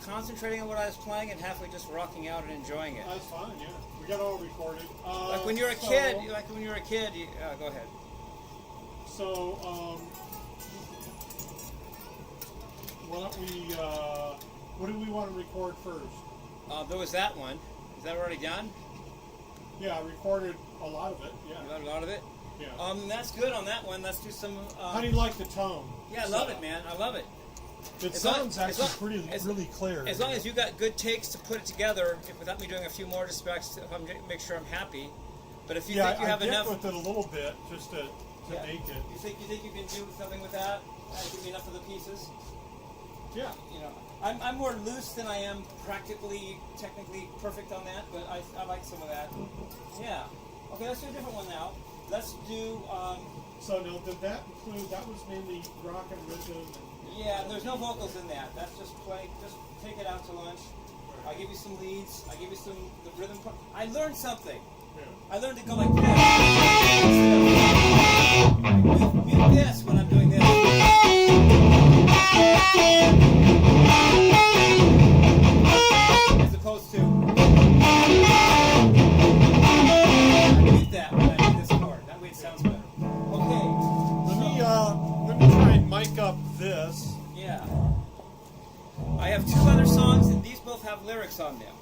concentrating on what I was playing and halfway just rocking out and enjoying it. That's fine. Yeah, we got it all recorded. Like when you're a kid. Like when you're a kid. Go ahead. So, why don't we? What do we want to record first? There was that one. Is that already done? Yeah, I recorded a lot of it. Yeah. You got a lot of it? Yeah. That's good on that one. Let's do some. How do you like the tone? Yeah, I love it, man. I love it. It sounds actually really clear. As long as you got good takes to put it together, without me doing a few more to make sure I'm happy. But if you think you have enough, with it a little bit just to make it. You think you can do something with that? Give me enough of the pieces. Yeah. You know, I'm more loose than I am technically perfect on that, but I like some of that. Yeah. Okay, let's do a different one now. Let's do. So now, did that include? That was mainly rock and rhythm. Yeah, there's no vocals in that. That's just play. Just take it out to lunch. I'll give you some leads. I'll give you the rhythm part. I learned something. Yeah. I learned to go like this. Mute this when I'm doing this. As opposed to. I mute that when I do this chord. That way it sounds better. Okay. Let me try and mic up this. Yeah. I have two other songs, and these both have lyrics on them.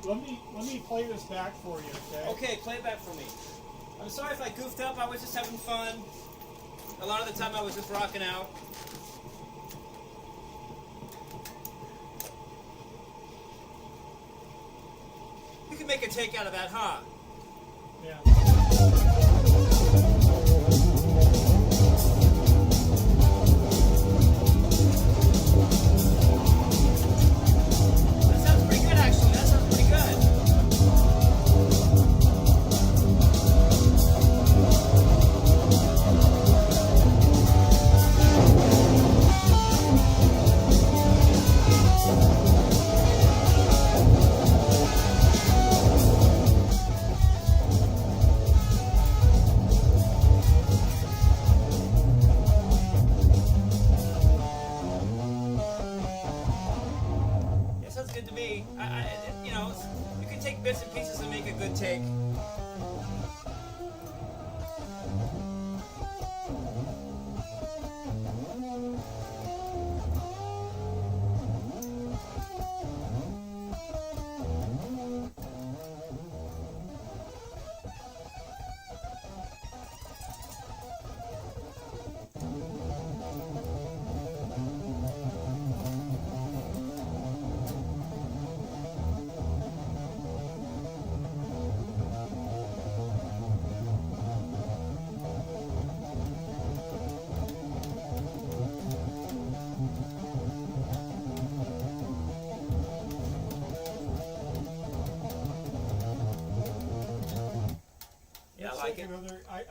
Let me play this back for you, okay? Okay, play it back for me. I'm sorry if I goofed up. I was just having fun. A lot of the time I was just rocking out. You can make a take out of that, huh? Yeah. That sounds pretty good, actually. That sounds pretty good. To me, you know, you can take bits and pieces and make a good take.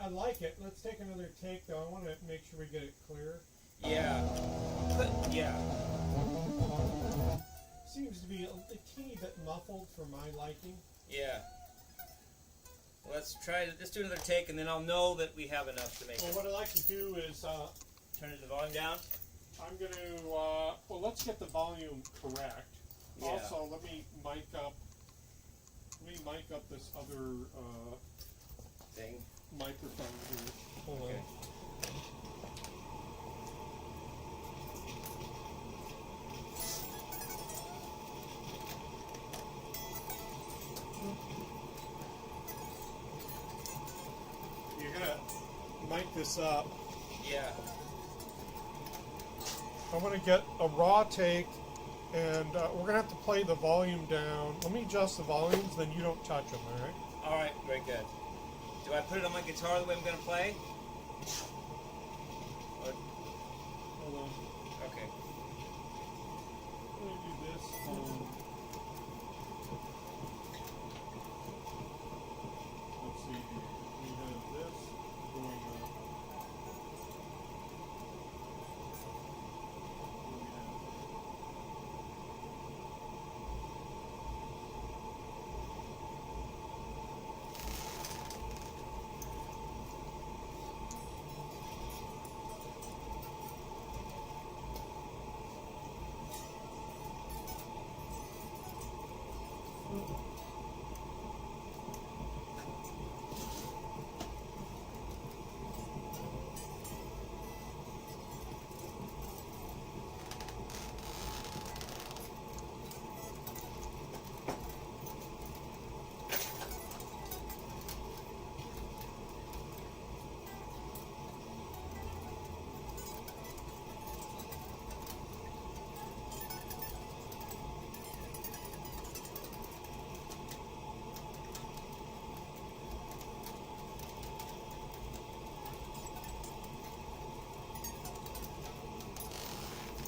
I like it. Let's take another take, though. I want to make sure we get it clear. Yeah. Yeah. Seems to be a teeny bit muffled for my liking. Yeah. Well, let's do another take, and then I'll know that we have enough to make it. Well, what I'd like to do is turn the volume down. I'm going to, well, let's get the volume correct. Yeah. Also, let me mic up this other thing. Microphone here. Hold okay. You're going to mic this up. Yeah. I want to get a raw take, and we're going to have to play the volume down. Let me adjust the volumes, then you don't touch them, all right? All right, very good. Do I put it on my guitar the way I'm going to play? Or... Hold on. Okay. Let me do this. Let's see. We have this going up.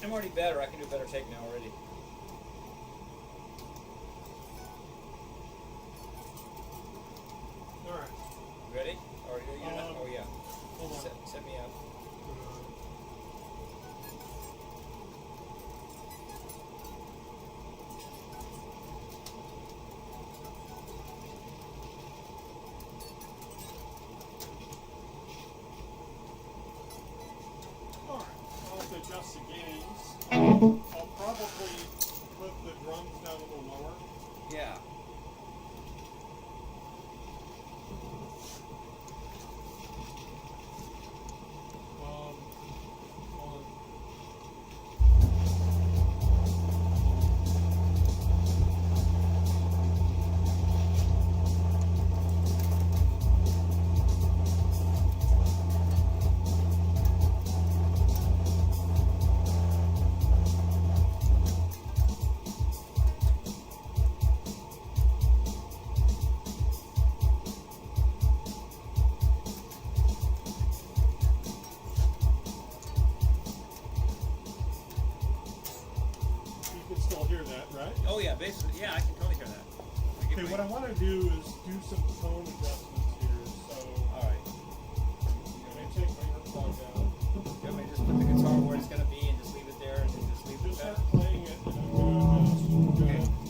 I'm already better. I can do a better take now already. All right. Ready? Or you're not? Oh yeah. Hold on. Set me up. All right. I'll have to adjust the gains. I'll probably put the drums down a little lower. Yeah. Hold on. You can still hear that, right? Oh yeah. Basically, yeah. I can totally hear that. Okay, what I want to do is do some tone adjustments here. So, All right. let me take my earplug out. You want me to just put the guitar where it's gonna be and just leave it there and then just leave it Just there? start playing it, and I'm going to adjust. Okay.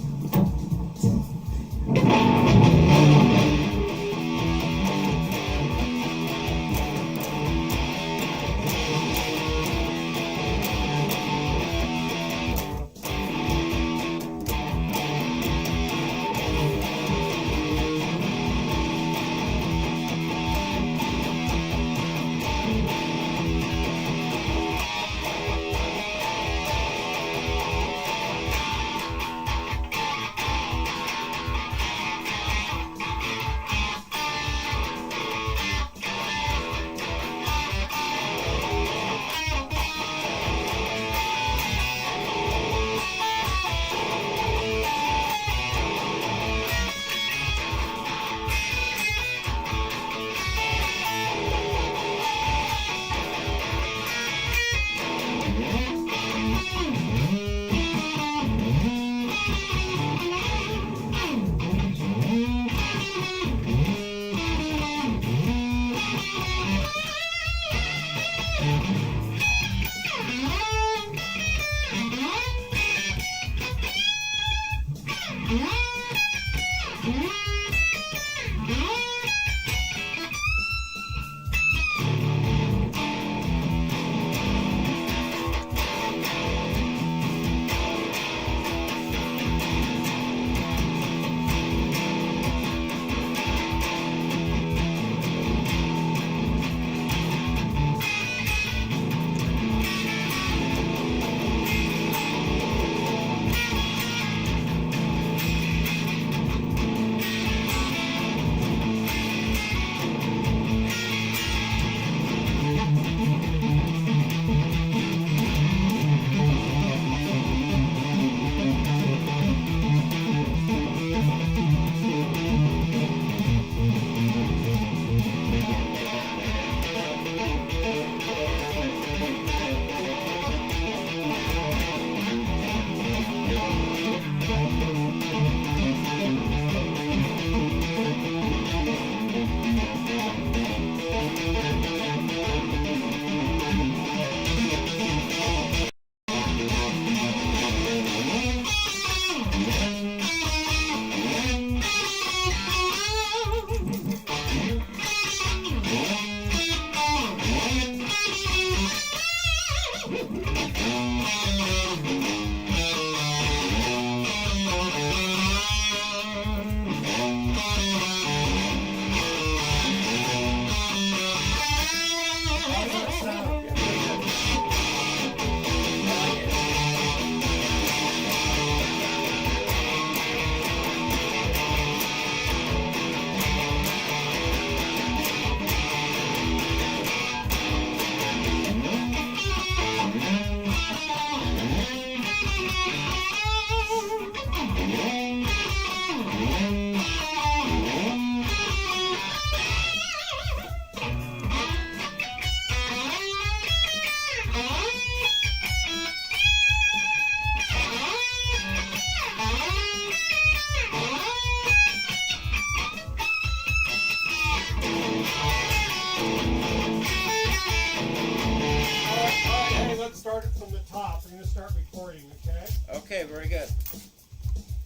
very good.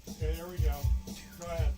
Okay, there we go. Go ahead.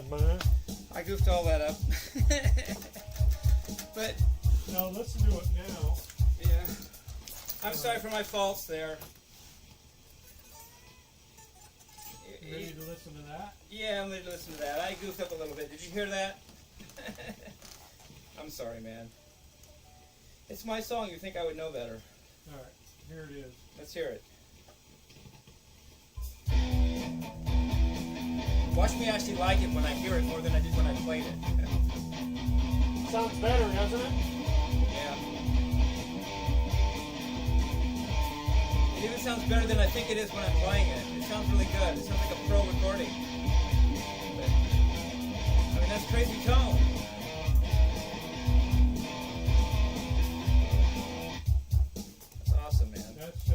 bad, man. I goofed all that up. But Now listen to it now. yeah, I'm sorry for my faults there. You ready to listen to that? Yeah, I'm ready to listen to that. I goofed up a little bit. Did you hear that? I'm sorry, man. It's my song. You think I would know better. All right, here it is. Let's hear it. Watch me actually like it when I hear it more than I did when I played it. Sounds better, doesn't it? Yeah. It even sounds better than I think it is when I'm playing it. It sounds really good. It sounds like a pro recording. But, I mean, that's crazy tone. That's awesome, man. That's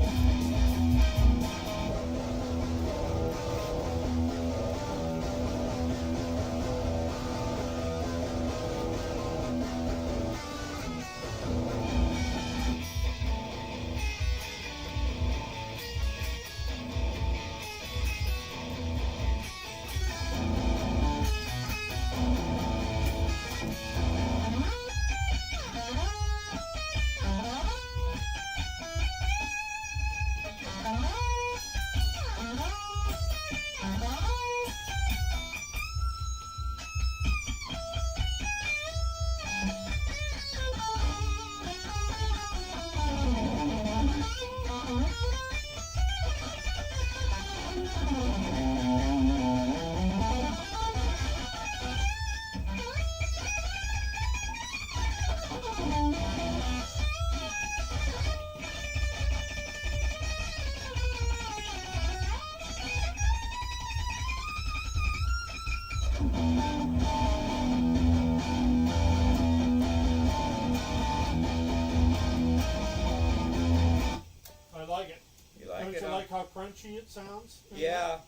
I like it. You like Don't it? you Huh? like how crunchy it sounds? Yeah.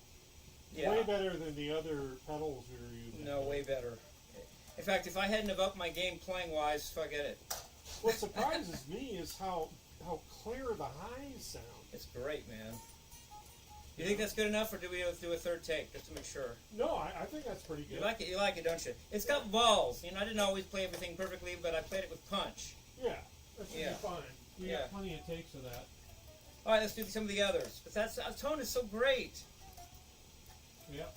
Yeah. Way better than the other pedals we were using. No, way better. In fact, if I hadn't have upped my game playing-wise, forget it. What surprises me is how clear the highs sound. It's great, man. You think that's good enough, or do we do a third take, just to make sure? No, I think that's pretty good. You like it, don't you? It's got balls. You know, I didn't always play everything perfectly, but I played it with punch. Yeah, that should Yeah. be fine. We Yeah. got plenty of takes of that. All right, let's do some of the others. But that tone is so great. Yep.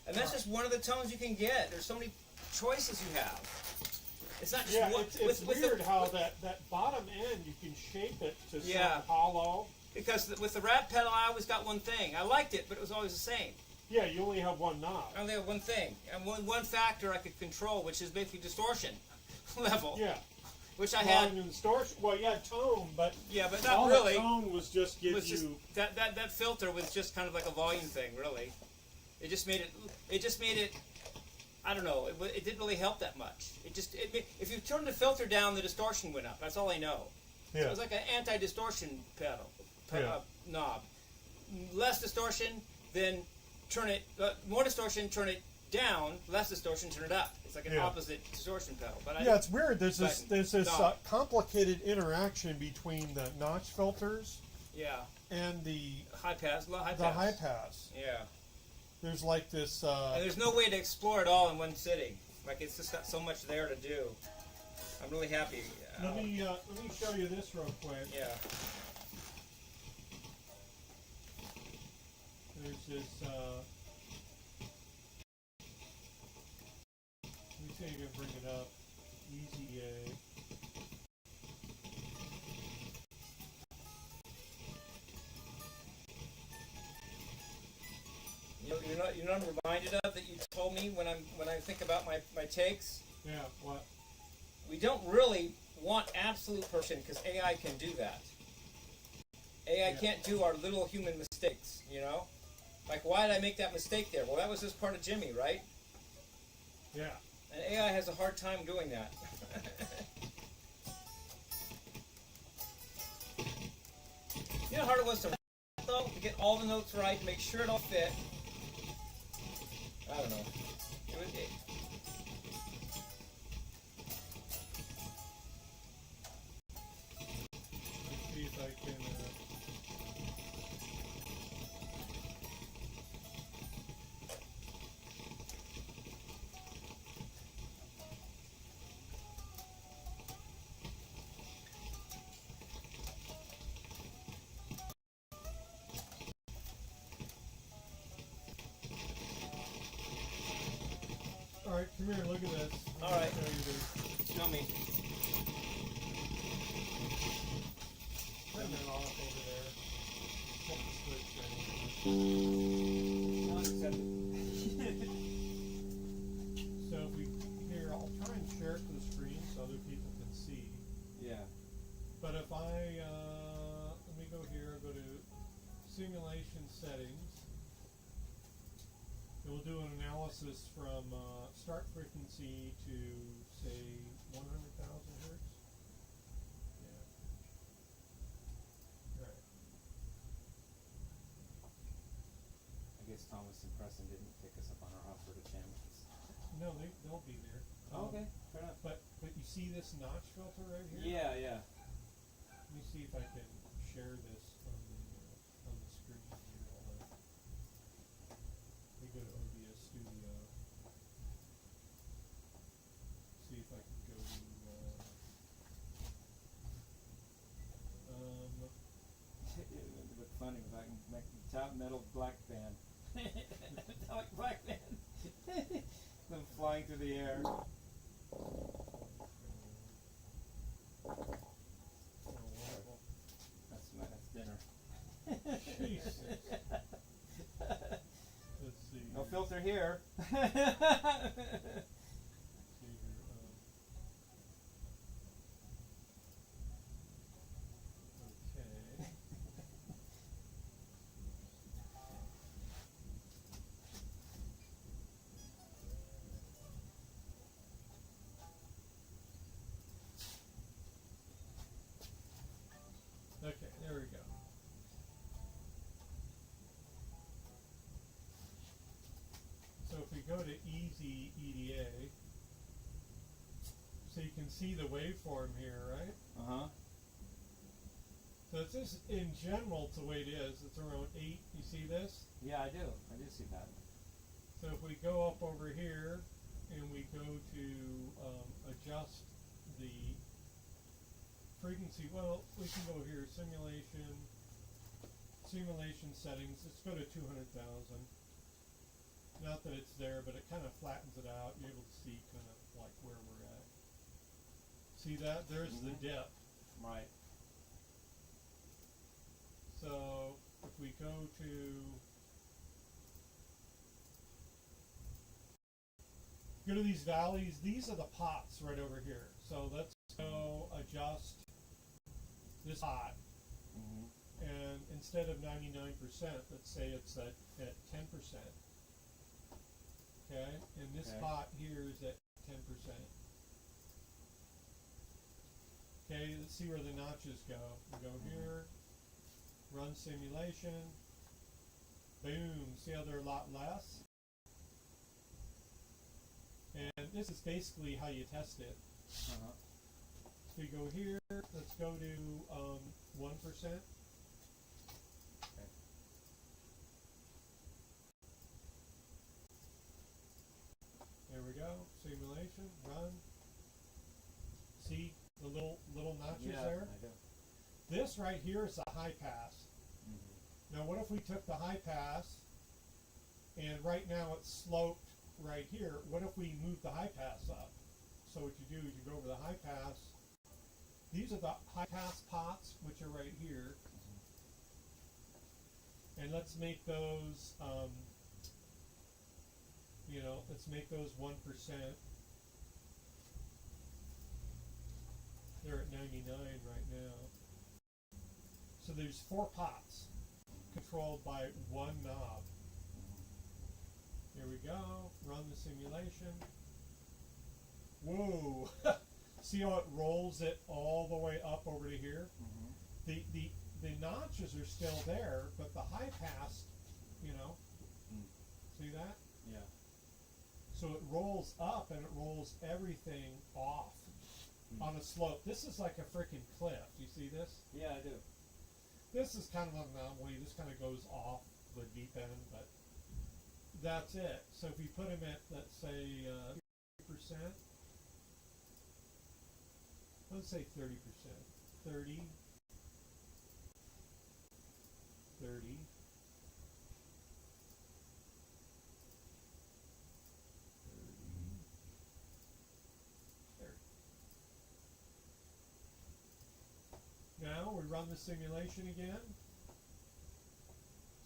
And that's just one of the tones you can get. There's so many choices you have. It's not just Yeah, one. it's weird how that bottom end, you can shape it to sound hollow. Because with the Rat pedal, I always got one thing. I liked it, but it was always the same. Yeah, you only have one knob. I only have one thing. And one factor I could control, which is basically distortion level. Yeah. Which I Volume had. and distortion. Well, you had tone, but Yeah, but not all really. the tone was just give Was you. just, that filter was just kind of like a volume thing, really. It just made it. I don't know. It didn't really help that much. If you turned the filter down, the distortion went up. That's all I know. Yeah. So it was like an anti-distortion pedal knob. Less distortion, then turn it. More distortion, turn it down. Less distortion, turn it up. It's like an opposite distortion pedal. But Yeah, it's weird. There's this knob. complicated interaction between the notch filters Yeah. and the High pass. high pass. Yeah. There's like this. And there's no way to explore it all in one sitting. Like, it's just got so much there to do. I'm really happy. Let me show you this real quick. Yeah. There's this. Let me see if I can bring it up. Easy A. You're not reminded of that you told me when I think about my takes. Yeah. What? We don't really want absolute perfection because AI can do that. AI can't do our little human mistakes. You know, like why did I make that mistake there? Well, that was just part of Jimmie, right? Yeah. And AI has a hard time doing that. You know how hard it was to get all the notes right, make sure it all fit. I don't know. Let's see if I can. Come here, look at this. All right. Show you this. Show me. Turn that off over there. Flip the switch there. Not accepted. So if we, here, I'll try and share it to the screen so other people can see. Yeah. But if I, let me go here, I'll go to simulation settings. And we'll do an analysis from start frequency to, say, 100,000 hertz. Yeah. Right. I guess Thomas and Preston didn't pick us up on our offer to channels. No, they'll be there. Oh, okay, fair enough. But you see this notch filter right here? Yeah, yeah. Let me see if I can share this on the screen here. Hold on. Let me go to OBS Studio. See if I can go to It would look funny if I can make the top metal black band. Metallic black band. Them flying through the air. That's dinner. Jesus. Let's see. No filter here. See here. Okay. Okay, there we go. So if we go to Easy EDA, so you can see the waveform here, right? Uh-huh. So it's just, in general, it's the way it is. It's around 8. You see this? Yeah, I do. I do see that. So if we go up over here and we go to adjust the frequency, well, we can go here, simulation settings. Let's go to 200,000. Not that it's there, but it kind of flattens it out. You're able to see kind of like where we're at. See that? There's the dip. Right. So if we go to these valleys, these are the pots right over here. So let's go adjust this pot. And instead of 99%, let's say it's at 10%. Okay, and this pot here is at 10%. Okay, let's see where the notches go. We go here, run simulation, boom, see how they're a lot less? And this is basically how you test it. Uh-huh. So we go here, let's go to 1%. There we go, simulation, run. See the little notches there? I do. This right here is a high pass. Now what if we took the high pass, and right now it's sloped right here, what if we move the high pass up? So what you do is you go over the high pass. These are the high pass pots, which are right here. And let's make those, let's make those 1%. They're at 99 right now. So there's 4 pots controlled by one knob. Here we go, run the simulation. Whoa! See how it rolls it all the way up over to here? The notches are still there, but the high pass, see that? Yeah. So it rolls up and it rolls everything off on a slope. This is like a freaking cliff. Do you see this? Yeah, I do. This is kind of an anomaly. This kind of goes off the deep end, but that's it. So if we put them at, let's say, 30%, let's say 30%, 30, 30, 30, now. We run the simulation again.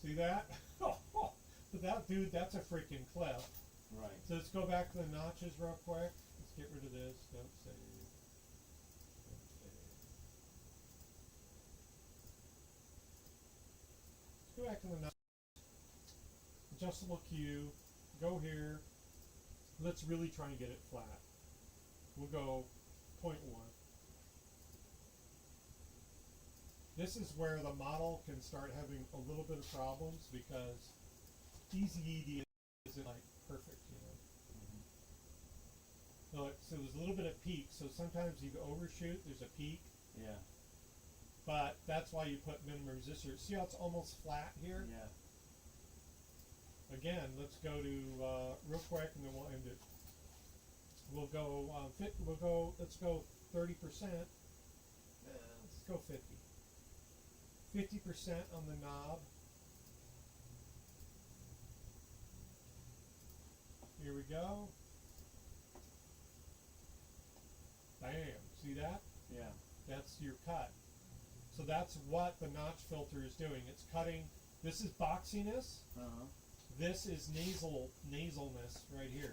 See that? But that, dude, that's a freaking cliff. Right. So let's go back to the notches real quick. Let's get rid of this. Don't save. Don't save. Let's go back to the notches. Adjustable Q. Go here. Let's really try and get it flat. We'll go 0.1. This is where the model can start having a little bit of problems because easy ED isn't like perfect, you know. So there's a little bit of peak, so sometimes you overshoot, there's a peak. Yeah. But that's why you put minimum resistor. See how it's almost flat here? Yeah. Again, let's go to real quick and then we'll end it. We'll go let's go 30%. Let's go 50. 50% on the knob. Here we go. Bam. See that? Yeah. That's your cut. So that's what the notch filter is doing. It's cutting. This is boxiness. Uh-huh. This is nasalness right here.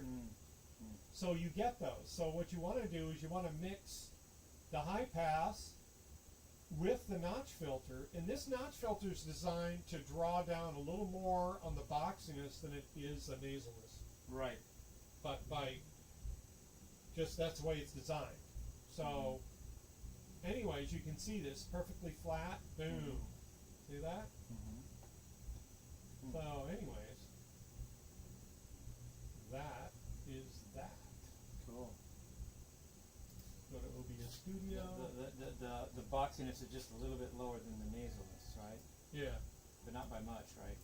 So you get those. So what you want to do is you want to mix the high pass with the notch filter, and this notch filter is designed to draw down a little more on the boxiness than it is the nasalness. Right. But by just that's the way it's designed. So anyways, you can see this perfectly flat. Boom. See that? So anyways, that is that. Cool. Go to OBS Studio. The boxiness is just a little bit lower than the nasalness, right? Yeah, But not by much, right?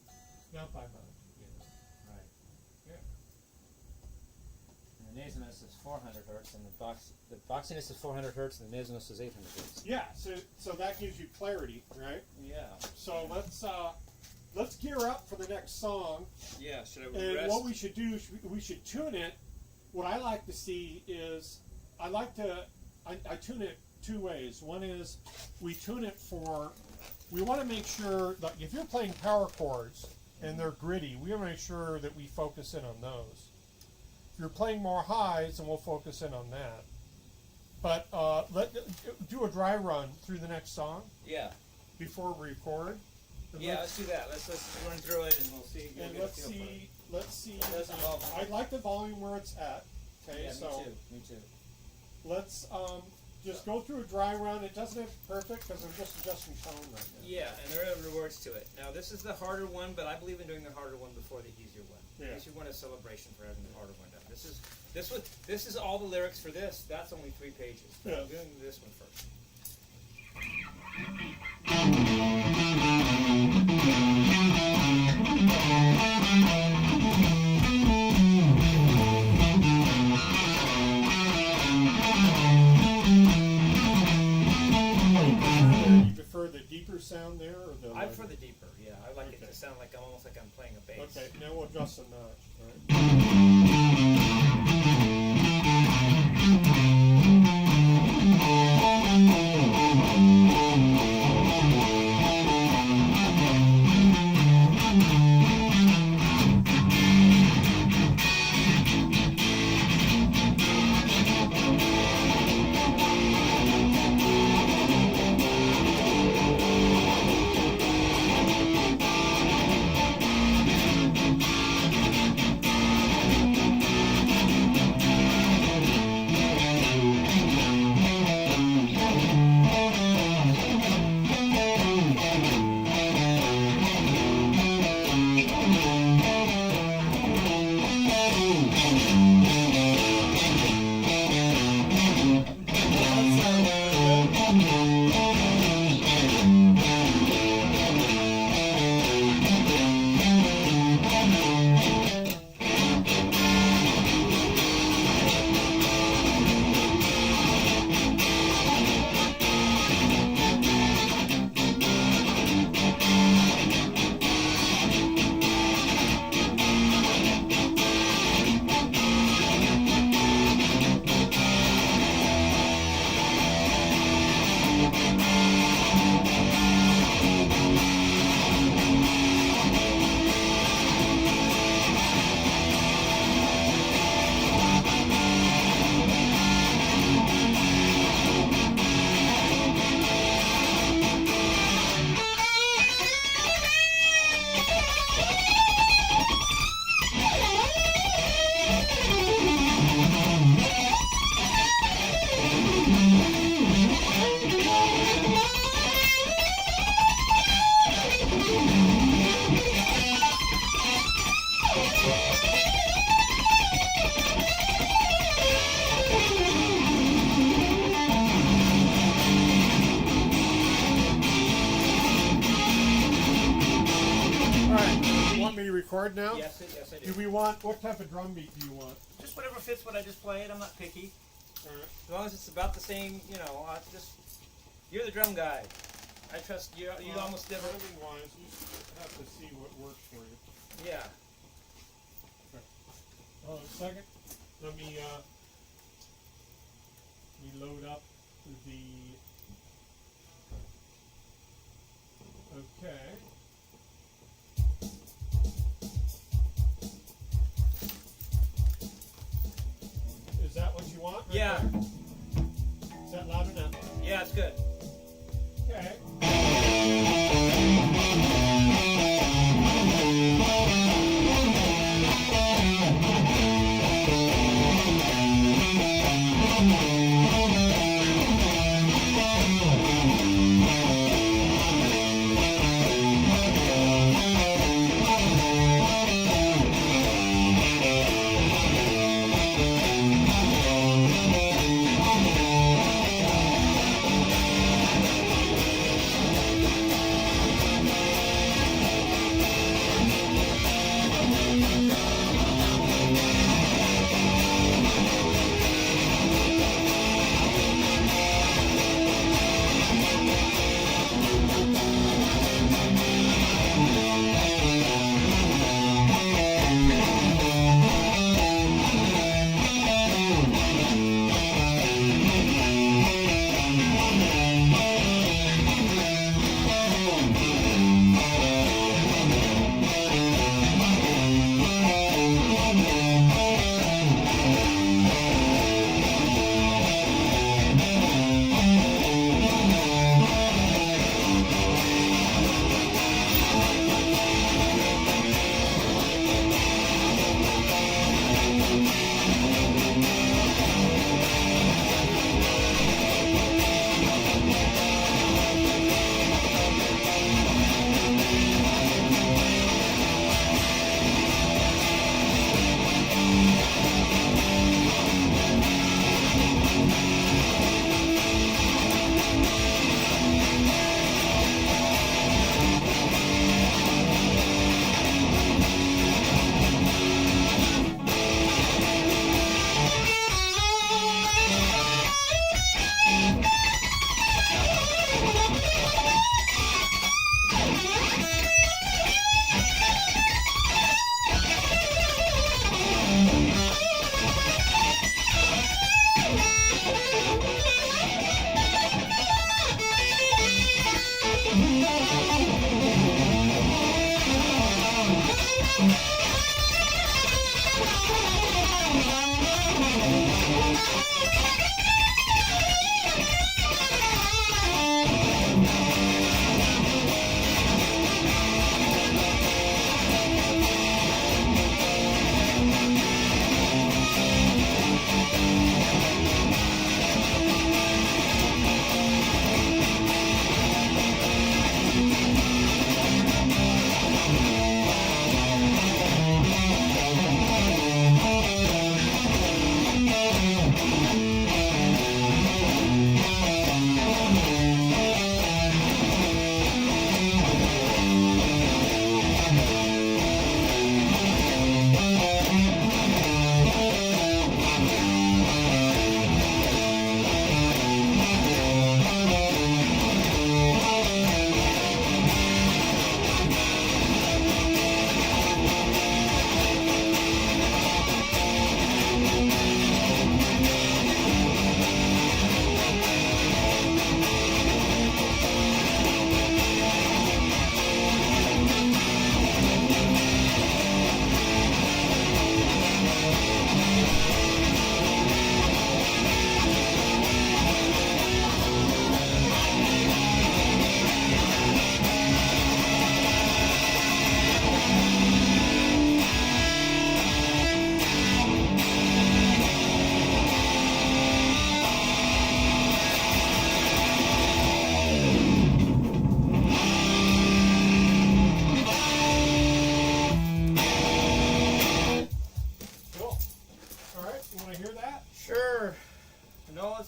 not by much. You know. Right. Yeah. And the nasalness is 400 hertz, and the boxiness is 400 hertz, and the nasalness is 800 hertz. Yeah. So that gives you clarity, right? Yeah. So let's gear up for the next song. Yeah, should I And rest? what we should do is we should tune it. What I like to see is I tune it two ways. One is we tune it for, we want to make sure that if you're playing power chords and they're gritty, we want to make sure that we focus in on those. If you're playing more highs, then we'll focus in on that. But do a dry run through the next song Yeah. before we record. And Yeah, let's do that. Let's run through it and we'll see. We'll And get a let's feel for it. see. Let's see. It does involve- I'd like the volume where it's at. Okay, Yeah, so me too. let's just go through a dry run. It doesn't have to be perfect because I'm just adjusting tone right now. Yeah, and there are rewards to it. Now, this is the harder one, but I believe in doing the harder one before the easier one. Yeah. The easier one is celebration for having the harder one done. This is all the lyrics for this. That's only 3 pages. But Yeah. I'm doing this one first. You prefer the deeper sound there, or the? I prefer the deeper. Yeah, I like it Okay. to sound like almost like I'm playing a bass. Okay, now we'll adjust the notch. Right? record now? Yes, yes, I do. Do we want, what type of drum beat do you want? Just whatever fits what I just played. I'm not picky. Alright. As long as it's about the same, you know, you're the drum guy. I trust you. You almost never. Timing wise, you have to see what works for you. Yeah. Oh, a second. Let me load up the. Okay. Is that what you want? Right Yeah. there? Is that loud enough? Yeah, it's good. Okay.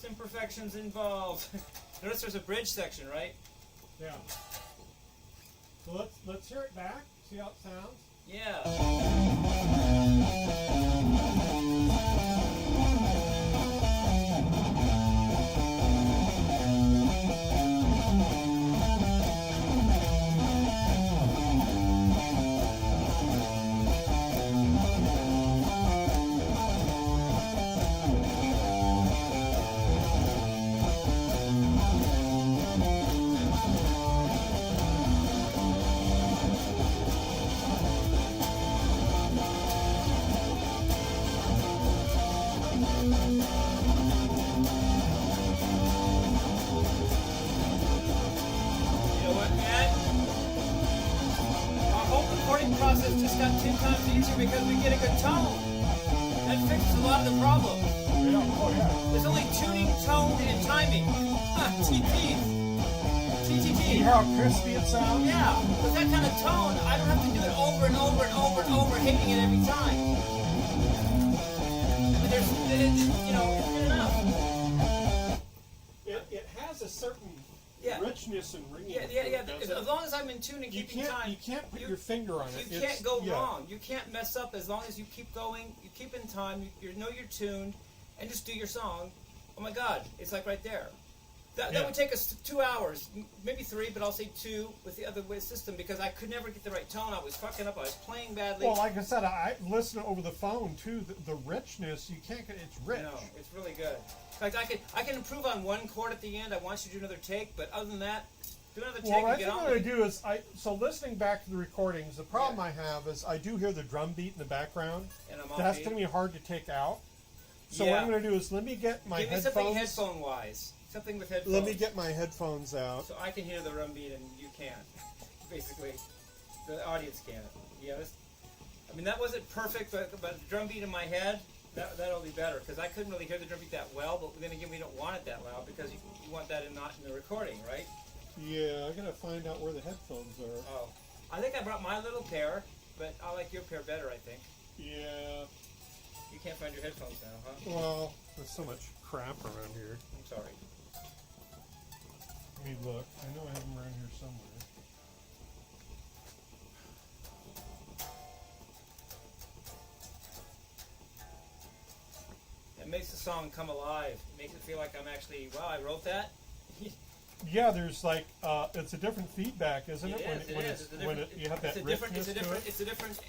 imperfections involved. Notice there's a bridge section, right? Yeah. So let's hear it back. See how it sounds. Yeah. You know what, man? Our whole recording process just got 10 times easier because we get a good tone. That fixes a lot of the problems. Yeah, oh yeah. There's only tuning, tone, and timing. TT. See TTT. how crispy it sounds? Yeah, with that kind of tone, I don't have to do it over and over and over and over, hating it every time. I mean, it's good enough. It has a certain Yeah. richness and ringing. Yeah. As long as I'm in tune and You keeping time, can't put your finger on it. you can't go wrong. You can't mess up as long as you keep going. You keep in time. You know you're tuned, and just do your song. Oh my God, it's like right there. That would take us 2 hours, maybe 3, but I'll say 2 with the other way system because I could never get the right tone. I was fucking up. I was playing badly. Well, like I said, I listen over the phone too. The richness, you can't get. It's rich. No, it's really good. In fact, I can improve on one chord at the end. I want you to do another take, but other than that, do another take Well, and I get think on what I with it. do is so listening back to the recordings. The problem I have is I do hear the drum beat in the background. And I'm off That's beat. going to be hard to take out. So what Yeah. I'm going to do is let me get my Give me something headphones. headphone-wise. Something with headphones. Let me get my headphones out. So I can hear the drum beat and you can't. Basically, the audience can't. Yeah, I mean that wasn't perfect, but the drum beat in my head, that'll be better because I couldn't really hear the drum beat that well. But then again, we don't want it that loud because you want that not in the recording, right? Yeah, I got to find out where the headphones are. Oh, I think I brought my little pair, but I like your pair better. I think Yeah. you can't find your headphones now, huh? Well, there's so much crap around here. I'm sorry. Let me look. I know I have them around here somewhere. It makes the song come alive. It makes it feel like I'm actually, wow, I wrote that. Yeah, there's like it's a different feedback, isn't it? It is. When you have that richness to it. It's a different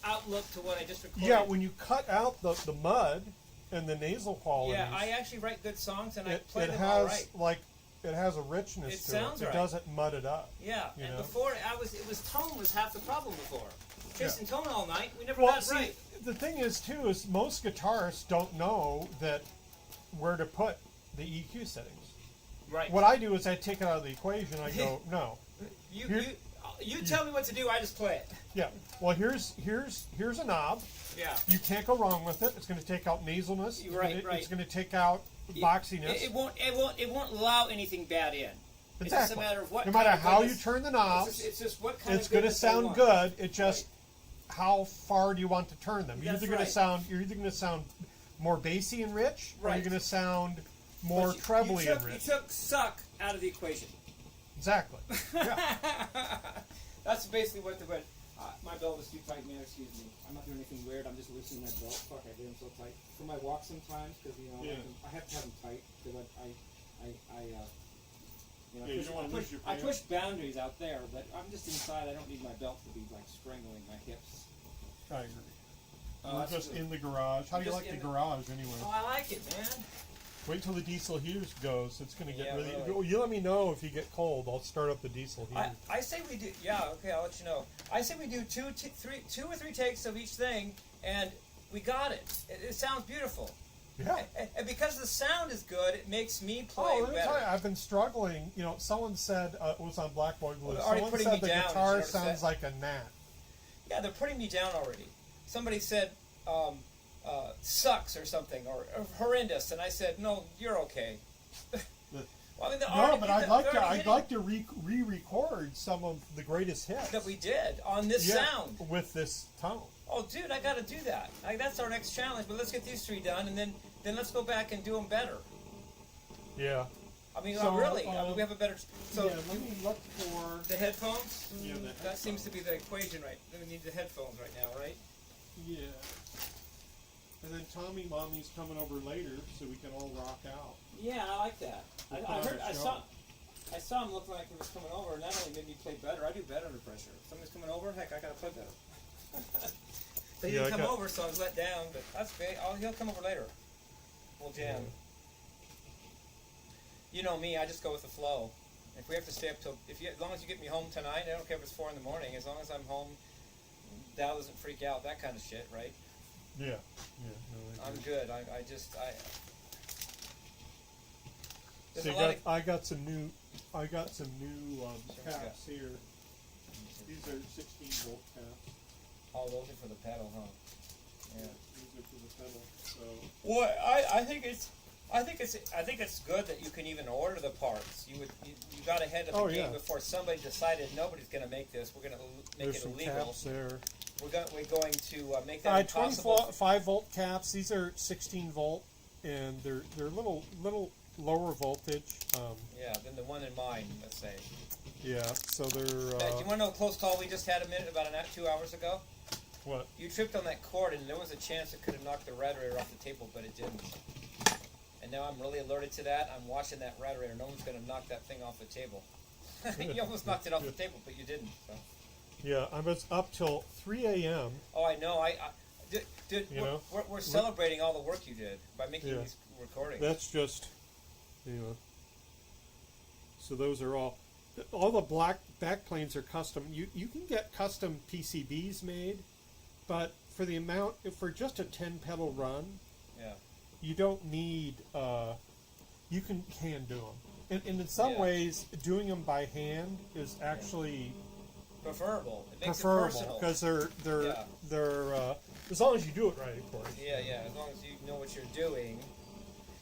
outlook to what I just recorded. Yeah, when you cut out the mud and the nasal qualities. Yeah, I actually write good songs and I play it them has all right. like it has a richness It to sounds it. It right. doesn't mud it up. Yeah, you and know? before tone was half the problem before. Chasing tone all night, we never Well, got it see, right. the thing is too is most guitarists don't know that where to put the EQ settings. Right. What I do is I take it out of the equation. I go no. You tell me what to do. I just play it. Yeah. Well, here's a knob. Yeah. You can't go wrong with it. It's going to take out nasalness. Right. It's going to take out boxiness. It won't allow anything bad in. It's just a matter of what. No matter kind of how you goodness- turn the knobs, it's just what kind it's of going to goodness I sound want. good. It just how far do you want to turn them? That's You're either going to sound more bassy and rich, or Right. you're going to sound more But trebly and you rich. took suck out of the equation. Exactly. Yeah. That's basically what the red. My belt is too tight, man. Excuse me. I'm not doing anything weird. I'm just loosening that belt. Fuck, I get them so tight. For my walk sometimes, because Yeah. I have to have them tight because Yeah, you don't wanna lose your I pants. push boundaries out there, but I'm just inside. I don't need my belt to be like strangling my hips. I agree. Oh, We're that's just good. in the garage. How do you Just like the in the- garage anyway? Oh, I like it, man. Wait till the diesel heaters goes. It's going to get Yeah, really. really. You let me know if you get cold. I'll start up the diesel heater. I say we do. Yeah, okay, I'll let you know. I say we do two or three takes of each thing, and we got it. It sounds beautiful. Yeah. And because the sound is good, it makes me play Oh, let me better. tell you, I've been struggling. You know, someone said it was on Black Boy Blues. Well, they're already Someone putting said me the down. Did you guitar notice sounds that? like a gnat. Yeah, they're putting me down already. Somebody said sucks or something, or horrendous, and I said, no, you're okay. Well, I mean, No, but I'd like to re-record some of the greatest hits that we did on this sound. with this tone. Oh, dude, I got to do that. That's our next challenge. But let's get these 3 done, and then let's go back and do them better. Yeah. I mean, So, really, I mean, we have a better. So yeah, let me look for. the headphones. Yeah, That seems to be the equation, right? We need the headphones right now, right? Yeah. And then Tommy Mommy's coming over later, so we can all rock out. Yeah, I like that. We'll I put on heard. a I show. saw him look like he was coming over, and that only made me play better. I do better under pressure. If somebody's coming over, heck, I gotta play better. So he Yeah, didn't I come got- over, so I was let down. But that's great. Oh, he'll come over later. We'll jam. You know me, I just go with the flow. If we have to stay up till, as long as you get me home tonight, I don't care if it's 4 in the morning. As long as I'm home, Dal doesn't freak out. That kind of shit, right? Yeah. Yeah. No, I'm good. I just. There's So a lot of. I got some new Sure, caps here. These are 16-volt caps. Oh, those are for the pedal, huh? Yeah. These are for the pedal. So Well, I think it's good that you can even order the parts. You got ahead of the Oh, game yeah. before somebody decided nobody's going to make this. We're going to make there's it some illegal. caps there. We're going to make that impossible. 25-volt caps. These are 16-volt, and they're a little lower voltage. Yeah, than the one in mine, let's say. Yeah. So they're. Do you want to know a close call we just had about 2 hours ago? What? You tripped on that cord, and there was a chance it could have knocked the Ratterator off the table, but it didn't. And now I'm really alerted to that. I'm watching that Ratterator. No one's going to knock that thing off the table. You almost knocked it off the table, but you didn't. So. Yeah, I was up till 3 a.m. Oh, I know. Dude, You know? we're celebrating all the work you did by making Yeah. these recordings. That's just, So those are all the black backplanes are custom. You can get custom PCBs made, but for the amount, for just a 10 pedal run, Yeah. you don't need. You can hand do them, and in some Yeah. ways, doing them by hand is actually Preferable. It makes preferable it personal. because they're Yeah. they're as long as you do it right, of course. Yeah, as long as you know what you're doing.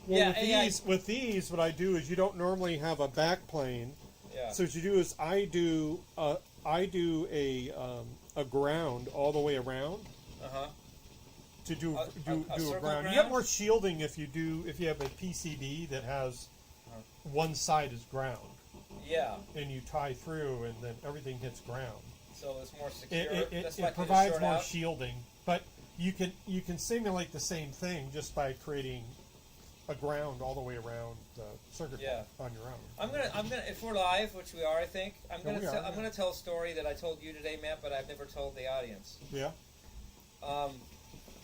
Well, Yeah, with these, what I do is you don't normally have a backplane. Yeah. So what you do is I do a ground all the way around Uh-huh. to do A a circle ground. You ground? get more shielding if you have a PCB that has one side is ground Yeah. and you tie through and then everything hits ground. So it's more secure. It That's like provides short more out. shielding, but you can simulate the same thing just by creating a ground all the way around the circuit Yeah. on your own. I'm gonna if we're live, which we are, I think. I'm we are, yeah. gonna tell a story that I told you today, Matt, but I've never told the audience. Yeah.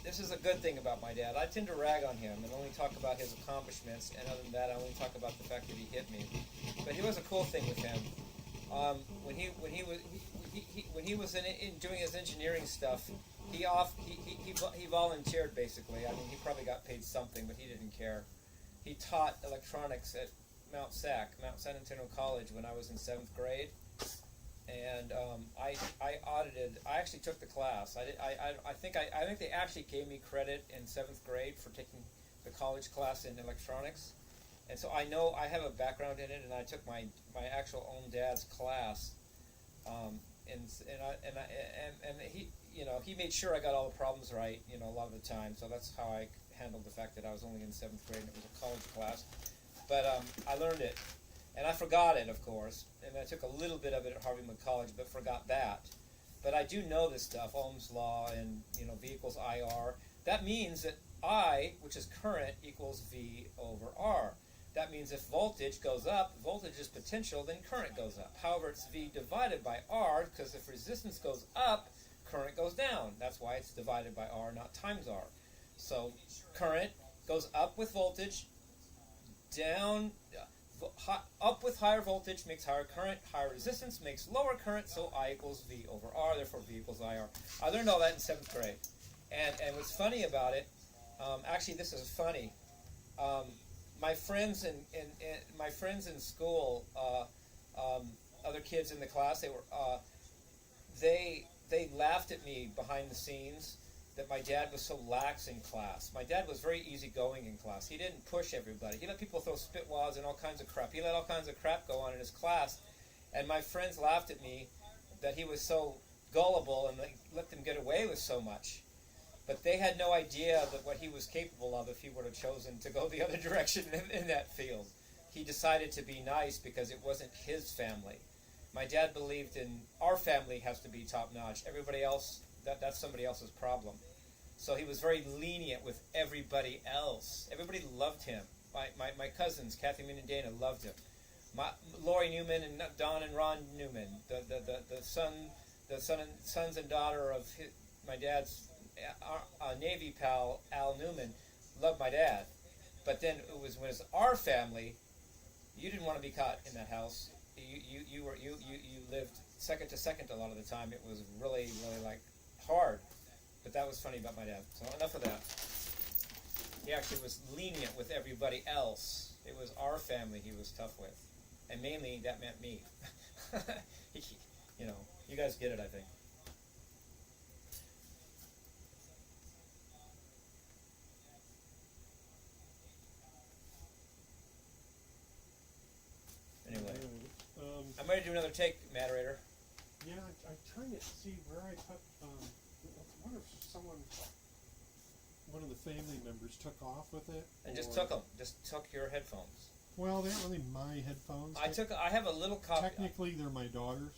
This is a good thing about my dad. I tend to rag on him and only talk about his accomplishments, and other than that, I only talk about the fact that he hit me. But here was a cool thing with him. When he was in doing his engineering stuff, he volunteered basically. I mean, he probably got paid something, but he didn't care. He taught electronics at Mount San Antonio College when I was in 7th grade. And I actually took the class. I think they actually gave me credit in 7th grade for taking the college class in electronics, and so I know I have a background in it. And I took my actual own dad's class, and he made sure I got all the problems right, a lot of the time. So that's how I handled the fact that I was only in 7th grade and it was a college class. But I learned it. And I forgot it, of course, and I took a little bit of it at Harvey-Mudd College, but forgot that. But I do know this stuff, Ohm's law and, V equals IR. That means that I, which is current, equals V over R. That means if voltage goes up, voltage is potential, then current goes up. However, it's V divided by R, because if resistance goes up, current goes down. That's why it's divided by R, not times R. So current goes up with voltage, down... Up with higher voltage makes higher current, higher resistance makes lower current, so I equals V over R, therefore V equals IR. I learned all that in 7th grade. And what's funny about it, actually this is funny, my friends in school, other kids in the class, they laughed at me behind the scenes that my dad was so lax in class. My dad was very easygoing in class. He didn't push everybody. He let people throw spitwads and all kinds of crap. He let all kinds of crap go on in his class. And my friends laughed at me that he was so gullible and let them get away with so much. But they had no idea that what he was capable of if he would have chosen to go the other direction in that field. he decided to be nice because it wasn't his family. My dad believed in our family has to be top notch. Everybody else, that's somebody else's problem. So he was very lenient with everybody else. Everybody loved him. My cousins, Kathy, Min, and Dana, loved him. Lori Newman and Don and Ron Newman, the sons and daughter of my dad's Navy pal Al Newman, loved my dad. But then it was when it was our family, you didn't want to be caught in that house. You lived second to second a lot of the time. It was really like hard. But that was funny about my dad. So enough of that. He actually was lenient with everybody else. It was our family he was tough with. And mainly that meant me. You know, you guys get it, I think. Anyway, I'm ready to do another take, Matterator. Yeah, I'm trying to see where I put. I wonder if one of the family members took off with it. And just took them. Just took your headphones. Well, they aren't really my headphones. I have a little copy. Technically, they're my daughter's.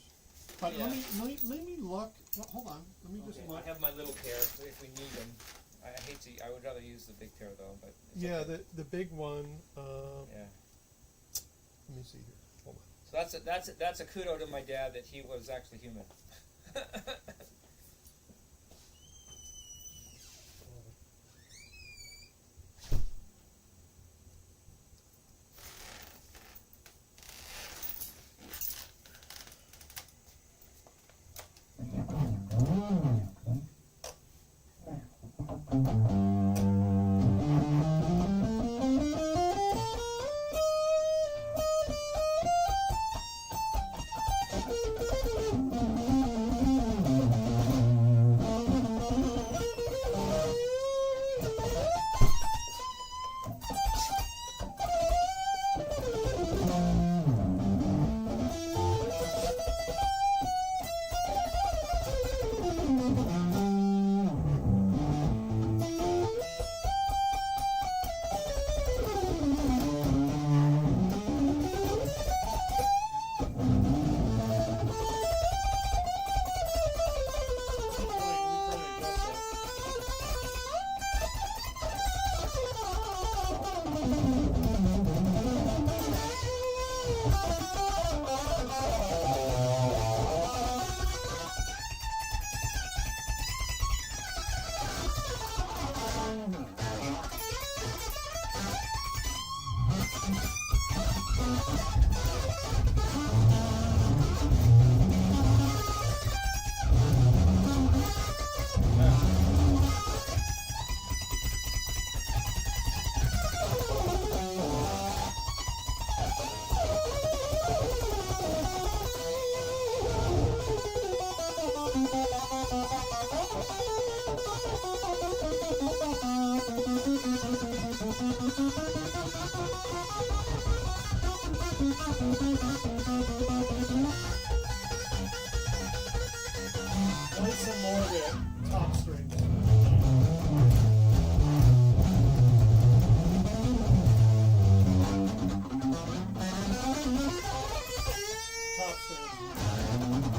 But Yeah. let me look. Well, hold on. Let me just Okay, look. I have my little pair if we need them. I hate to. I would rather use the big pair though. But it's Yeah, okay. the big one. Yeah. Let me see here. Hold on. So that's a kudo to my dad that he was actually human. Play some more of the top strings. Top strings.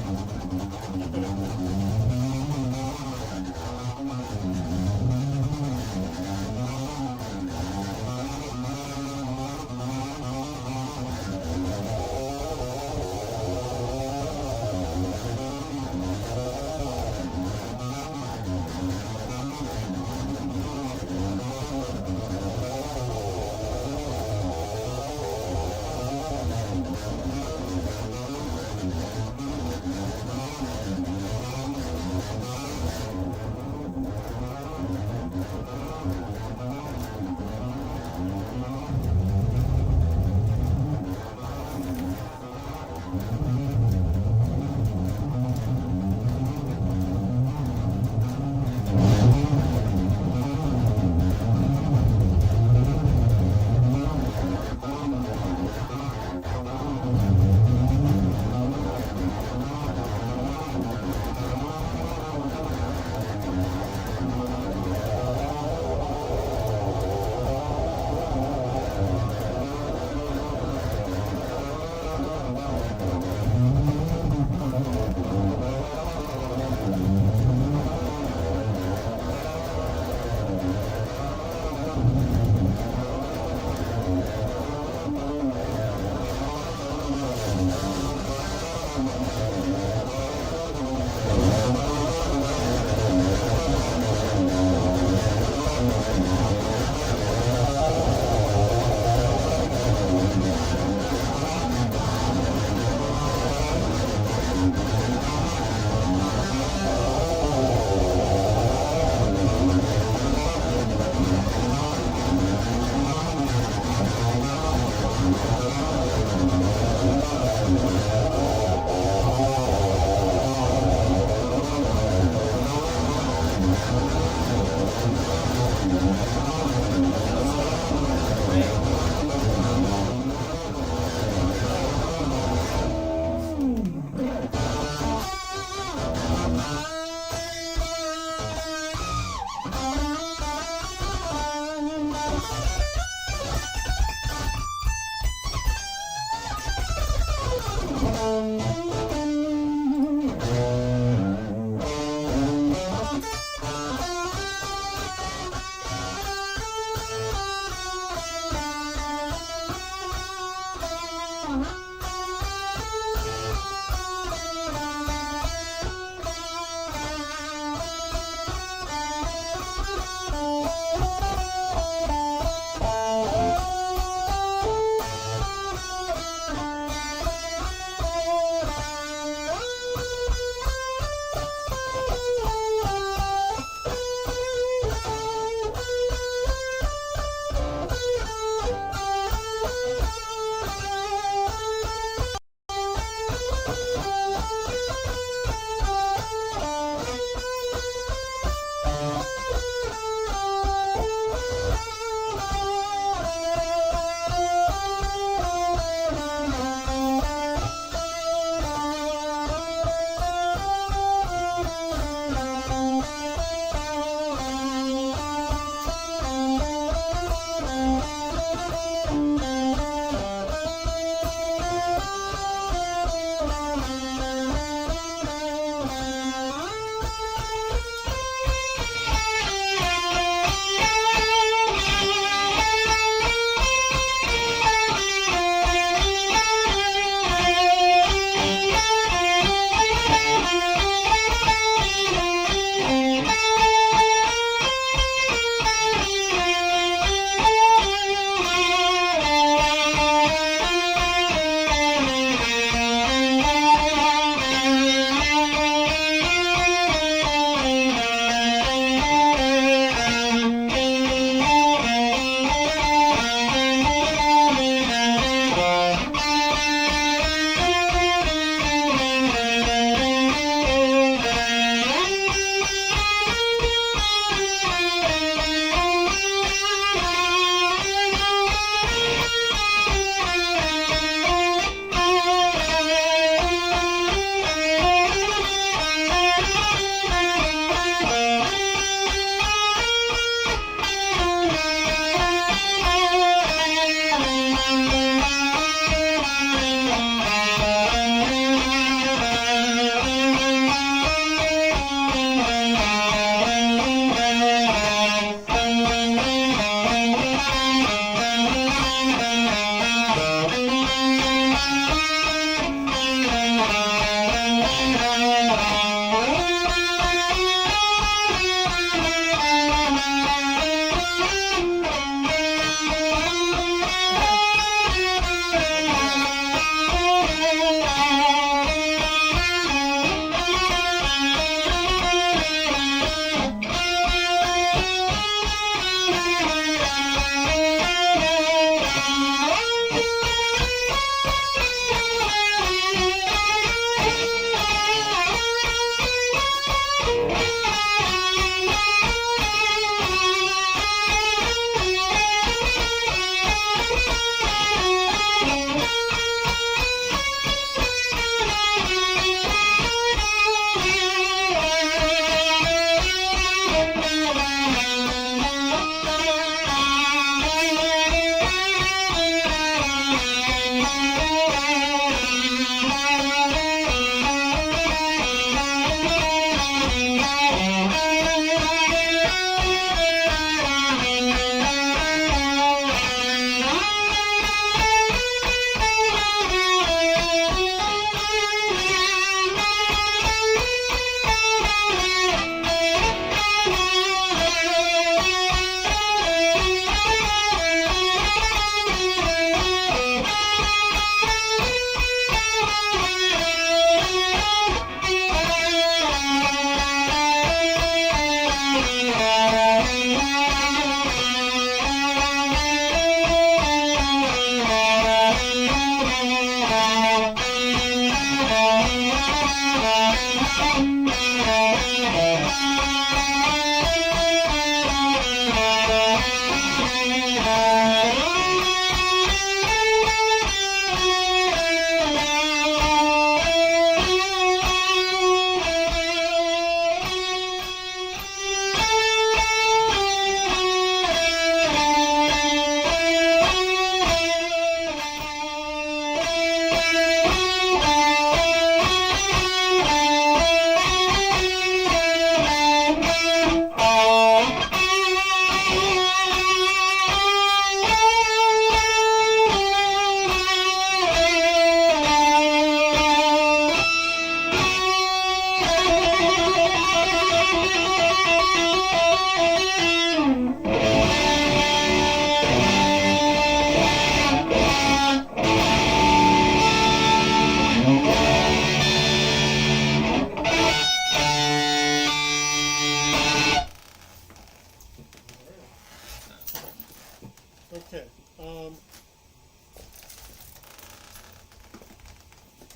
Okay.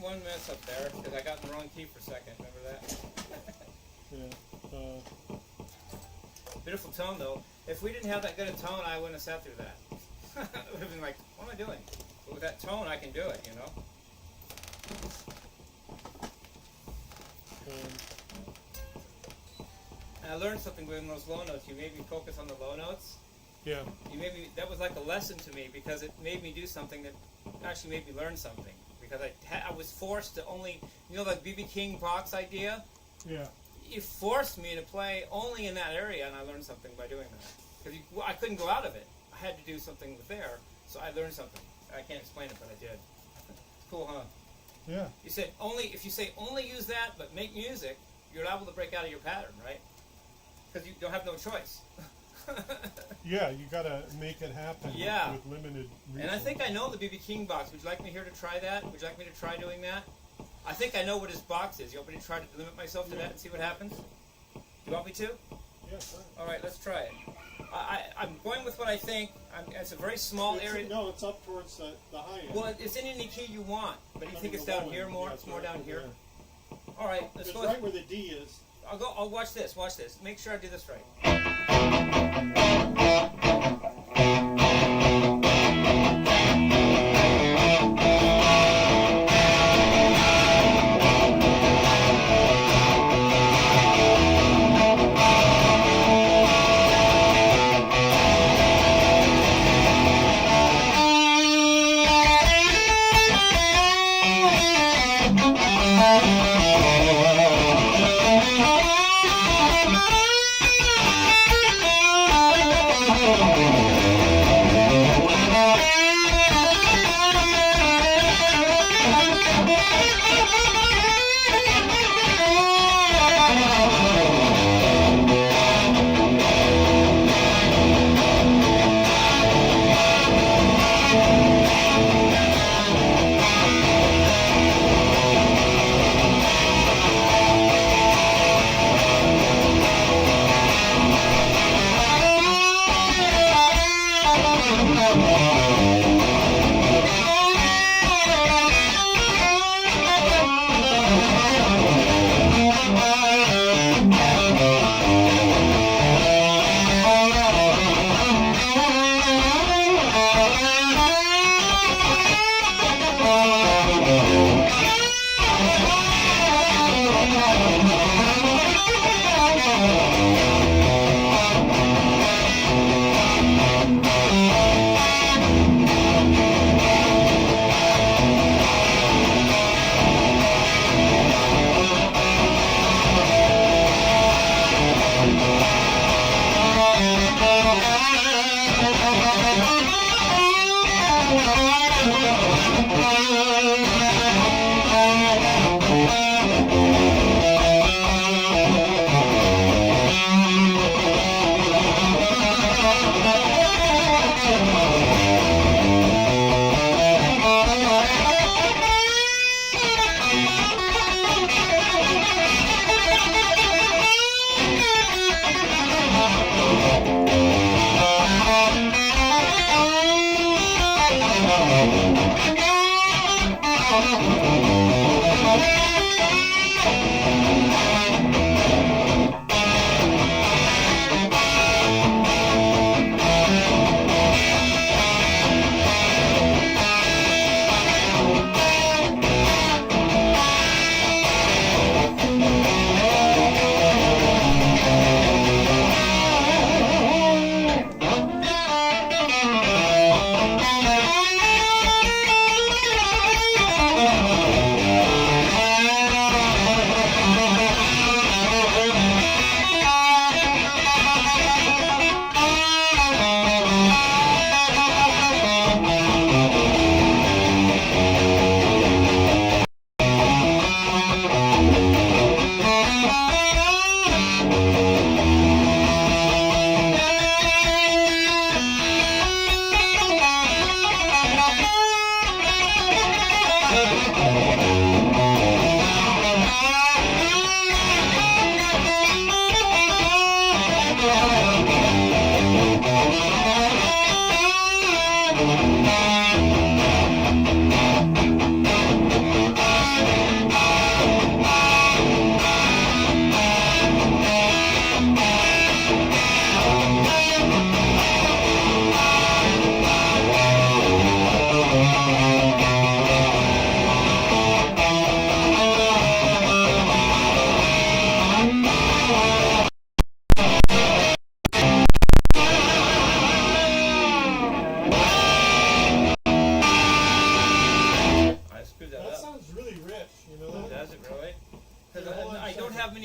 1 minute's up there because I got in the wrong key for a second. Remember that? Yeah. Beautiful tone though. If we didn't have that good a tone, I wouldn't have sat through that. It would have been like, what am I doing? But with that tone, I can do it. You know. And I learned something with those low notes. You made me focus on the low notes. Yeah. You made me. That was like a lesson to me because it made me do something that actually made me learn something. Because I was forced to only, you know, like B.B. King box idea. Yeah. You forced me to play only in that area, and I learned something by doing that. Because I couldn't go out of it. I had to do something with there, so I learned something. I can't explain it, but I did. It's cool, huh? Yeah. You said only. If you say only use that, but make music, you're liable to break out of your pattern, right? Because you don't have no choice. Yeah, you gotta make it happen. Yeah. With limited resources. And I think I know the B.B. King box. Would you like me here to try that? Would you like me to try doing that? I think I know what his box is. You want me to try to limit myself to that and see what happens? You want me to? Yeah, sure. All right, let's try it. I'm going with what I think. It's a very small area. No, it's up towards the high end. Well, it's in any key you want, but you think it's down here more? It's more down here. There. All right, let's It's go. right where the D is. I'll watch this. Watch this. Make sure I do this right.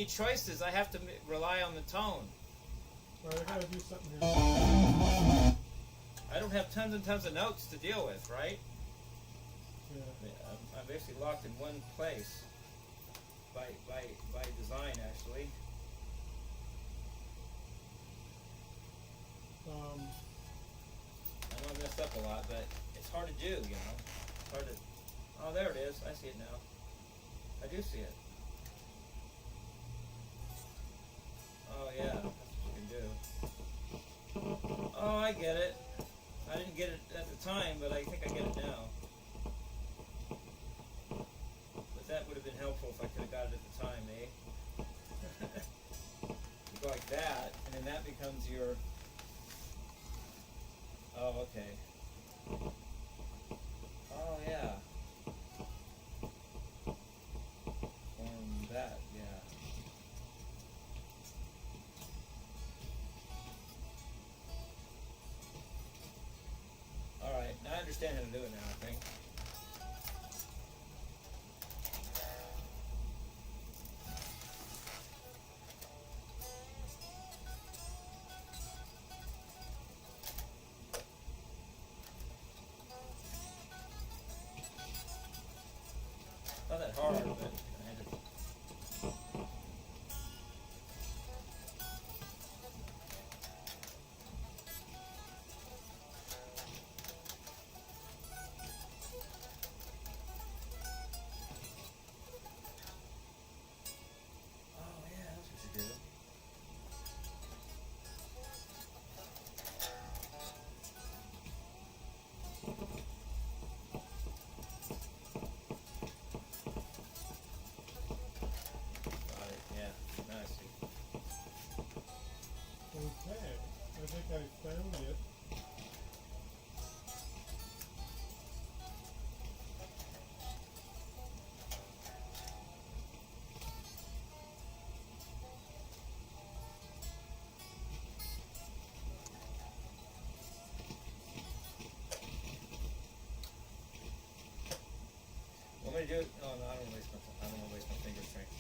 choices. I have to rely on the tone. Alright, I gotta do something here. I don't have tons and tons of notes to deal with, right? Yeah. I'm basically locked in one place by design, actually. I know I messed up a lot, but it's hard to do, you know. It's hard to. Oh, there it is. I see it now. I do see it. Oh yeah, that's what you can do. Oh, I get it. I didn't get it at the time, but I think I get it now. But that would have been helpful if I could have got it at the time, eh? You go like that, and then that becomes your. Oh, okay. Oh, yeah. Form that, yeah. Alright, now I understand how to do it now, I think. Not that hard, but I had to. Oh yeah, that's what you do. Got it, yeah. Now I see. Okay. I think I found it. Want me to do it? Oh no, I don't waste my I don't want to waste my finger strength.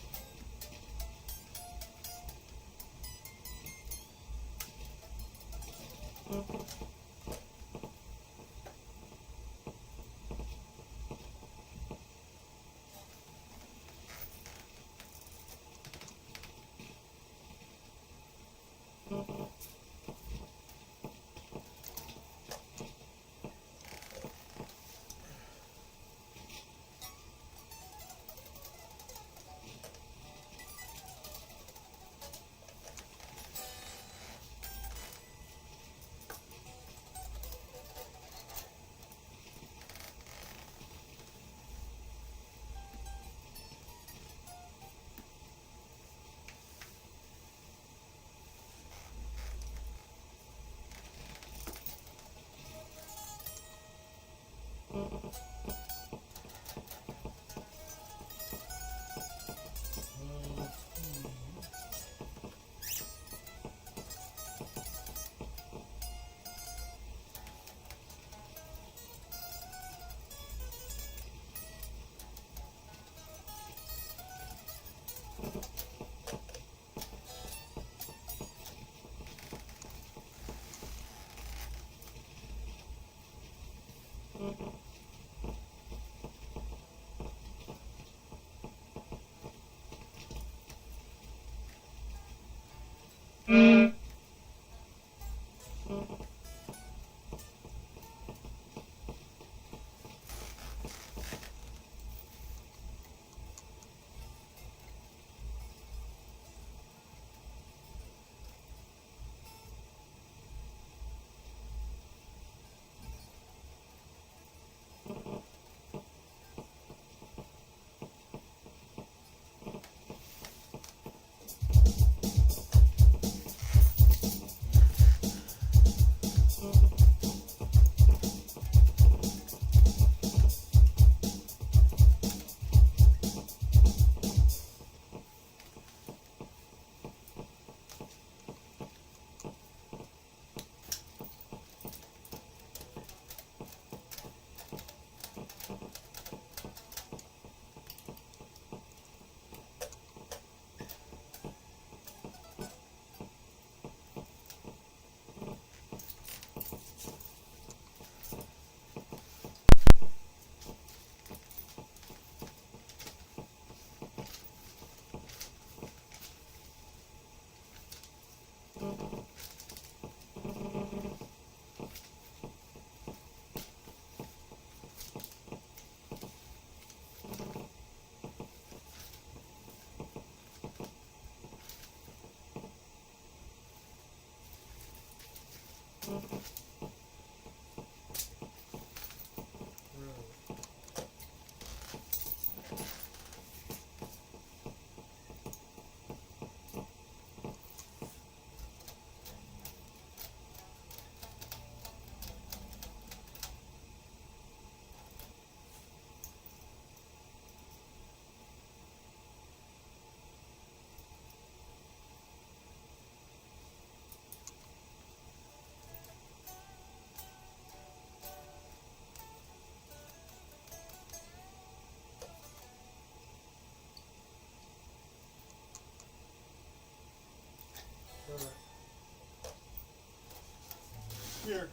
Here,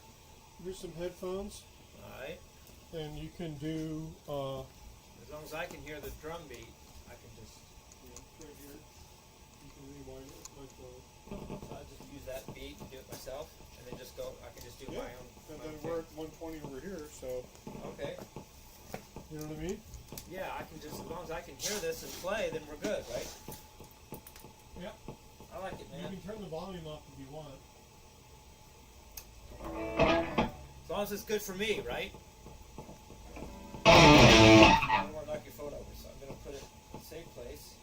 here's some headphones, Alright. and you can do, As long as I can hear the drum beat, I can just. right here, you can rewind it with my phone. So I just use that beat and do it myself, and then just go. I can just do Yeah, my own. and my then own we're thing. at 120 over here, so, Okay. you know what I mean? Yeah, I can just as long as I can hear this and play, then we're good, right? Yep. I like it, You man. can turn the volume up if you want. As long as it's good for me, right? I don't want to knock your phone over, so I'm gonna put it in a safe place.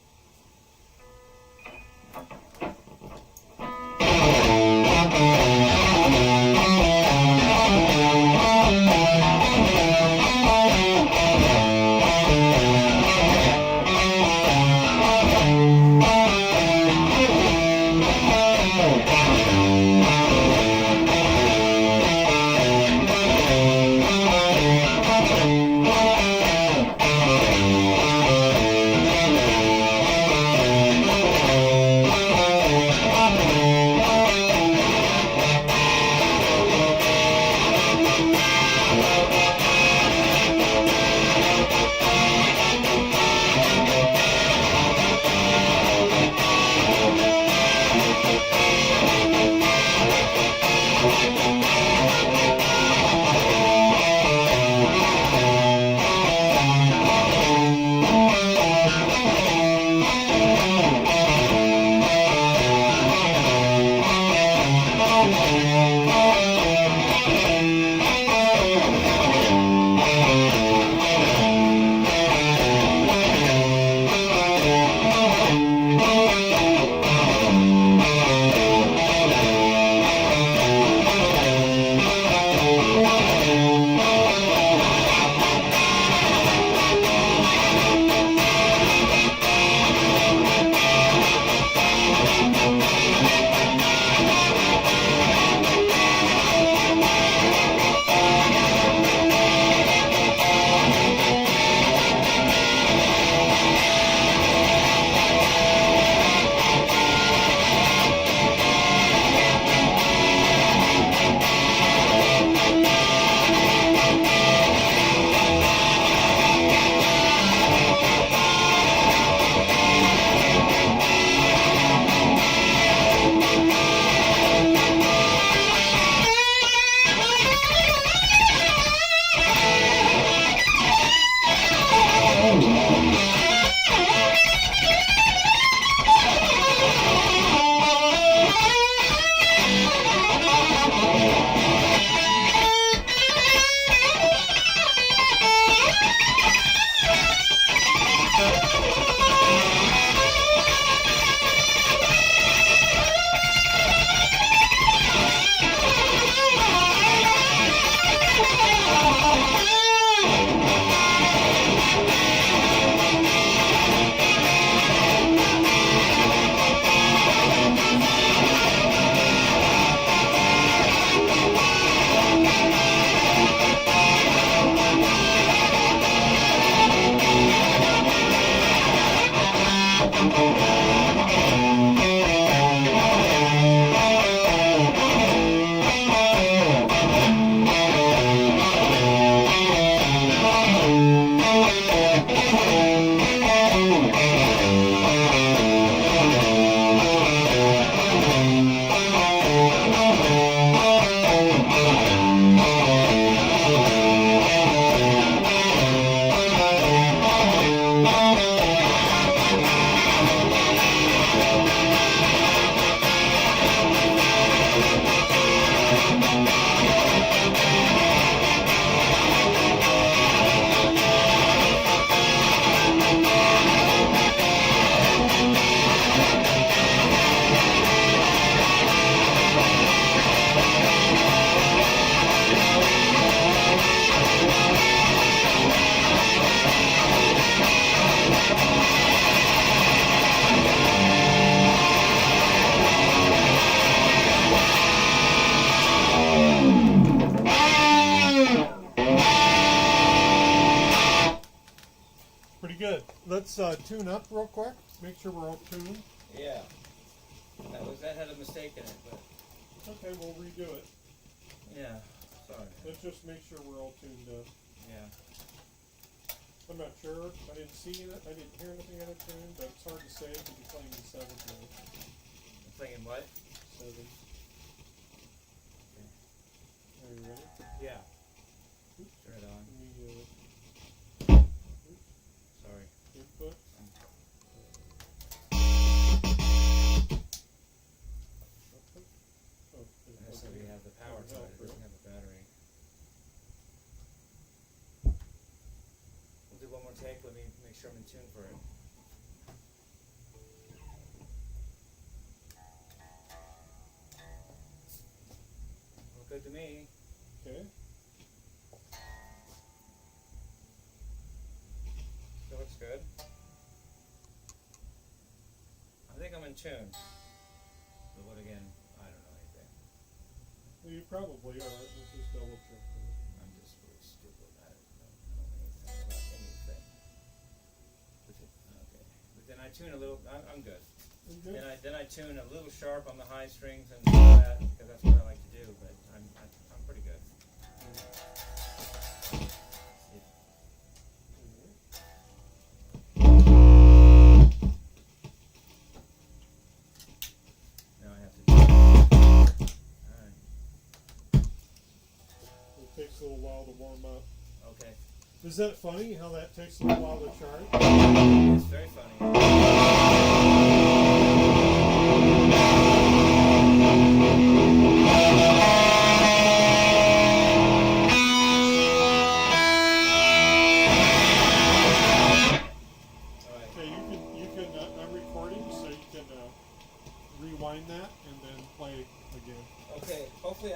let's tune up real quick. Make sure we're all tuned. Yeah. That had a mistake in it, but Okay, we'll redo it. yeah. Sorry. Let's just make sure we're all tuned up. Yeah. I'm not sure. I didn't see it. I didn't hear anything out of tune, but it's hard to say because you're playing in seventh mode. I'm playing what? Seven. Are you ready? Yeah. Oops. Turn it on. Let me, Sorry. input. Oh, And so we have the power to it. It doesn't have a battery. We'll do one more take. Let me make sure I'm in tune for it. Look good to me. Okay. Still looks good. I think I'm in tune. But what again? I don't know anything. Well, you probably are. Let's just double check that. I'm just really stupid. I don't know anything about anything. Okay. But then I tune a little. I'm good. Okay. Then I tune a little sharp on the high strings and all that because that's what I like to do. But I'm pretty good. Now I have to. All right. It takes a little while to warm up. Okay. Is that funny how that takes a little while to charge? It's very funny. Okay, you can. I'm recording, so you can rewind that and then play again. Okay, hopefully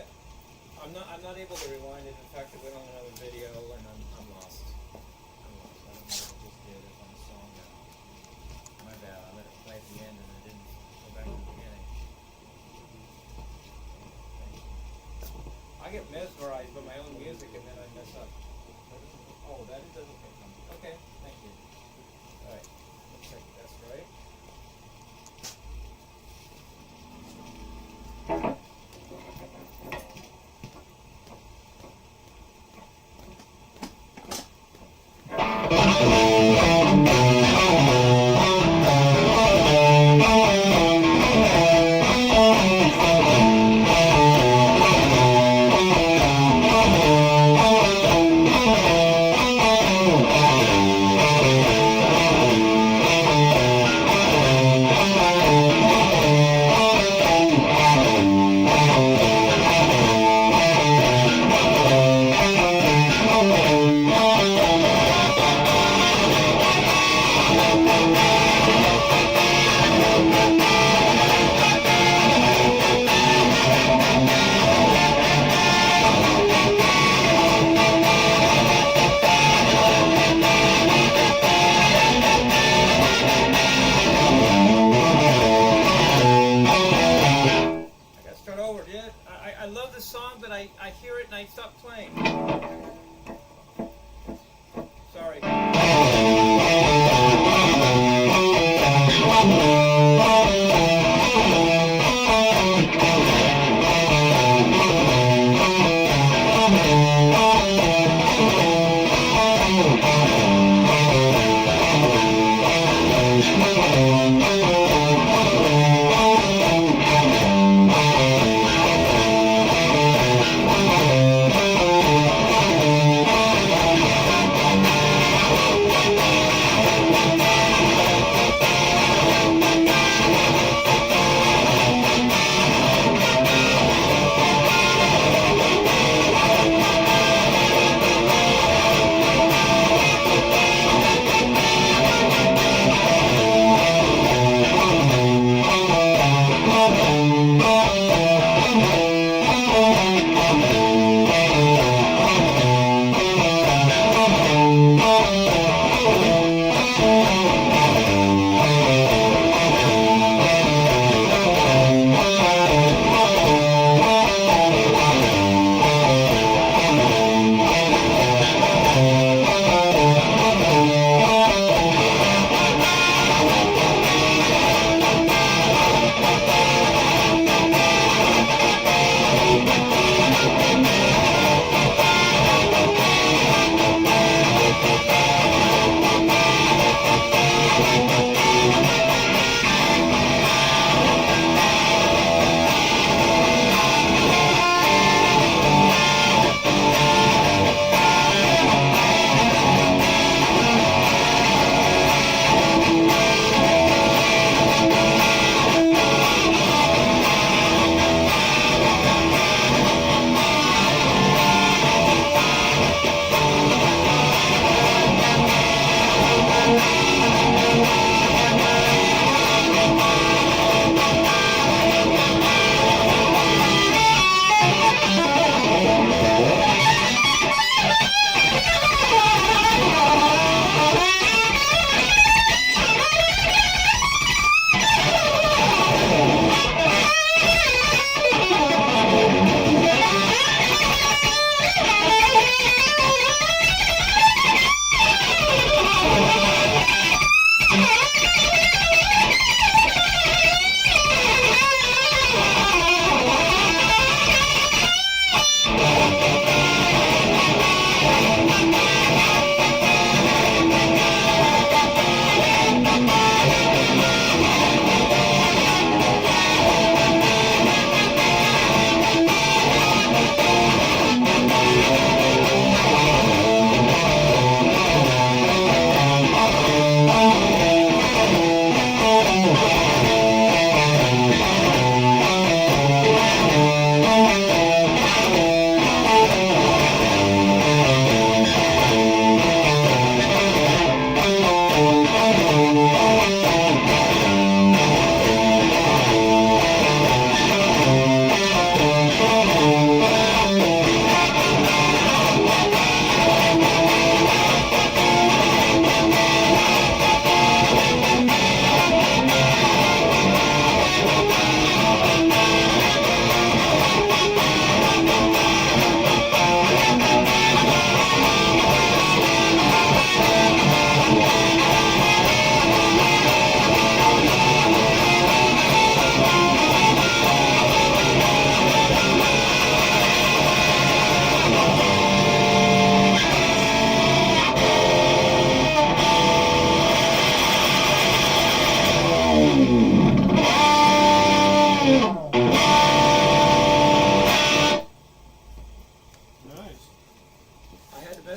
I'm not able to rewind it. In fact, it went on another video and I'm lost. I don't know what I just did it on the song now. My bad. I let it play at the end and I didn't go back to the beginning. I get mesmerized by my own music and then I mess up. Oh, that is okay. Okay, thank you. All right, looks like that's right. I love the song, but I hear it and I stop playing. Sorry.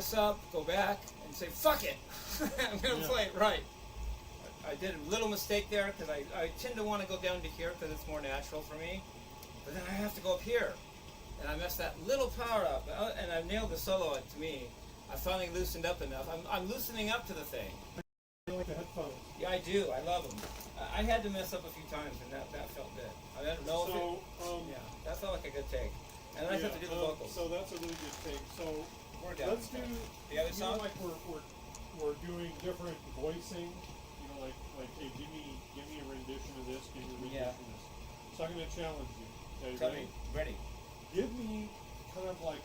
mess up, go back, and say, fuck it. I'm going to play it right. I did a little mistake there because I tend to want to go down to here because it's more natural for me. But then I have to go up here. And I messed that little power up. And I nailed the solo, and to me, I finally loosened up enough. I'm loosening up to the thing. You like the headphones? Yeah, I do. I love them. I had to mess up a few times, and that felt good. I don't know if it... Yeah, that felt like a good take. And then I have to do the vocals. So that's a really good take. So We're down. let's do The other song? like we're doing different voicing. You know, like hey, give me a rendition of this, give me a rendition of this. So I'm gonna challenge you. Okay, Tell ready? me. Ready. Give me kind of like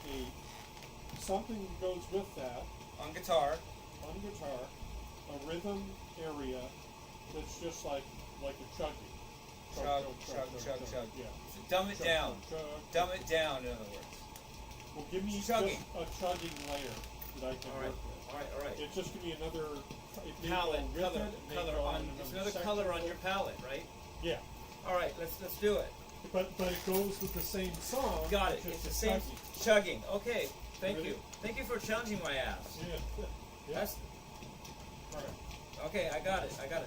something that goes with that On guitar. on guitar, a rhythm area that's just like a chugging. Chug. Yeah. So dumb it down. Chug. Dumb it down, in other words. Well, give me Chugging. just a chugging layer that I can All right. work with. All right. It's just gonna be another Palette, color, color on. There's another color on your palette, right? Yeah, All right. Let's do it. but it goes with the same song. Got it. just It's the same chugging. chugging. Okay. Thank Ready? you. Thank you for challenging my ass. Yeah. Yeah. That's All right. okay. I got it, man.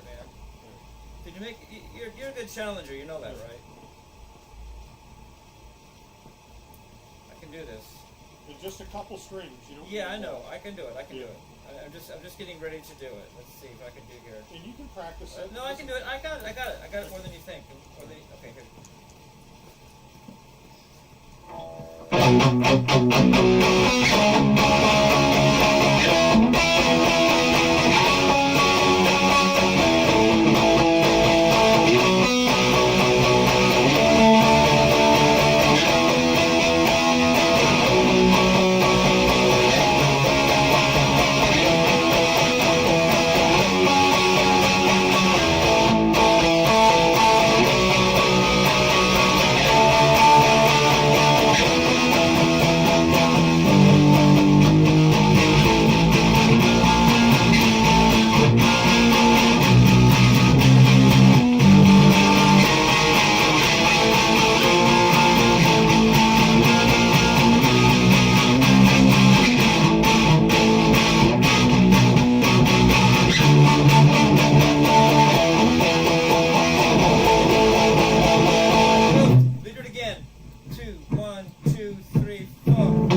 Did you make? You're a good challenger. You know that, right? I can do this. It's just a couple strings. You don't. Yeah, I need know. more. I can do it. I can do Yeah. it. I'm just getting ready to do it. Let's see if I can do here. And you can practice it. No, I can do it. I got it more than you think. Okay, good. We do it again. 2, 1, 2, 3, 4.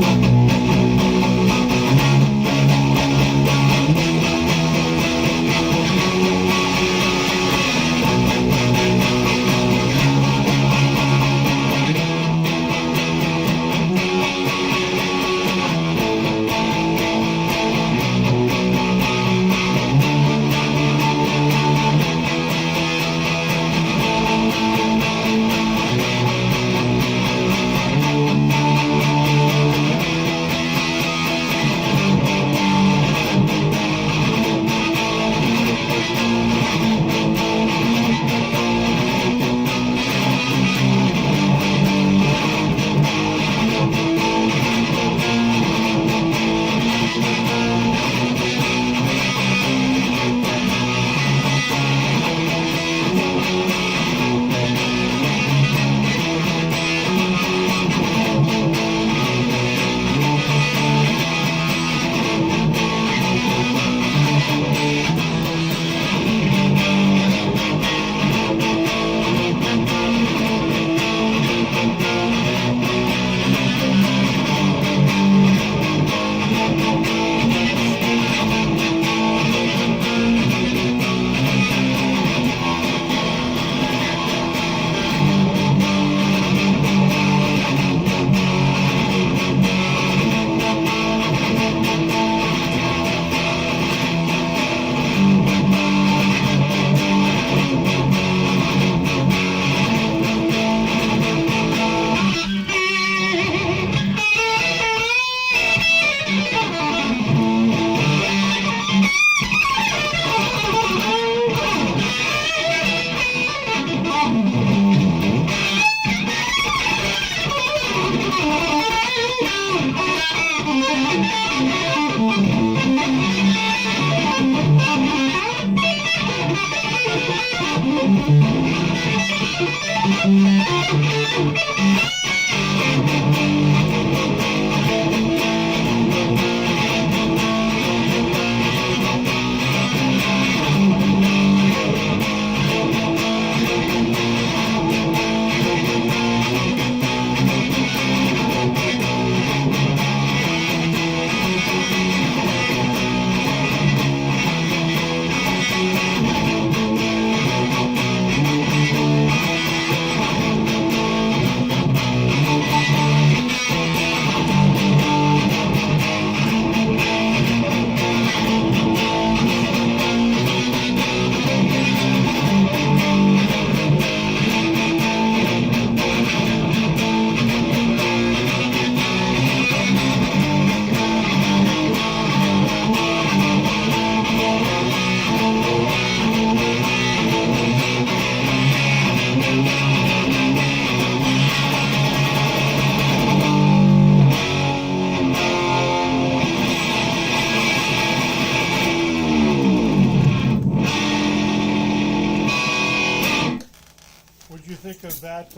that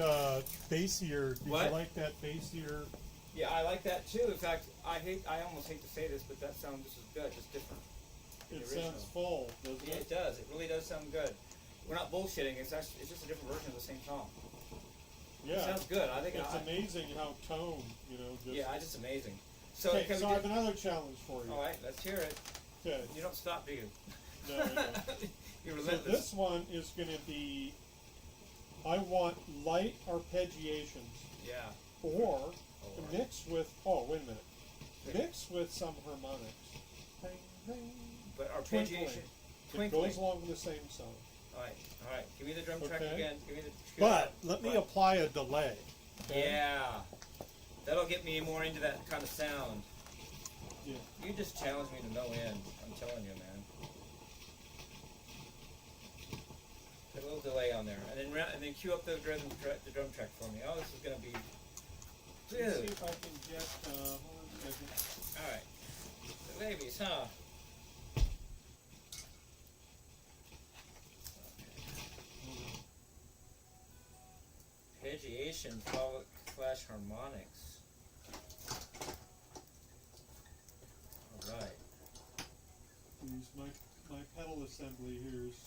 bassier. Did What? you like that bassier? Yeah, I like that too. In fact, I almost hate to say this, but that sound just as good, just different. than It the original. sounds full, doesn't Yeah, it? it does. It really does sound good. We're not bullshitting. It's actually, it's just a different version of the same song. It Yeah. sounds good. I think It's amazing how tone, just... Yeah, it's just amazing. So, Okay, can so we I have do, another challenge for you. all right, let's hear it. Okay. You don't stop, do you? No, I don't. You're So relentless. this one is going to be, I want light arpeggiations, Yeah. or Or- mix with, oh, wait a minute, mix with some harmonics. Bang, bang. But arpeggiation, It twinkling. goes along with the same song. All right. Give me the drum track Okay. again. Give me the. But let me Right. apply a delay. Okay? Yeah. That'll get me more into that kind of sound. Yeah. You just challenge me to no end. I'm telling you, man. Put a little delay on there, and then cue up the drum track for me. Oh, this is gonna be. Let's see Dude. if I can get, hold on a second. All right. The babies, huh? Arpeggiation / harmonics. All right. Please, my pedal assembly here has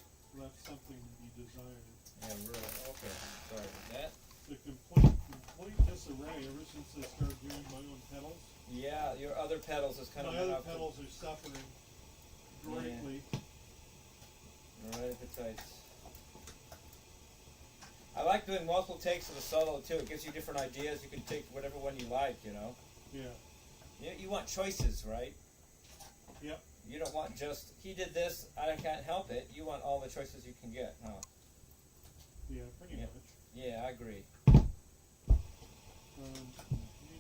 left something to be desired. Yeah, really. Okay. Sorry about that. The complete disarray ever since I started doing my own pedals. Yeah, your other pedals is kind My of other went up to- pedals are suffering greatly. Right appetites. I like doing multiple takes of the solo too. It gives you different ideas. You can take whatever one you like, Yeah. You want choices, right? Yep. You don't want just, he did this, I can't help it. You want all the choices you can get, huh? Yeah, pretty Yeah. much. Yeah, I agree. Let me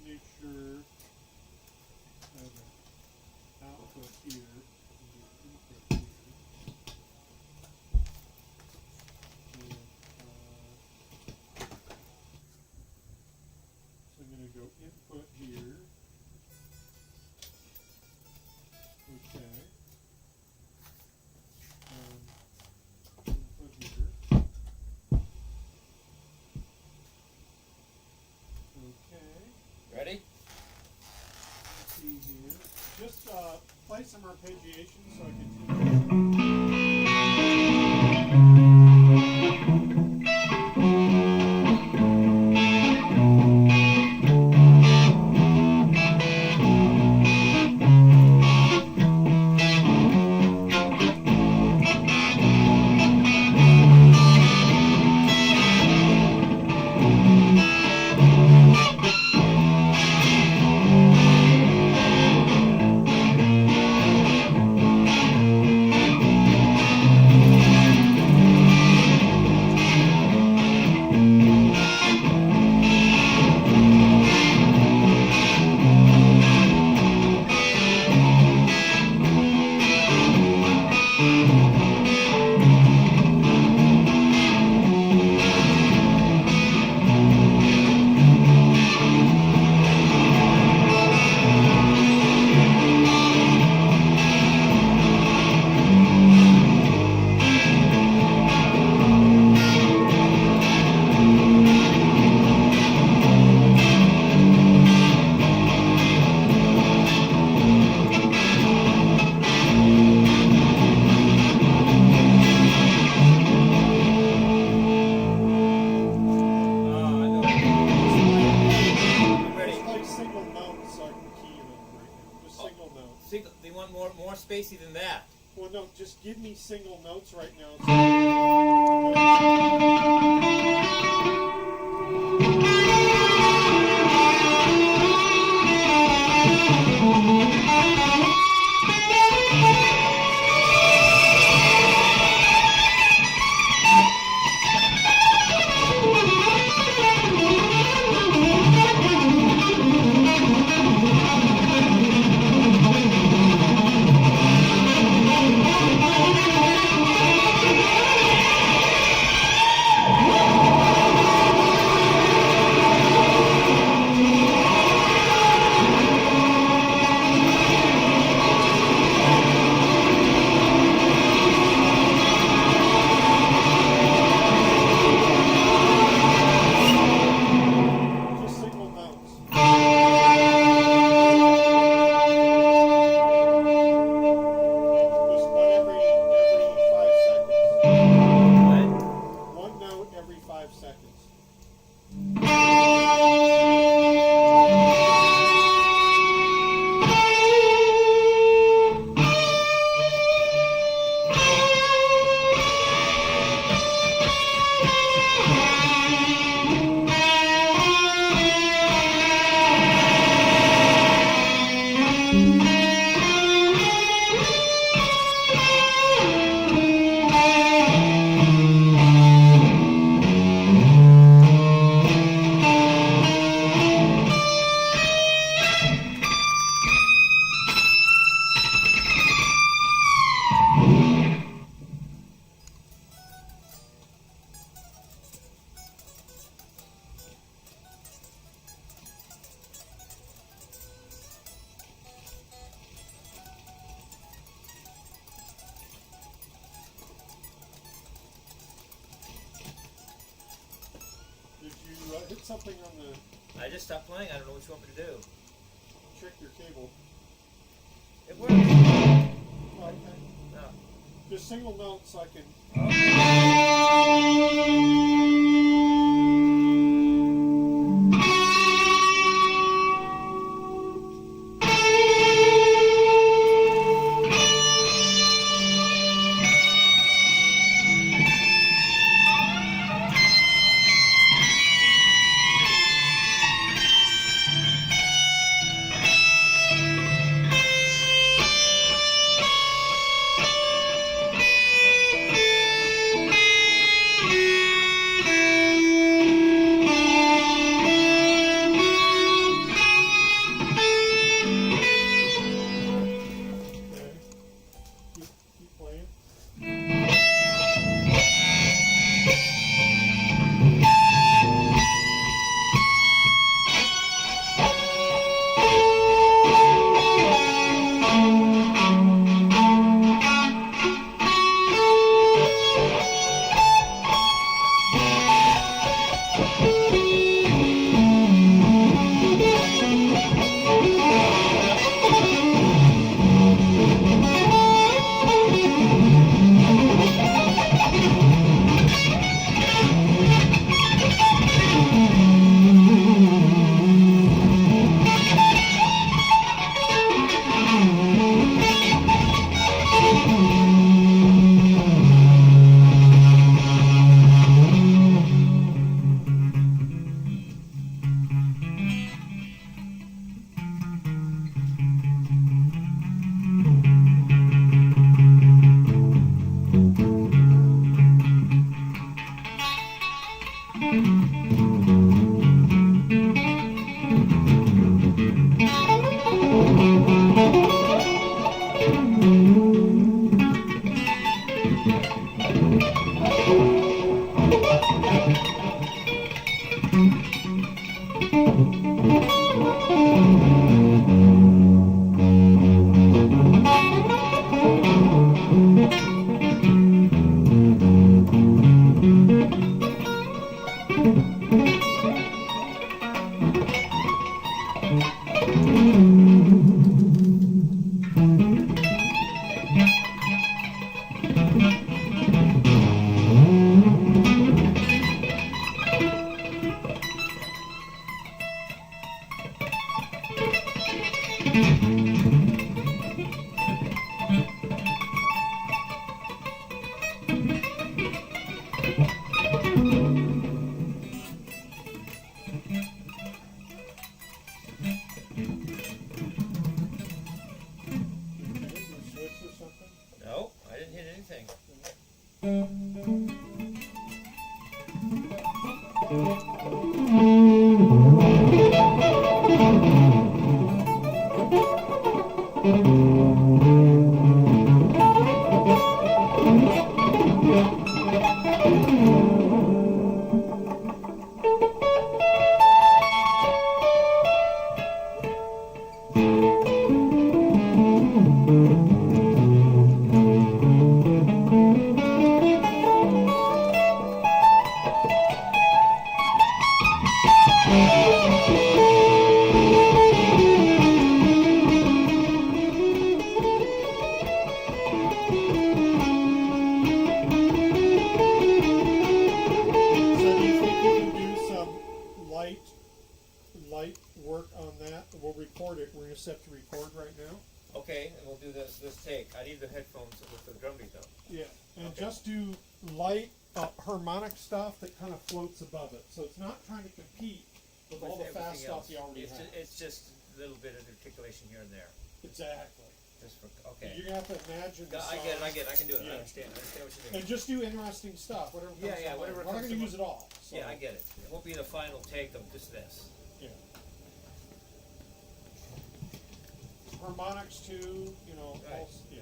make sure I have an output here and an input here. And, so I'm going to go input here. Okay. Input here. Okay. Ready? Let's see here. Just play some arpeggiation so I can. Oh, I know. I'm ready. Just like single notes so I can key them right now. Just Oh. single notes. See, they want more spacey than that. Well, no, just give me single notes right now. Thank Did you hit something on the... I just stopped playing. I don't know what you want me to do. Check your cable. It works. Oh, okay. No. Just single note so I can... Keep playing. No, I didn't hit anything. Set to record right now. Okay, and we'll do this take. I need the headphones with the drum beat though. Yeah, and Okay. just do light harmonic stuff that kind of floats above it. So it's not trying to compete with all the fast everything stuff else. you already have. It's just little bit of articulation here and there. Exactly. Just for, okay. You're gonna have to imagine the I get it, song. I get it, I can do it, Yeah. I understand what you're doing. And just do interesting stuff, whatever comes Yeah, to yeah, mind. whatever We're not comes gonna to use it all. So. Yeah, I get it. It won't be the final take of just this. Yeah. Harmonics too, you know, Right. also, yeah.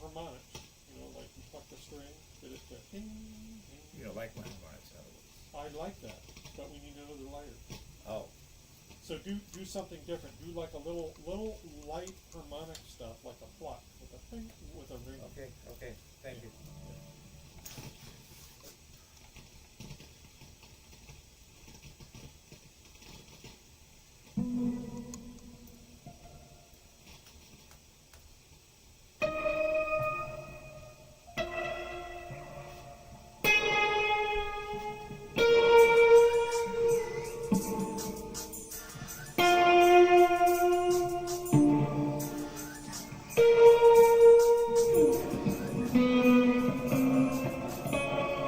harmonics, you know, like you pluck the string, get it to ding, ding. You know, like when like that, but we need another layer. Oh. So do something different. Do like a little light harmonic stuff, like a pluck with a thing with a ring. Okay. Thank you.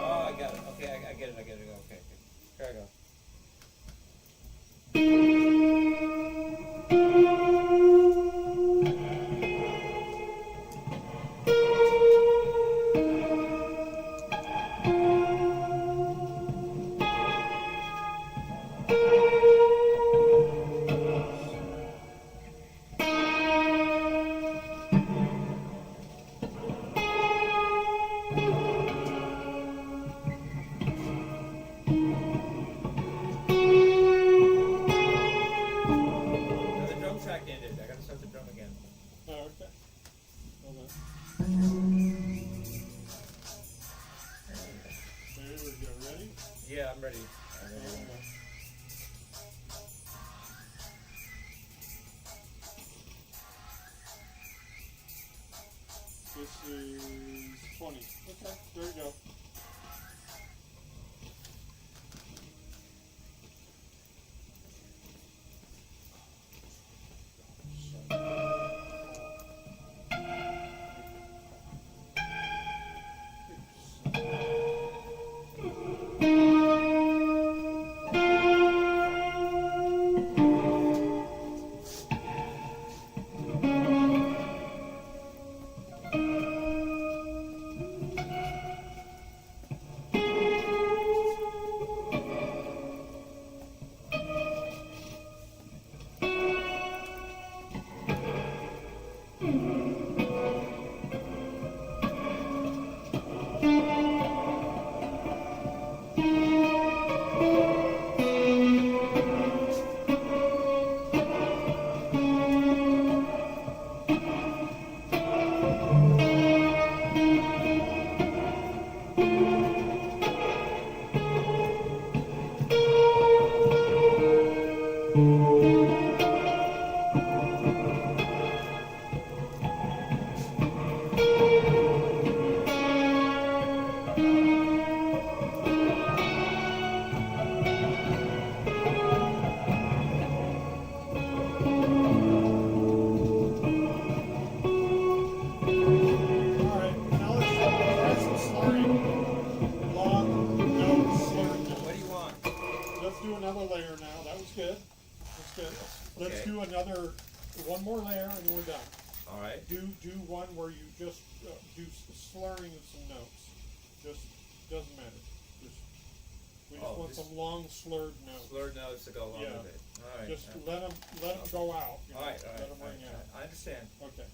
Oh, I got it. Okay, I get it. Okay. Here I go. Now the drum track ended. I gotta start the drum again. Oh, okay. Hold on. There we go. Ready? Yeah, I'm ready. This is 20. Okay, there you go. Let's do another, one more layer and we're done. All right. Do one where you just do slurring of some notes. Just doesn't matter. We just want some long slurred notes. Slurred notes to go along with it. All right. Just let them go out. All right. Let them ring out. I understand. Okay.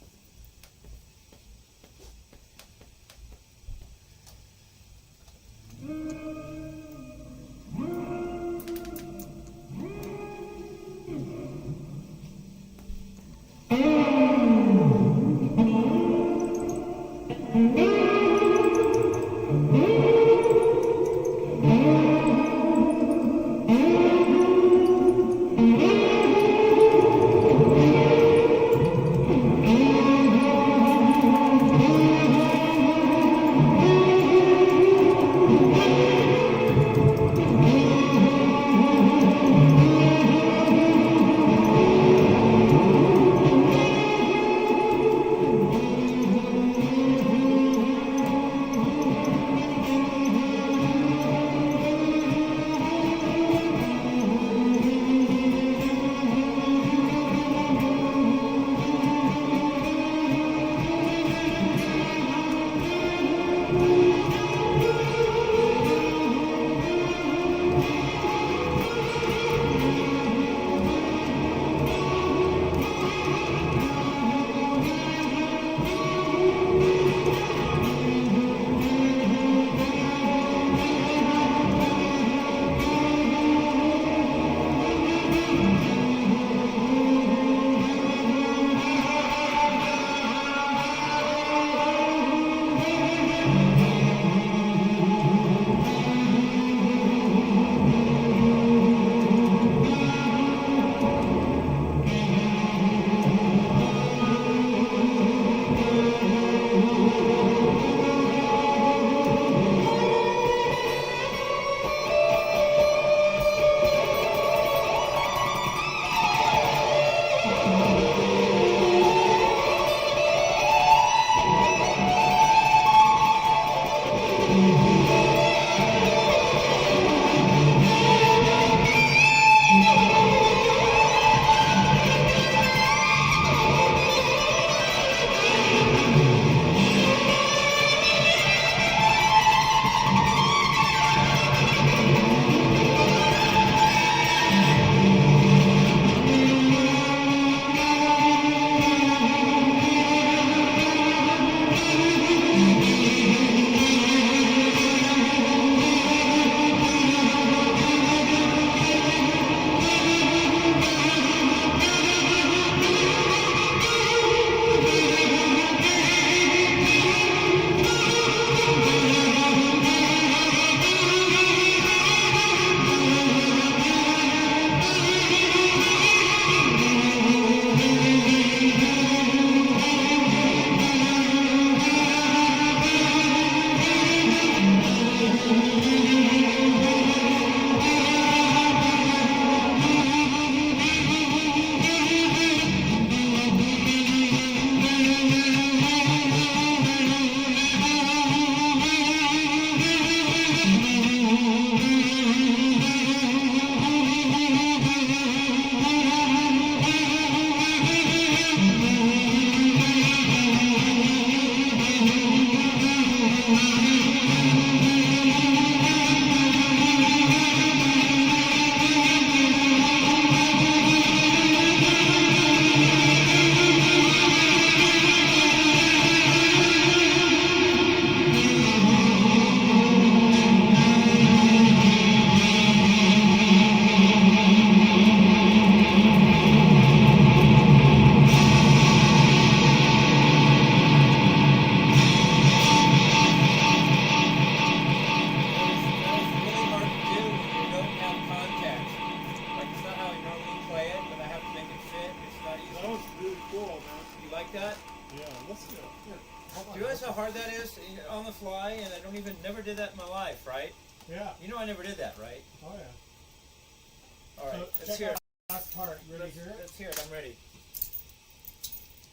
hard that is on the fly, and I never did that in my life, right? Yeah. You know I never did that, right? Oh yeah. All right, So let's check hear out it. the last part. You ready to hear it? Let's hear it. I'm ready.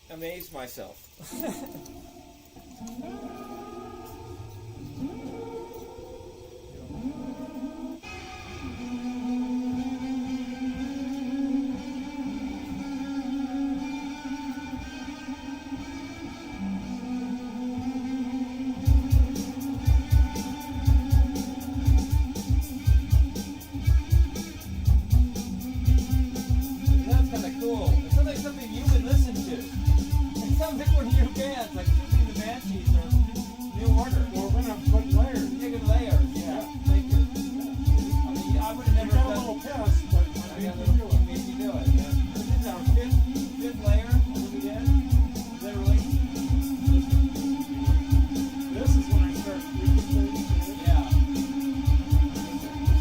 Amaze myself. That's kind of cool. It sounds like something you would listen to. It sounds like one of your bands, like Susie and the Banshees or New Order. Well, we're gonna put layers. Big layers, yeah. Thank you. I mean, I would have You never got a done. little piss, but I I got a mean, little. You made me do it. Yeah. This is our fifth layer that we did. Literally. this is when I start tweaking things. Yeah.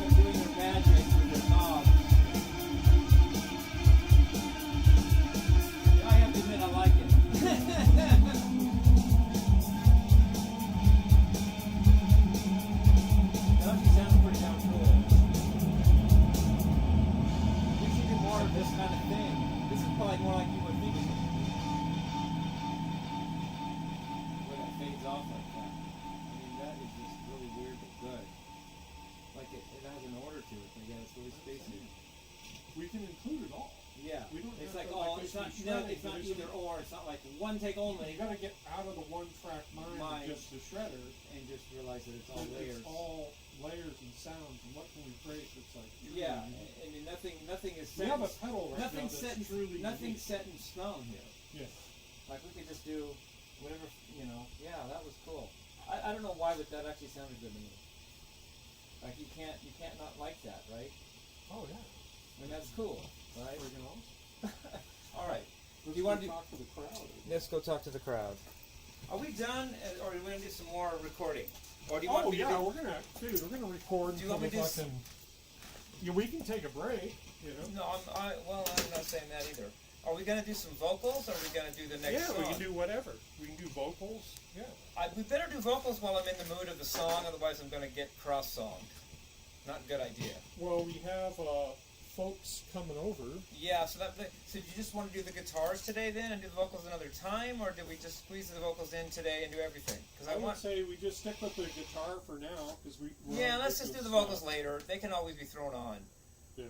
They're doing their magic with their knobs. Yeah, I have to admit, I like it. That actually sounds pretty damn cool. We should do more of this kind of thing. This is probably more like you were thinking. Where that fades off like that. I mean, that is just really weird but good. Like it has an order to it. Like, yeah, it's really spacey. We can include it all. Yeah. We don't It's have like, to, like, oh, it's this not, be no, shredded, it's not but it's either or. It's not like one take only. You gotta get out of the one-track mind Mind. of just the shredder. And just realize that it's all But layers. It's all layers and sounds, and what can we create that's like truly Yeah. unique? I mean, nothing is We set. have a pedal right now Nothing's that's set in truly nothing's unique. set in stone here. Yeah. Like we could just do whatever, you know. Yeah, that was cool. I don't know why, but that actually sounded good to me. Like you can't not like that, right? Oh yeah. I mean that's cool, right? Friggin' awesome. All right. Let's you wanna go do- talk to the crowd? Let's go talk to the crowd. Are we done, or are we gonna do some more recording? Or do you want Oh me yeah, to do? we're gonna record. Do you want me to do s- fucking? Yeah, we can take a break. You know. No, well, I'm not saying that either. Are we gonna do some vocals, or are we gonna do the next Yeah, song? we can do whatever. We can do vocals. Yeah. We better do vocals while I'm in the mood of the song, otherwise I'm gonna get cross-songed. Not a good idea. Well, we have folks coming over. Yeah, so so do you just want to do the guitars today then, and do the vocals another time, or do we just squeeze the vocals in today and do everything? Because I would say we just stick with the guitar for now, because we're Yeah, on let's just do the stuff. vocals later. They can always be thrown on. Yeah.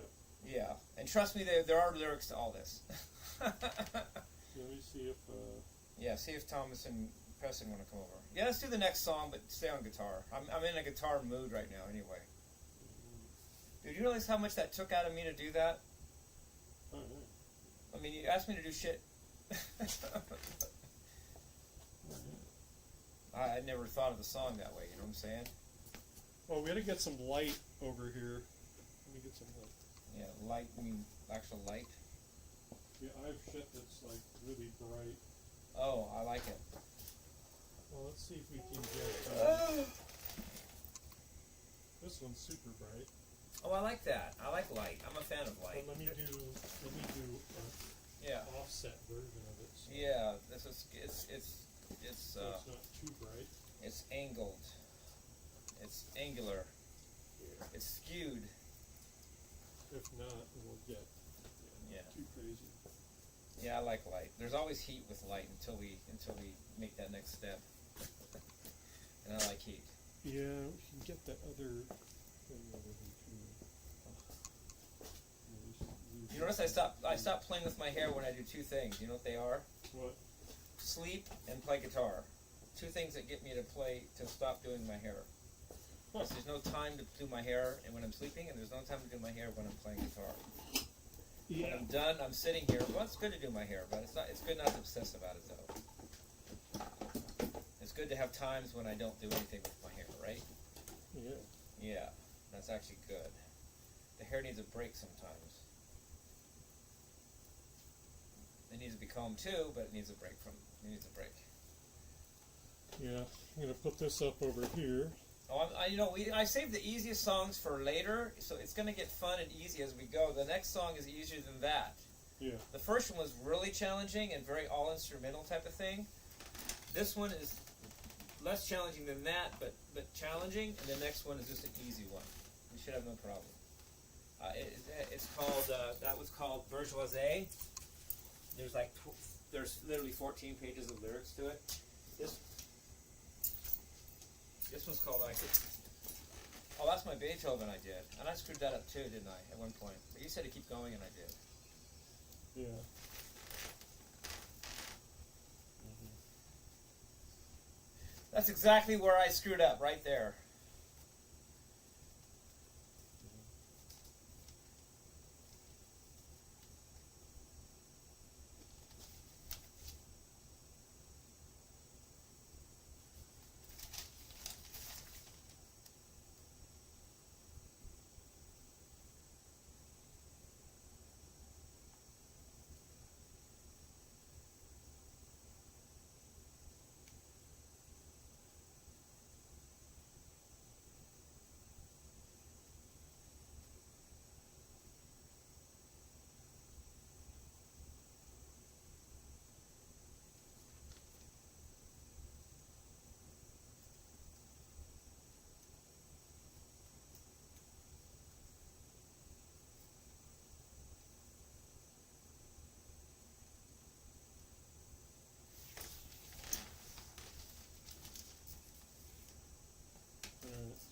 Yeah, and trust me, there are lyrics to all this. Let me see if. Yeah, see if Thomas and Preston want to come over. Yeah, let's do the next song, but stay on guitar. I'm in a guitar mood right now, anyway. Dude, you realize how much that took out of me to do that? Oh, yeah. I mean, you asked me to do shit. I never thought of the song that way, you know what I'm saying? Well, we got to get some light over here. Let me get some light. Yeah, light, I mean, actual light. Yeah, I have shit that's like really bright. Oh, I like it. Well, let's see if we can get. This one's super bright. Oh, I like that. I like light. I'm a fan of light. But let me do Yeah. offset version of it. So Yeah, this is, it's so it's not too bright. it's angled. It's angular. Yeah. It's skewed. If not, we'll get Yeah. too crazy. Yeah, I like light. There's always heat with light until we make that next step. And I like heat. Yeah, we can get that other thing over here too. You notice I stopped playing with my hair when I do two things. You know what they are? What? Sleep and play guitar. Two things that get me to stop doing my hair. Huh. There's no time to do my hair and when I'm sleeping, and there's no time to do my hair when I'm playing guitar. When Yeah. I'm done, I'm sitting here. Well, it's good to do my hair, but it's good not to obsess about it though. It's good to have times when I don't do anything with my hair, right? Yeah. Yeah, that's actually good. The hair needs a break sometimes. It needs to be combed too, but it needs a break. Yeah. I'm gonna put this up over here. Oh, I saved the easiest songs for later, so it's going to get fun and easy as we go. The next song is easier than that. Yeah. The first one was really challenging and very all-instrumental type of thing. This one is less challenging than that, but challenging. And the next one is just an easy one. You should have no problem. It's called that was called Bourgeoisie. There's like there's literally 14 pages of lyrics to it. This one's called I Could. Oh, that's my Beethoven I did, and I screwed that up too, didn't I? At one point, but you said to keep going, and I did. Yeah. That's exactly where I screwed up, right there.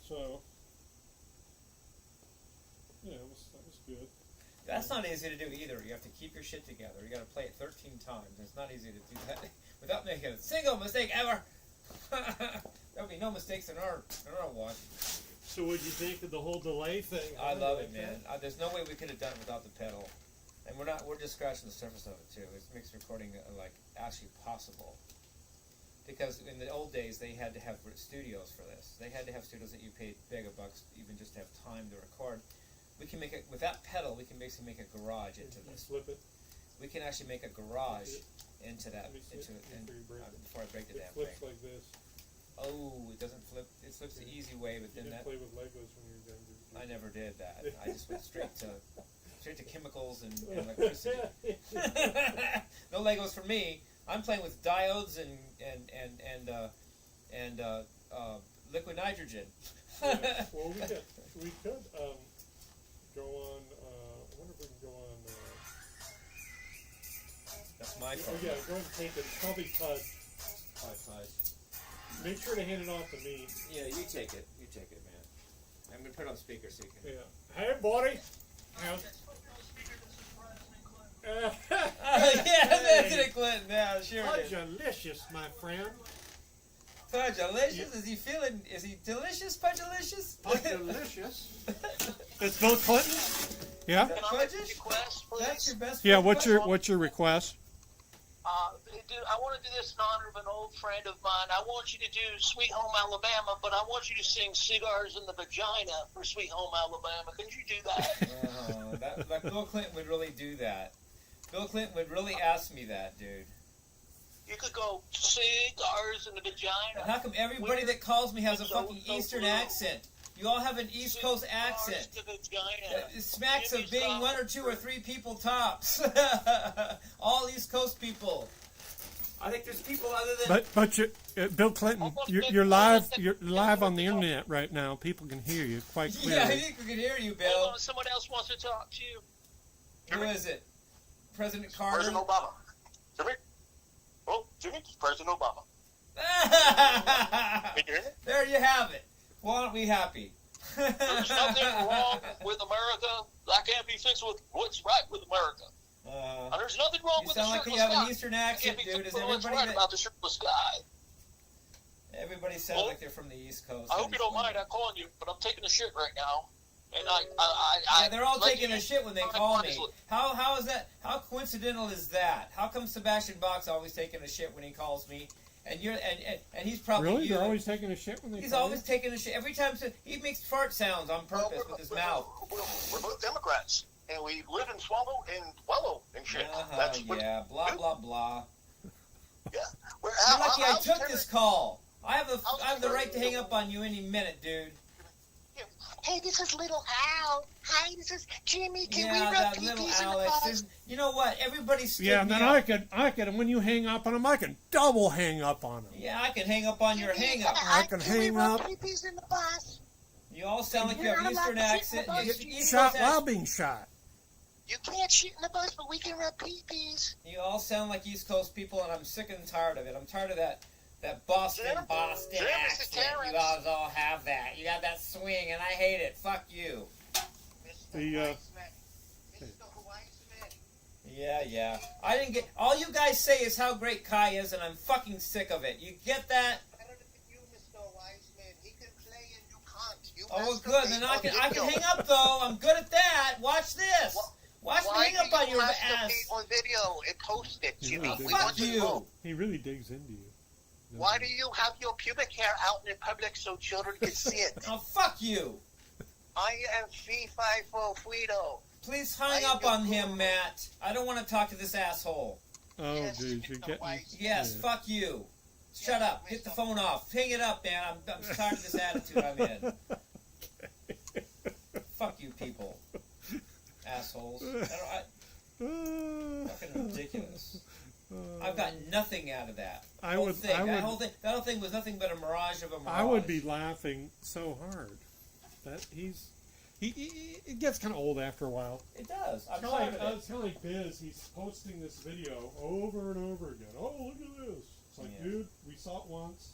So, yeah, that was good. That's not easy to do either. You have to keep your shit together. You got to play it 13 times. It's not easy to do that without making a single mistake ever. There'll be no mistakes in our watch. So, what did you think of the whole delay thing? I love it, man. There's no way we could have done it without the pedal, and we're just scratching the surface of it too. It makes recording like actually possible. Because in the old days, they had to have studios for this. They had to have studios that you paid mega bucks even just to have time to record. We can make it with that pedal. We can basically make a garage into this. Flip it. We can actually make a garage into that. Before I break the damn thing. It flips like this. Oh, it doesn't flip. It flips the easy way, but then you that. didn't play with Legos when you were younger. I never did that. I just went straight to chemicals and electricity. No Legos for me. I'm playing with diodes and liquid nitrogen. Yeah. Well, we could go on. I wonder if we can go on. That's my phone. Oh yeah, go ahead and take it. It's probably Pudge. Pudge. Make sure to hand it off to me. Yeah, you take it. You take it, man. I'm gonna put it on speaker so you can. Yeah. Hey, buddy. Yeah, President Clinton. Yeah, sure. Pudge-alicious, my friend. Pudge-alicious? Is he feeling? Is he delicious? Pudge-alicious? Pudge-alicious. It's Bill Clinton. Yeah. Can I make a request, please? That's your best. Yeah. What's your request? Dude, I want to do this in honor of an old friend of mine. I want you to do Sweet Home Alabama, but I want you to sing Cigars in the Vagina for Sweet Home Alabama. Could you do that? Like Bill Clinton would really do that. Bill Clinton would really ask me that, dude. You could go Cigars in the Vagina. And how come everybody that calls me has a fucking Eastern accent? You all have an East Coast accent. It smacks of being one or two or three people tops. All East Coast people. I think there's people other than. But Bill Clinton, you're live on the internet right now. People can hear you quite clearly. Yeah, I think we can hear you, Bill. Hold on, someone else wants to talk to you. Who is it? President Carter? President Obama. Jimmy? Oh, Jimmy, it's President Obama. Can you hear me? There you have it. Well, aren't we happy? There's nothing wrong with America that can't be fixed with what's right with America. And there's nothing wrong with the sound like shirtless you have guy. an Eastern accent, dude. Is what's everybody right about the shirtless guy? Everybody sounds like they're from the East Coast. I hope you don't mind I'm calling you, but I'm taking a shit right now. And yeah, they're all taking a shit when they call me. How is that? How coincidental is that? How come Sebastian Bach's always taking a shit when he calls me? And you're and he's probably really. They're always taking a shit when they. He's call always taking a shit every time. He makes fart sounds on purpose with his mouth. We're both Democrats, and we live and swallow and wallow and shit. Yeah, blah blah blah. Yeah, you're lucky I took this call. I have the right to hang up on you any minute, dude. Hey, this is little Al. Hi, this is Jimmie. Can we Yeah, rub that little peepees in the Alex. bus? You know what? Everybody stood Yeah, and me then up. I could, when you hang up on them, I can double hang up on them. Yeah, I can hang up on your hang up. I can Can we hang rub up. peepees in the bus? You all sound like you You're have not Eastern allowed to accent. sit in the bus. East Shot Coast while being shot. You can't shit in the bus, but we can rub peepees. You all sound like East Coast people, and I'm sick and tired of it. I'm tired of that Boston Jim, accent. Mr. Terrence. You guys all have that. You got that swing, and I hate it. Fuck you. The, Mr. Weissman. Yeah. I didn't get. All you guys say is how great Kai is, and I'm fucking sick of it. You get that? Better than you, Mr. Weissman. He can play and you can't. You Oh, well, masturbate good. Then I on can video. hang up though. I'm good at that. Watch this. Watch me Why hang up do on you your masturbate ass. on video and post it, Jimmy? really We Fuck want to you. know. He really digs into you. Why do you have your pubic hair out in public so children can see it? Oh, fuck you. I am fee fi fo fuido. Please hang up on him, Matt. I don't want to talk to this asshole. Oh, Yes, dude, Mr. you're getting... Weiss. Yes, Yeah. fuck you. Shut up. Get the phone off. Hang it up, man. I'm tired of this attitude I'm in. Fuck you people. Assholes. Fucking ridiculous. I've got nothing out of that. I Whole would- thing. I That would- whole thing was nothing but a mirage of a mirage. I would be laughing so hard. That he it gets kind of old after a while. It does. I'm It's tired of it. kind of like Biz. He's posting this video over and over again. Oh, look at this! It's like, Yeah. dude, we saw it once.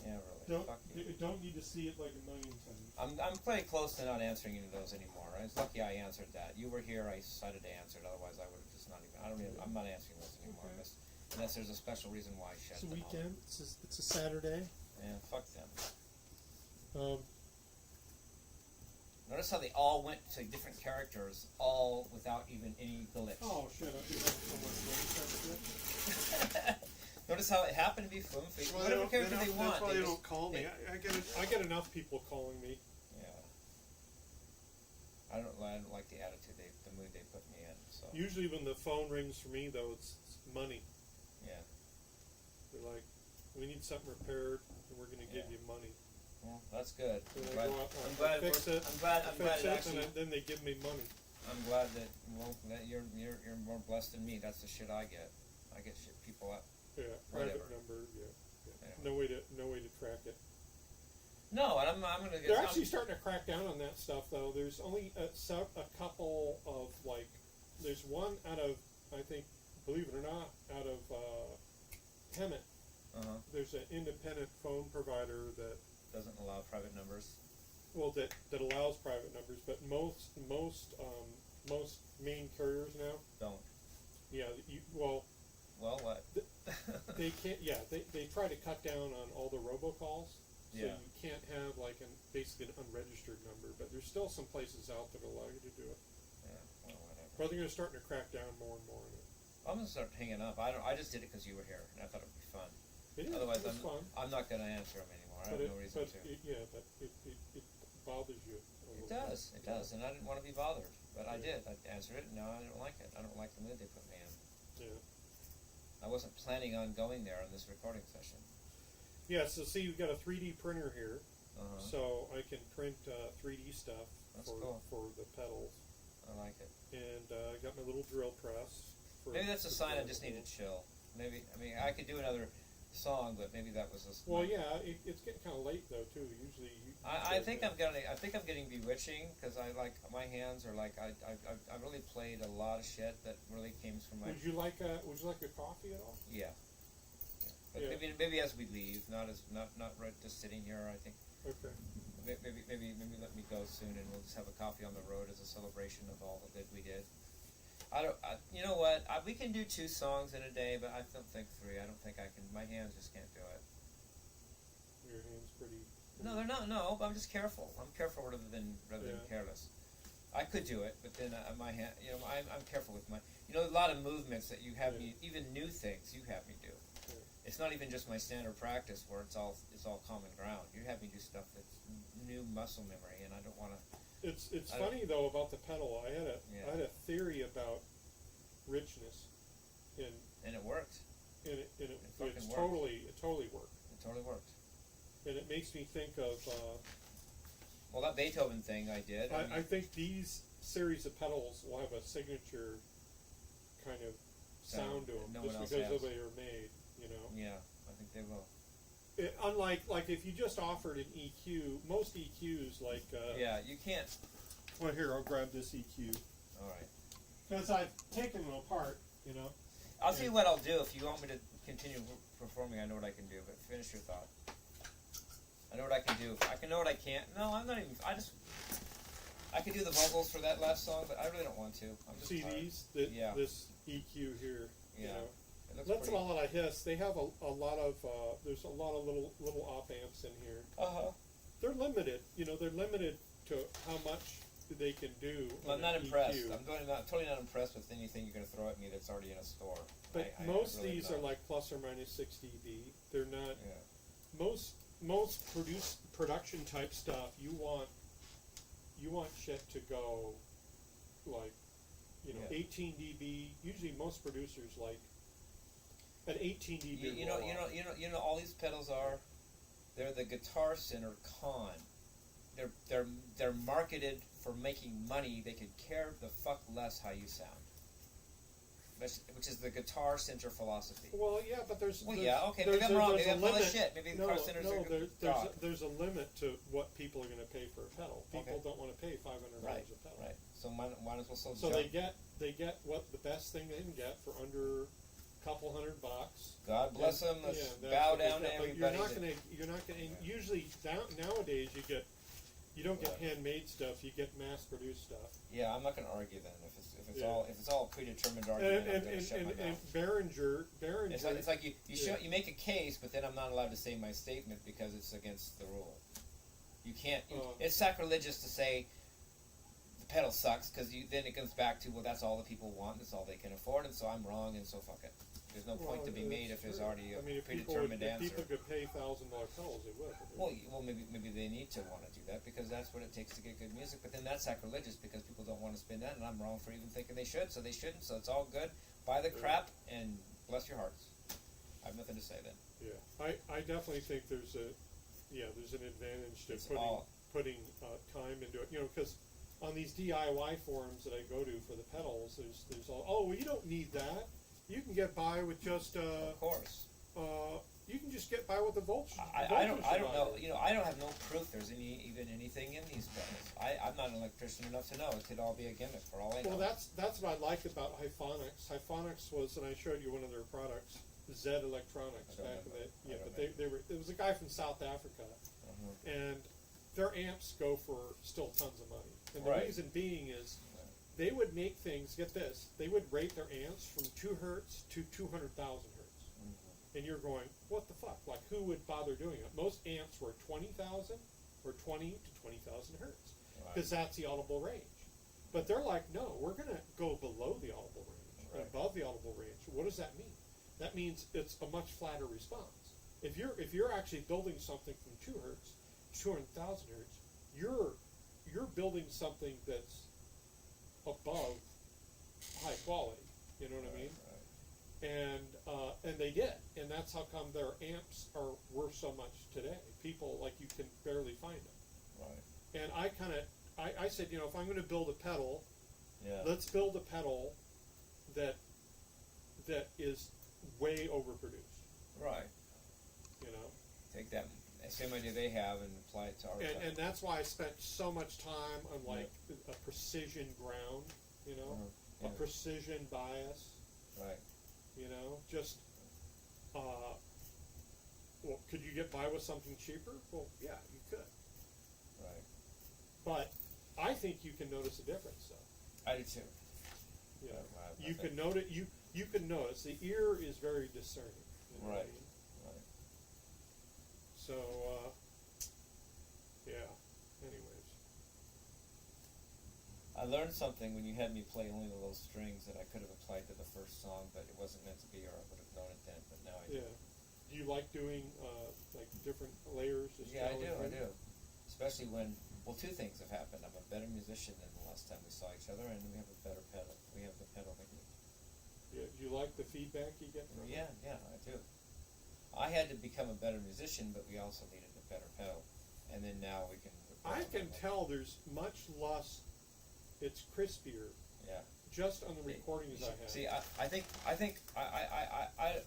Yeah, really. Don't Fuck you. don't need to see it like a million times. I'm pretty close to not answering any of those anymore. I was lucky I answered that. You were here. I decided to answer it. Otherwise, I would have just not even. I'm not answering those anymore Okay. unless there's a special reason why I shut It's a them off. weekend. It's a Saturday. Yeah, fuck them. Um, Notice how they all went to different characters, all without even any glitch. oh shit! I do have so much money. Notice how it happened to be fluffy. That's why Whatever character they want. That's why they they just- don't call me. I get enough people calling me. Yeah. I don't like the attitude the mood they put me in. So Usually when the phone rings for me, though, it's money. yeah. They're like, we need something repaired, and we're going to give Yeah. you money. Well, that's good. So I'm I glad. go out, I'm I glad. fix it, I'm glad. I'm glad. fix It it, actually. and then they give me money. I'm glad that that you're more blessed than me. That's the shit I get. I get shit people up. Yeah, private Whatever. number. Yeah. Yeah. No way to track it. No, and I'm gonna get. They're actually starting to crack down on that stuff, though. There's only a couple of like. There's one out of, I think, believe it or not, out of Hemet. There's an independent phone provider that doesn't allow private numbers. well that allows private numbers, but most main carriers now. Don't. Yeah. Well, what? They can't. Yeah, they try to cut down on all the robocalls, so Yeah. you can't have like basically an unregistered number. But there's still some places out that allow you to do it. Yeah. Well, whatever. But they're starting to crack down more and more on it. I'm gonna start hanging up. I just did it because you were here, and I thought it would be fun. It is. Otherwise, it's fun. I'm not gonna answer them anymore. I have no reason to. It bothers you. It does. It does, and I didn't want to be bothered, but I did. I answered it, and now I don't like it. I don't like the mood they put me in. Yeah. I wasn't planning on going there on this recording session. Yeah. So see, you've got a 3D printer here, Uh-huh. so I can print 3D stuff That's for cool. for the pedals, I like it. and I got my little drill press. Maybe that's a sign I just need to chill. Maybe I could do another song, but maybe that was just. Well, yeah, it's getting kind of late though too. Usually, I think I'm getting bewitching because I like my hands are like I really played a lot of shit that really came from my. Would you like a coffee at all? Yeah. But Yeah. maybe as we leave, not right just sitting here. I think Okay. maybe let me go soon, and we'll just have a coffee on the road as a celebration of all the good we did. You know what? We can do 2 songs in a day, but I don't think 3. I don't think I can. My hands just can't do it. Your hand's pretty. No, they're not. No, I'm just careful. I'm careful rather than Yeah. careless. I could do it, but then my hand. I'm careful with my. A lot of movements that you have Yeah. me, even new things you have me do. Yeah. It's not even just my standard practice where it's all common ground. You have me do stuff that's new muscle memory, and I don't want to. It's I funny though about the pedal. I Yeah. had a theory about richness, and And it worked. it fucking it's worked. totally worked. It totally worked. And it makes me think of Well, that Beethoven thing I did. I think these series of pedals will have a signature kind of sound to them, no just one else because has. they are made, you know. Yeah, I think they will. Unlike, like, if you just offered an EQ, most EQs, like... yeah, you can't... Well, here, I'll grab this EQ. All right. Because I've taken them apart, you know. I'll tell you what I'll do. If you want me to continue performing, I know what I can do, but finish your thought. I know what I can do. I can know what I can't. No, I'm not even... I could do the vocals for that last song, but I really don't want to. I'm just See tired. these? Yeah. This EQ here, you Yeah. know. It looks That's pretty... a lot of hiss. They have a lot of, there's a lot of little op amps in here. Uh-huh. They're limited, you know, they're limited to how much they can do. Well, I'm on not an impressed. EQ. I'm totally not impressed with anything you're going to throw at me that's already in a store. But I most of really these not. are like plus or minus 6 dB. They're not, Yeah. most production type stuff, you want shit to go like, you know, Yeah. 18 dB. Usually most producers like at 18 dB. You know, all these pedals are, they're the Guitar Center con. They're marketed for making money. They could care the fuck less how you sound. Which is the Guitar Center philosophy. Well, yeah, but there's. Well, there's yeah, okay, there's maybe I'm wrong. there's Maybe a I'm full of limit. shit. Maybe the No, Guitar Centers no, are good. there's a limit to what people are going to pay for a pedal. People Okay. don't want to pay $500 Right, a pedal. right. So might as well still So jump. they get what the best thing they can get for under a couple $100. God bless them. Let's Yeah, that's bow what they down to get. But everybody. You're not gonna. Yeah. Usually nowadays you don't get Yeah. handmade stuff. You get mass-produced stuff. Yeah, I'm not going to argue then. If it's Yeah. all predetermined argument, I'm going to shut my And mouth. Behringer. It's like you Yeah. you make a case, but then I'm not allowed to say my statement because it's against the rule. You can't. It's sacrilegious to say the pedal sucks because then it comes back to, well, that's all the people want, that's all they can afford, and so I'm wrong, and so fuck it. There's no point to be made if there's already a if predetermined if answer. people could pay $1,000 pedals, they would. Well, maybe they need to want to do that because that's what it takes to get good music. But then that's sacrilegious because people don't want to spend that, and I'm wrong for even thinking they should. So they shouldn't. So it's all good. Buy the crap and bless your hearts. I have nothing to say then. Yeah, I definitely think there's an advantage to It's putting time into it. You know, because on these DIY forums that I go to for the pedals, there's all, oh, well, you don't need that. You can get by with just Of course. you can just get by with the voltage. I don't know. You know, I don't have no proof there's even anything in these pedals. I'm not an electrician enough to know. It could all be a gimmick for all I know. Well, that's what I liked about Hyphonics. Hyphonics was, and I showed you one of their products, Z Electronics I don't back in remember. the, yeah, I but don't they were, it was a guy from South Africa, Mhm. and their amps go for still tons of money. And the Right. reason being is they would make things, get this, they would rate their amps from 2 hertz to 200,000 hertz. Mhm. And you're going, what the fuck? Like, who would bother doing it? Most amps were 20,000 or 20 to 20,000 hertz Right. because that's the audible range. But they're like, no, we're going to go below the audible range, Right. above the audible range. What does that mean? That means it's a much flatter response. If you're actually building something from 2 hertz to 200,000 hertz, you're building something that's above high quality. You know what I mean? Right. And they did, and that's how come their amps are worth so much today. People, like, you can barely find them. Right. And I said, you know, if I'm going to build a pedal, Yeah. let's build a pedal that is way overproduced. Right. You know, Take that same idea they have and apply it to our pedal. and that's why I spent so much time on like a precision ground. You know, Mhm. a Yeah. precision bias. Right. You know, just well, could you get by with something cheaper? Well, yeah, you could. Right. But I think you can notice a difference, though. I do too. You know, I you think- can notice. You can notice. The ear is very discerning. You know what I Right. mean? Right. So, yeah. Anyways, I learned something when you had me play only the little strings that I could have applied to the first song, but it wasn't meant to be, or I would have known it then. But now I do. yeah. Do you like doing like different layers? As Yeah, I do. challenging? I do. Especially when, well, two things have happened. I'm a better musician than the last time we saw each other, and we have a better pedal. We have the pedal technique. Yeah. Do you like the feedback you get from it? Yeah, I do. I had to become a better musician, but we also needed a better pedal. And then now we can I can tell there's much less. It's crispier. Yeah. Just on the recordings I have. See, I think,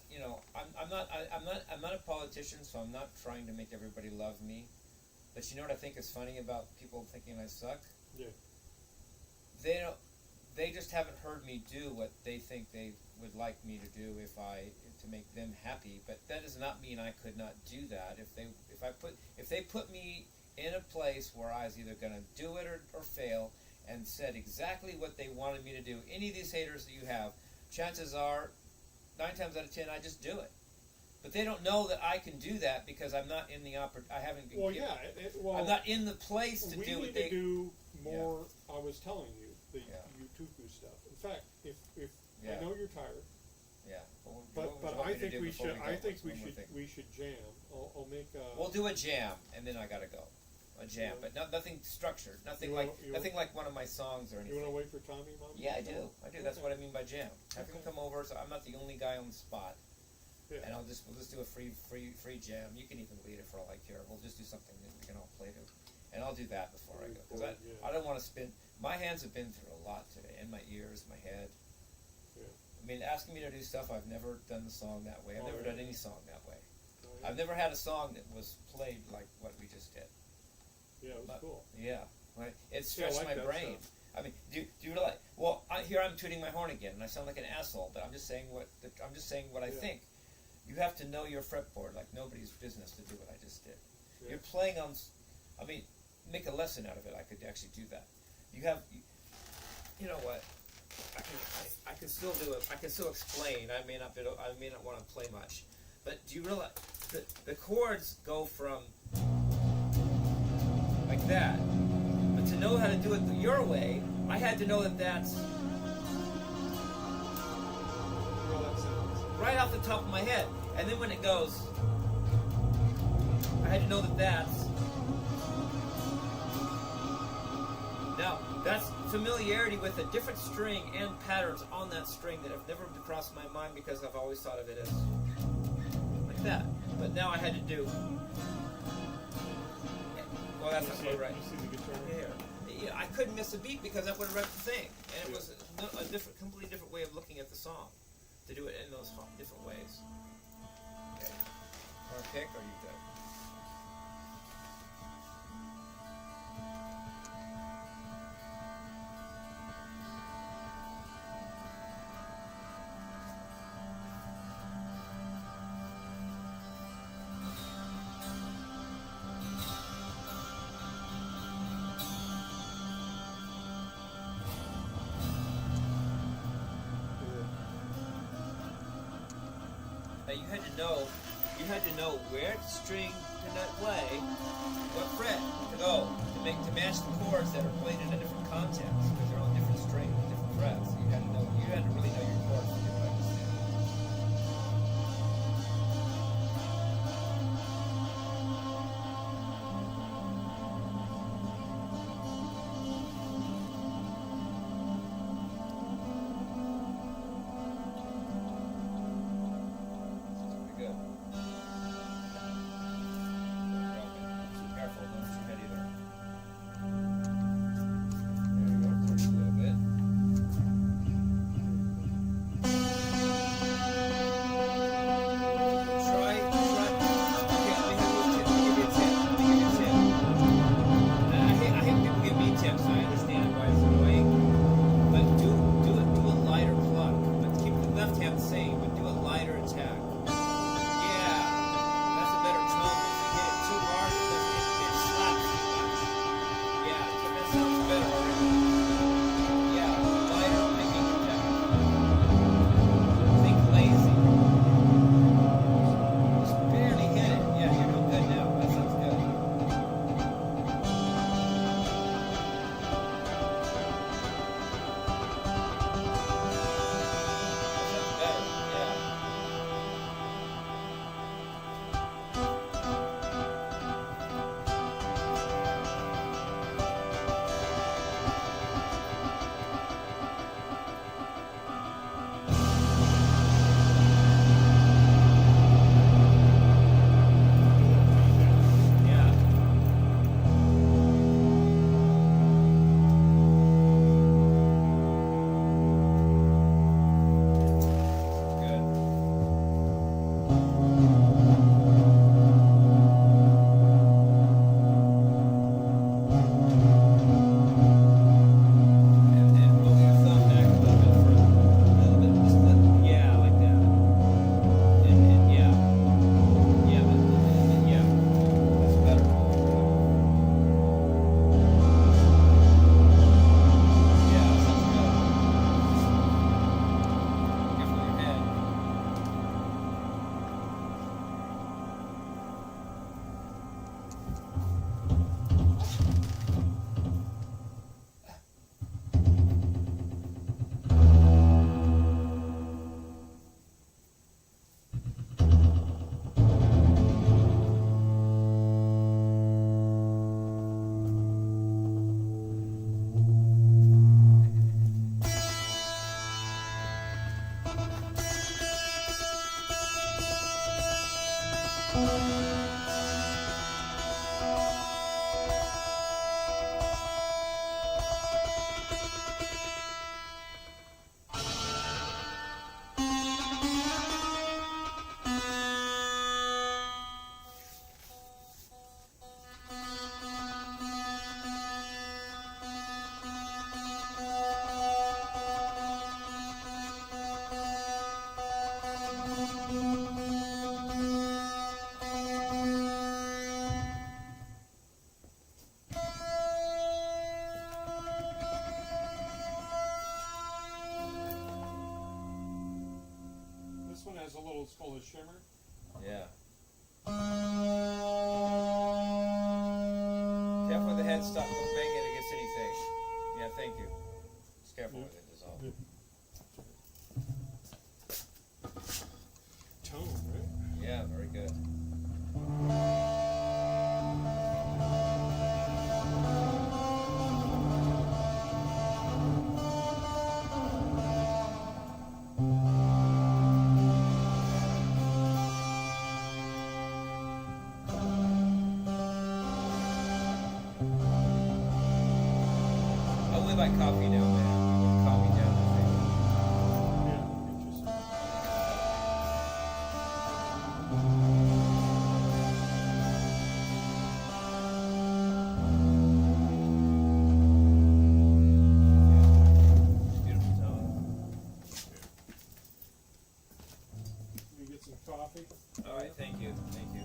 you know, I'm not a politician, so I'm not trying to make everybody love me. But you know what I think is funny about people thinking I suck? Yeah. They just haven't heard me do what they think they would like me to do to make them happy. But that does not mean I could not do that. If they put me in a place where I was either going to do it or fail, and said exactly what they wanted me to do, any of these haters that you have, chances are, 9 times out of 10, I just do it. But they don't know that I can do that because I'm not in the I haven't been Well, given, yeah. I'm not in the place to do what they... We need to do more, I was telling you, the Yutuku stuff. In fact, if I know you're tired, but I think we should jam. I'll make a... We'll do a jam, and then I gotta go. A jam, but nothing structured. Nothing like one of my songs or anything. You want to wait for Tommy, Mom? Yeah, I do. That's what I mean by jam. Have him come over, so I'm not the only guy on the spot. Yeah. And we'll just do a free jam. You can even lead it for all I care. We'll just do something that we can all play to, and I'll do that before I go because I don't want to spin. My hands have been through a lot today, and my ears, my head. Yeah. I mean, asking me to do stuff, I've never done the song that way. I've never done any song that way. I've never had a song that was played like what we just did. Yeah, it was cool. Yeah, it stretched my brain. Stuff. I mean, do you realize? Well, here I'm tooting my horn again, and I sound like an asshole. But I'm just saying what I think. You have to know your fretboard like nobody's business to do what I just did. Yeah. You're playing on. I mean, make a lesson out of it. I could actually do that. You know what? I can still do it. I can still explain. I may not want to play much, but do you realize the chords go from like that. But to know how to do it your way, I had to know that that's right off the top of my head. And then when it goes, I had to know that that's... Now, that's familiarity with a different string and patterns on that string that have never crossed my mind because I've always thought of it as like that. But now I had to do... Well, that's not quite right. Yeah, I couldn't miss a beat because I would have wrecked the thing. And it was a completely different way of looking at the song. To do it in those different ways. Okay. Want to pick or are you good? You had to know where string to play, what fret to go to match the chords that are played in a different context because they're on different strings, different frets. So you had to really know your chords to do what I just did. Careful, don't shoot head either. There you go, pretty good. it's called a shimmer. Yeah. Careful with the headstock. Don't bang it against anything. Yeah, thank you. Just careful with it, is all. Tone, right? Yeah, very good. I'll live by coffee now, man. Calm me down, I think. Yeah, interesting. Beautiful tone. Let me get some coffee. All right, thank you. Thank you.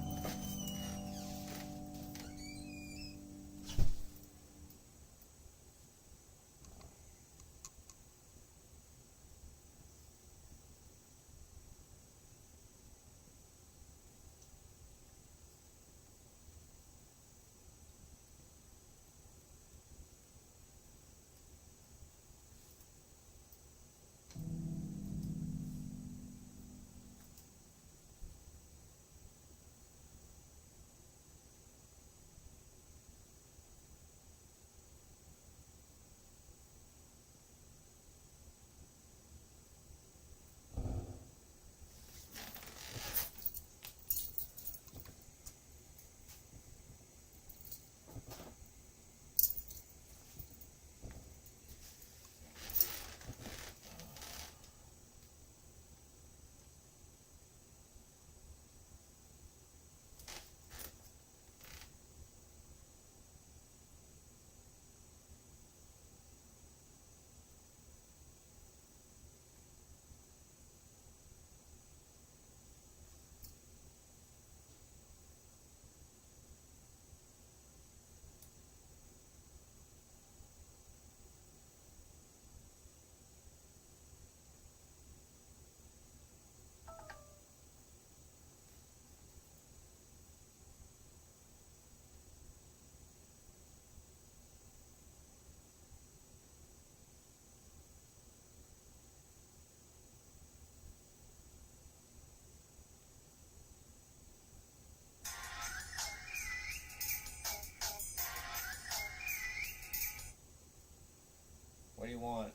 What do you want?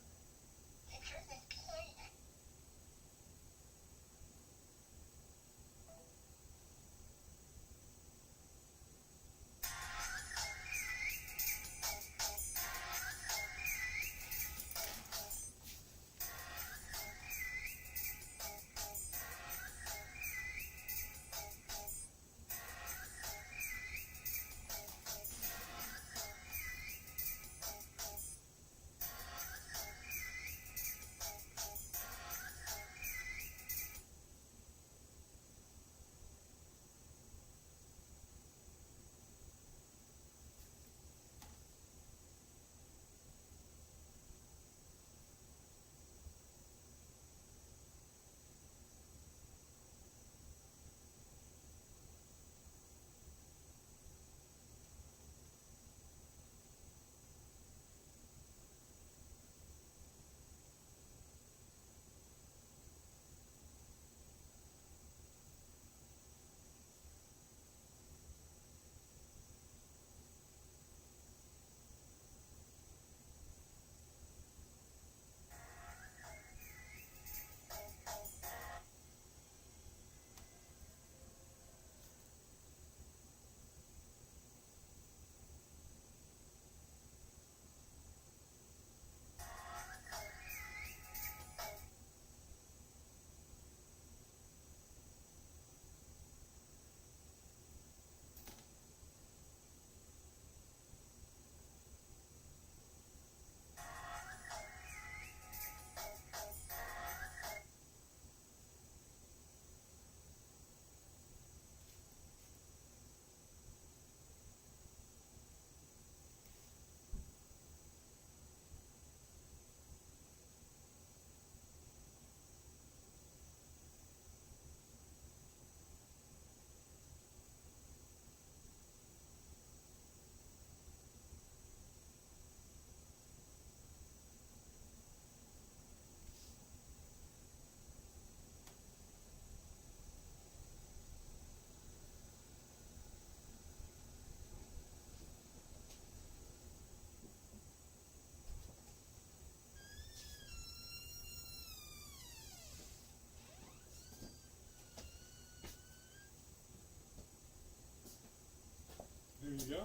There you go.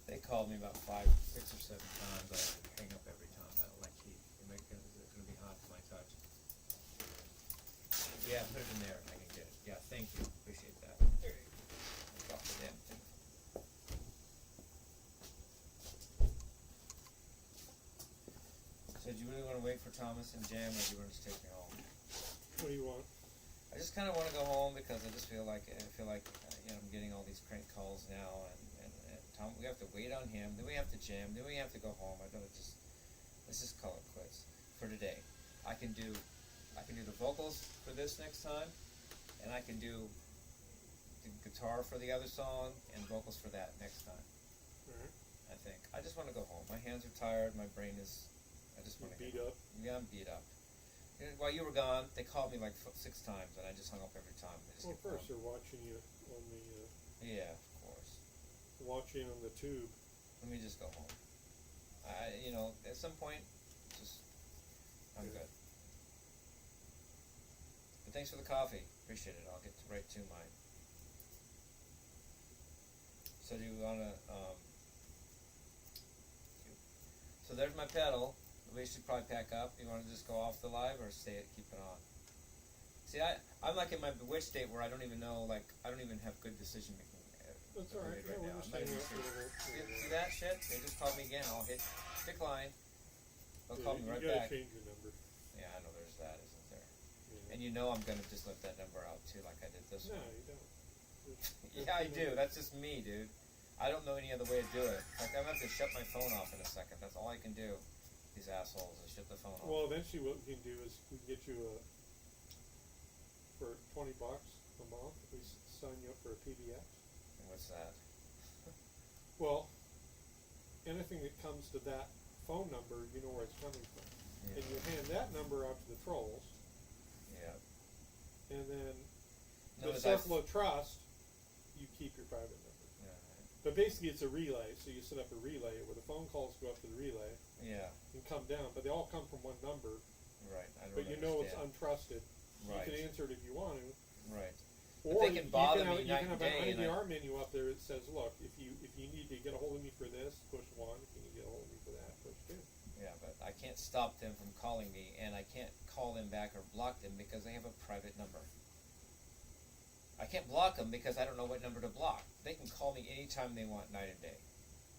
They called me about 5, 6 or 7 times. I hang up every time. I don't like heat. Is it going to be hot to my touch? Yeah, put it in there. I can get it. Yeah, thank you. Appreciate that. There you go. Drop the damn thing. So do you really want to wait for Thomas and Jam, or do you want to just take me home? What do you want? I just kind of want to go home because I just feel like I'm getting all these crank calls now, and Tom, we have to wait on him. Then we have to Jam. Then we have to go home. Let's just call it quits for today. I can do the vocals for this next time, and I can do the guitar for the other song and vocals for that next time. Alright. I think I just want to go home. My hands are tired. My brain is. I just want to beat up. Yeah, I'm beat up. While you were gone, they called me like 6 times, and I just hung up every time. Well, first they're watching you on the. Yeah, of course. Watching on the tube. Let me just go home. At some point, I'm good. But thanks for the coffee. Appreciate it. I'll get right to mine. So do you want to, so there's my pedal. We should probably pack up. You want to just go off the live or keep it on? See, I'm like in my bewitched state where I don't even know, I don't even have good decision making. That's alright. Yeah, we're just hanging out for a little bit. See that shit? They just called me again. I'll hit decline. They'll call me right you gotta back. change your number. Yeah, I know there's that, isn't there? Yeah. And you know I'm gonna just let that number out too, like I did this No, one. you don't. Yeah, I do. That's just me, dude. I don't know any other way to do it. Like I'm gonna have to shut my phone off in a second. That's all I can do. These assholes, is shut the phone off. Well, eventually what we can do is we can get you for $20 a month, we sign you up for a PBX. And what's that? Well, anything that comes to that phone number, you know where it's coming from. Yeah. And you hand that number out to the trolls, Yeah. and then Notice the circle of trust, you keep your private number. Yeah. But basically it's a relay, so you set up a relay where the phone calls go up to the relay Yeah. and come down, but they all come from one number, Right. I don't but you know it's understand. untrusted. Right. You can answer it if you want to. Right. Or But they can bother me you night can and have day, an and IVR menu up there that says, look, if you need to get a hold of me for this, push 1. If you need to get a hold of me for that, push 2. Yeah, but I can't stop them from calling me, and I can't call them back or block them because they have a private number. I can't block them because I don't know what number to block. They can call me anytime they want, night and day.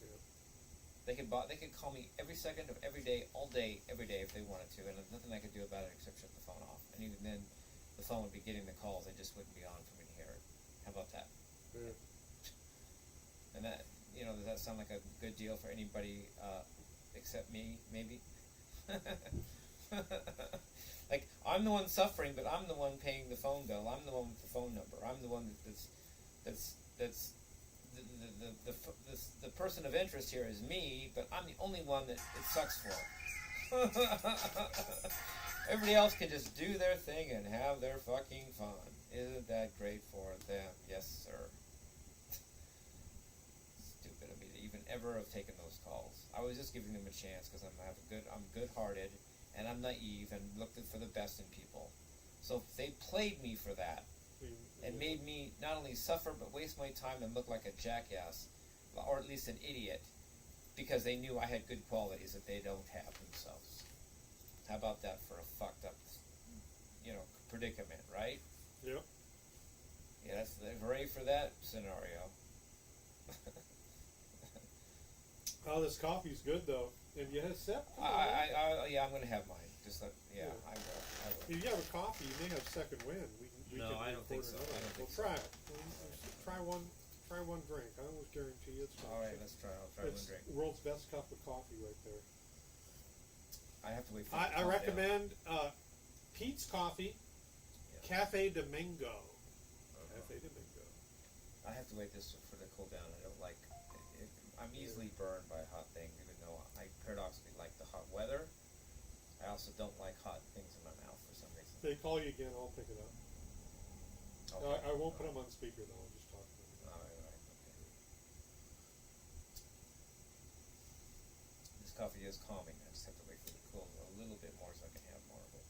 Yeah. They could call me every second of every day, all day, every day if they wanted to, and there's nothing I could do about it except shut the phone off. And even then, the phone would be getting the calls; they just wouldn't be on for me to hear it. How about that? Yeah. And that, does that sound like a good deal for anybody except me? Maybe. Like I'm the one suffering, but I'm the one paying the phone bill. I'm the one with the phone number. I'm the one that's the person of interest here is me, but I'm the only one that it sucks for. Everybody else can just do their thing and have their fucking fun. Isn't that great for them? Yes, sir. Stupid of me to even ever have taken those calls. I was just giving them a chance because I'm good-hearted and I'm naive and looking for the best in people. So if they played me for that and made me not only suffer but waste my time and look like a jackass, or at least an idiot, because they knew I had good qualities that they don't have themselves. How about that for a fucked up, predicament, right? Yep. Yeah, that's hooray for that scenario. Oh, this coffee's good though. Have you had a sip? Yeah, I'm gonna have mine. Just let, I will. If you have a coffee, you may have second wind. We No, can I don't think record so. another I don't one. think Well, try it. Try one drink. I almost guarantee you it's fine. All right, let's try. I'll try one It's drink. world's best cup of coffee right there. I have to wait for. I recommend Pete's Coffee, Cafe Domingo. Cafe Domingo. I have to wait this for the cool down. I don't like. I'm easily burned by a hot thing, even though I paradoxically like the hot weather. I also don't like hot things in my mouth for some reason. If they call you again, I'll pick it up. Okay. I won't put them on speaker though. I'll just talk to them. All right, okay. This coffee is calming. I just have to wait for it to cool a little bit more so I can have more of it.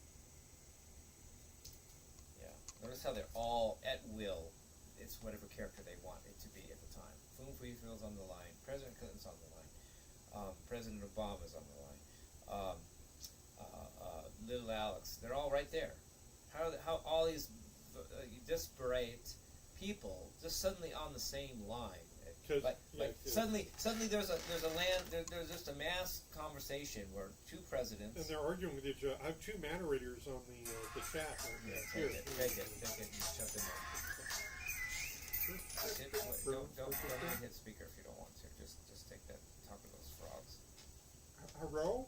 Yeah. Notice how they're all at will. it's whatever character they want it to be at the time. Foom Feel's on the line. President Clinton's on the line. President Obama's on the line. Little Alex. They're all right there. How all these disparate people just suddenly on the same line? Suddenly there's just a mass conversation where two presidents, and they're arguing with each other. I have two Matterators on the chat. Yeah, take it, and shove them in. Don't even hit speaker if you don't want to. Just take that, talk to those frogs. Hello?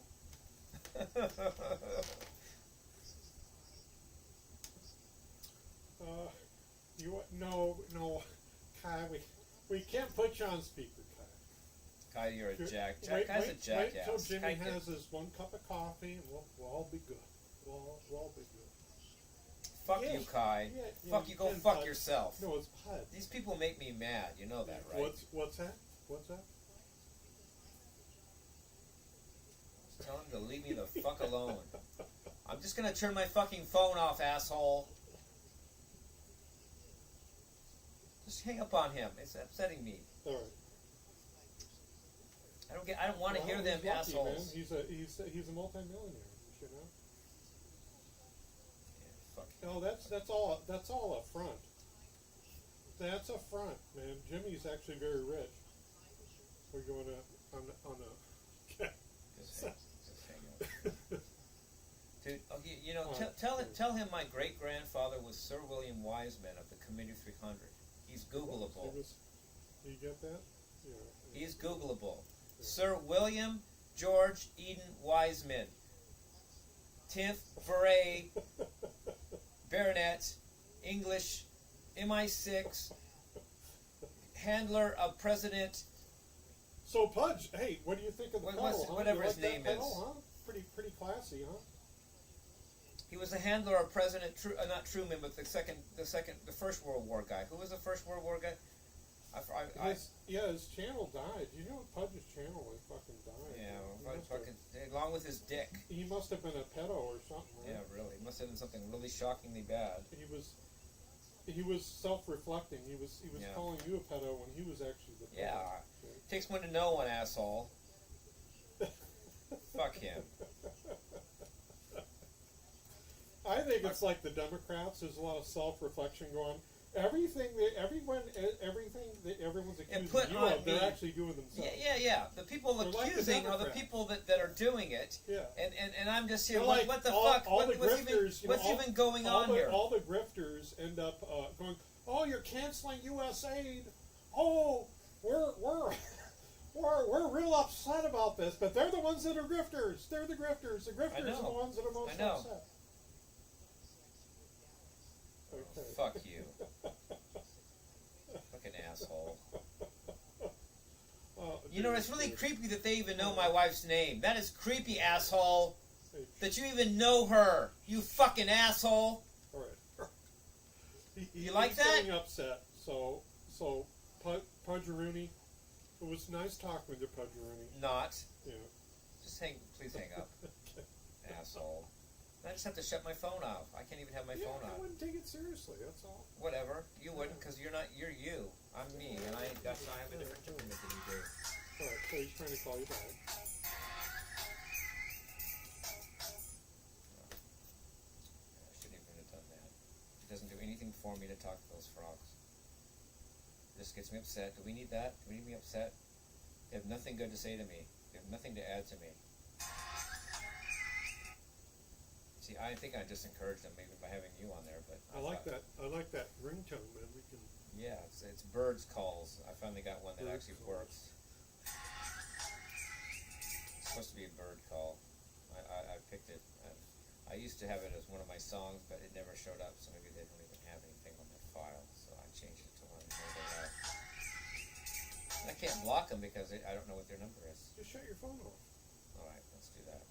No, Kai, we can't put you on speaker, Kai. Kai, you're a jack. Wait Kai's a jackass. till Jimmie Kai has his 1 cup of coffee, and we'll all be good. We'll all be good. Fuck Yeah. you, Kai. Yeah, Fuck yeah, you. Go and fuck Pud. yourself. No, it's Pud. These people make me mad. You know that, right? What's that? What's that? Tell him to leave me the fuck alone. I'm just gonna turn my fucking phone off, asshole. Just hang up on him. It's upsetting me. All right. I don't want to hear them he's lucky, assholes. Man. He's a multimillionaire. You know. Yeah, fuck. No, that's all a front. That's a front, man. Jimmie's actually very rich. We're going to on a. Just hang up. Dude, okay, you know, tell him my great grandfather was Sir William Wiseman of the Committee 300. He's Googleable. You get that? Yeah. He's Googleable. Sir William George Eden Wiseman, 10th Foray, Baronet, English, MI6, handler of President. So Pudge, hey, what do you think of the pedal? Huh? Whatever You his like that name pedal, is. Huh? Pretty classy, huh? He was the handler of President, not Truman, but the First World War guy. Who was the First World War guy? His channel died. You know Pudge's channel fucking died. Yeah, along with his dick. He must have been a pedo or something. Right? Yeah, really. Must have been something really shockingly bad. He was self-reflecting. He was calling you a pedo when he was actually the pedo. Yeah. Takes one to know one, asshole. Fuck him. I think it's like the Democrats. There's a lot of self-reflection going. Everything that everyone's accusing you of, they're actually doing themselves. Yeah. The people They're accusing like are the people that are doing it. Yeah. And I'm just here. Like what the all, fuck? All What's even going on here? All the grifters end up going, "Oh, you're canceling U.S. aid. Oh, we're real upset about this." But they're the ones that are grifters. They're the grifters. The grifters are the ones that are most upset. Okay. Fuck you. Fucking asshole. You know, it's really creepy that they even know my wife's name. That is creepy, asshole. That you even know her. You fucking asshole. All right. You like he's that? Getting upset. So Pudgeroonie. It was nice talking with you, Pudgeroonie. Not. Yeah. Please hang up. Asshole. I just have to shut my phone off. I can't even have my phone I off. wouldn't take it seriously. That's all. Whatever. You wouldn't, because you're not. You're you. I'm me, and I have a different temperament than you do. All right. So he's trying to call you back. I shouldn't even have done that. It doesn't do anything for me to talk to those frogs. It just gets me upset. Do we need that? Do we need me upset? They have nothing good to say to me. They have nothing to add to me. See, I think I just encouraged them maybe by having you on there, but I like that ringtone, man. We can. Yeah, it's birds calls. I finally got one that Bird actually calls. works. It's supposed to be a bird call. I picked it. I used to have it as one of my songs, but it never showed up, so maybe they don't even have anything on their file. So I changed it to one they have. And I can't block them because I don't know what their number is. Just shut your phone off. All right, let's do that.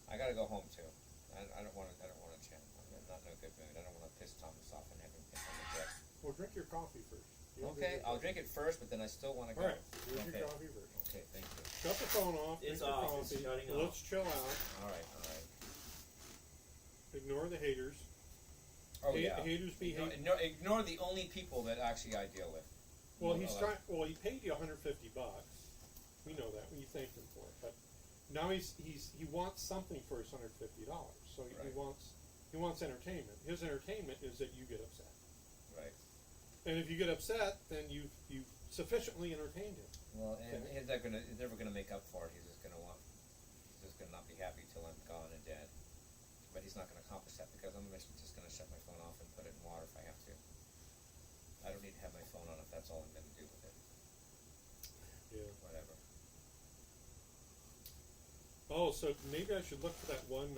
I gotta go home too. I don't want to channel. I'm not in a good mood. I don't want to piss Thomas off and have him think I'm a dick. Well, drink your coffee first. Okay, I'll drink it first, but then I still want to go. All right, drink your coffee first. Okay, thank you. Shut the phone off. It's drink your off. It's coffee. shutting Let's chill out. All right. Ignore the haters. Oh yeah. Haters be hate. Ignore the only people that actually I deal with. Well, he paid you $150. We know that. We thanked him for it, but now he wants something for his $150. So he wants entertainment. His entertainment is that you get upset. Right. And if you get upset, then you've sufficiently entertained him. Well, and he's never gonna make up for it. He's just gonna not be happy till I'm gone and dead. But he's not gonna accomplish that because I'm just gonna shut my phone off and put it in water if I have to. I don't need to have my phone on if that's all I'm gonna do with it. Yeah. Whatever. Oh, so maybe I should look for that one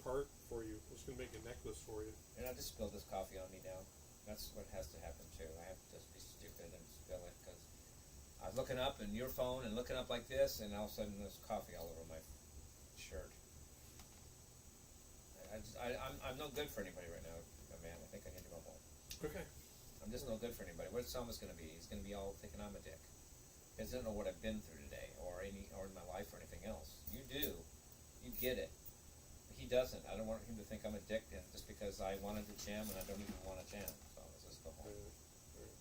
part for you. I was gonna make a necklace for you. And I just spilled this coffee on me now. That's what has to happen too. I have to just be stupid and spill it because I was looking up in your phone and looking up like this, and all of a sudden there's coffee all over my shirt. I'm no good for anybody right now, man. I think I hit my home. Okay. I'm just no good for anybody. What's Thomas going to be? He's going to be all thinking I'm a dick. He doesn't know what I've been through today, or in my life, or anything else. You do. You get it. He doesn't. I don't want him to think I'm a dick just because I wanted to jam and I don't even want to jam. So let's just go home.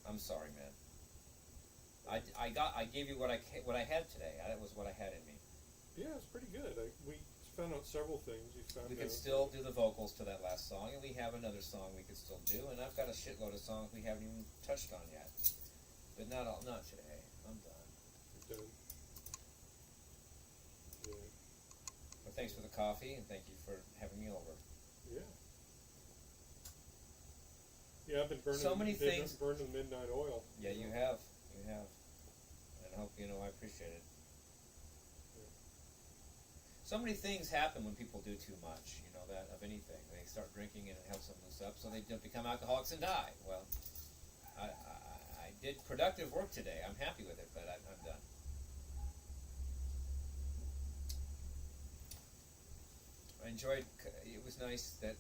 I'm sorry, man. I gave you what I had today. That was what I had in me. Yeah, it's pretty good. We found out several things. We could still do the vocals to that last song, and we have another song we could still do, and I've got a shitload of songs we haven't even touched on yet. But not today. I'm done. You're done. Yeah. Well, thanks for the coffee, and thank you for having me over. Yeah. Yeah, I've been burning So many things. Burning midnight oil. Yeah, you have. And I hope you know I appreciate it. So many things happen when people do too much, you know, that of anything. They start drinking and it helps them loose up, so they don't become alcoholics and die. Well, I did productive work today. I'm happy with it, but I'm done. I enjoyed. It was nice that,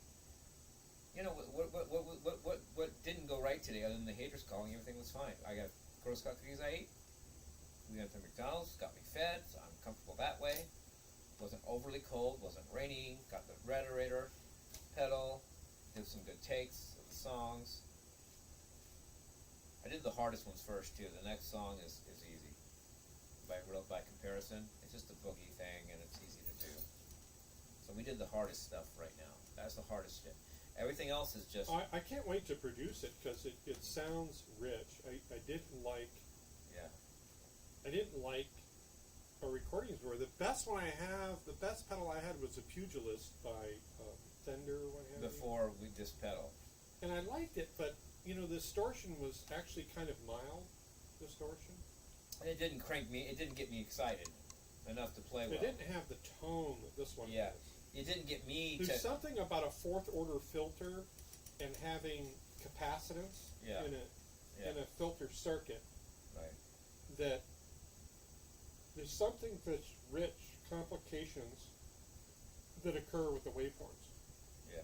you know, what didn't go right today, other than the haters calling, everything was fine. I got Girl Scout cookies I ate. We went to McDonald's, got me fed, so I'm comfortable that way. Wasn't overly cold, wasn't raining, got the Ratterator pedal, did some good takes of the songs. I did the hardest ones first too. The next song is easy. By comparison, it's just a boogie thing and it's easy to do. So we did the hardest stuff right now. That's the hardest shit. Everything else is just... I can't wait to produce it because it sounds rich. I didn't like... Yeah. I didn't like our recordings were. The best one I have, the best pedal I had was a Pugilist by Fender. What have you. Before we just pedal. And I liked it, but, you know, the distortion was actually kind of mild distortion. And it didn't crank me, it didn't get me excited enough to play well. It didn't have the tone that this one Yeah. has. It didn't get me There's to... something about a fourth order filter and having capacitance Yeah. in a filter circuit Right. that there's something that's rich, complications that occur with the waveforms. Yeah.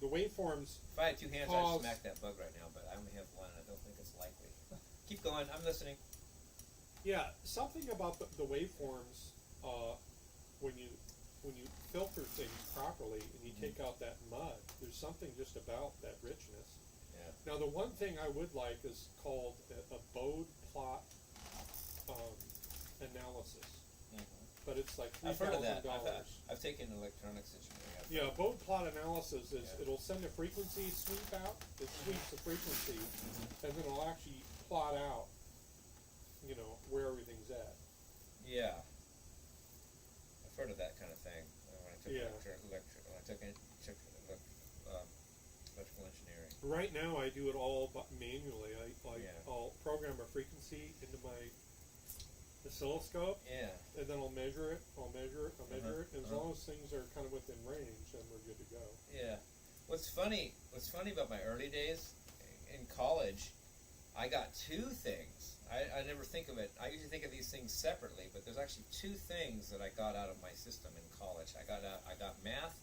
The waveforms... If I had two hands, cause... I'd smack that bug right now, but I only have one, and I don't think it's likely. Keep going, I'm listening. Yeah, something about the waveforms, when you filter things properly and you take out that mud, there's something just about that richness. Yeah. Now, the one thing I would like is called a bode plot analysis, but it's like $3,000. I've heard of that. I've taken electronics engineering. Yeah, bode plot analysis is Yeah. it'll send a frequency sweep out. It sweeps the frequency, and then it'll actually plot out, you know, where everything's at. Yeah. I've heard of that kind of thing when I took electrical engineering. Right now, I do it all manually. Yeah. I'll program a frequency into my oscilloscope, Yeah. and then I'll measure it, and as Uh-huh. long as things are kind of within range, then we're good to go. Yeah. What's funny about my early days in college, I got two things. I never think of it. I usually think of these things separately, but there's actually two things that I got out of my system in college. I got math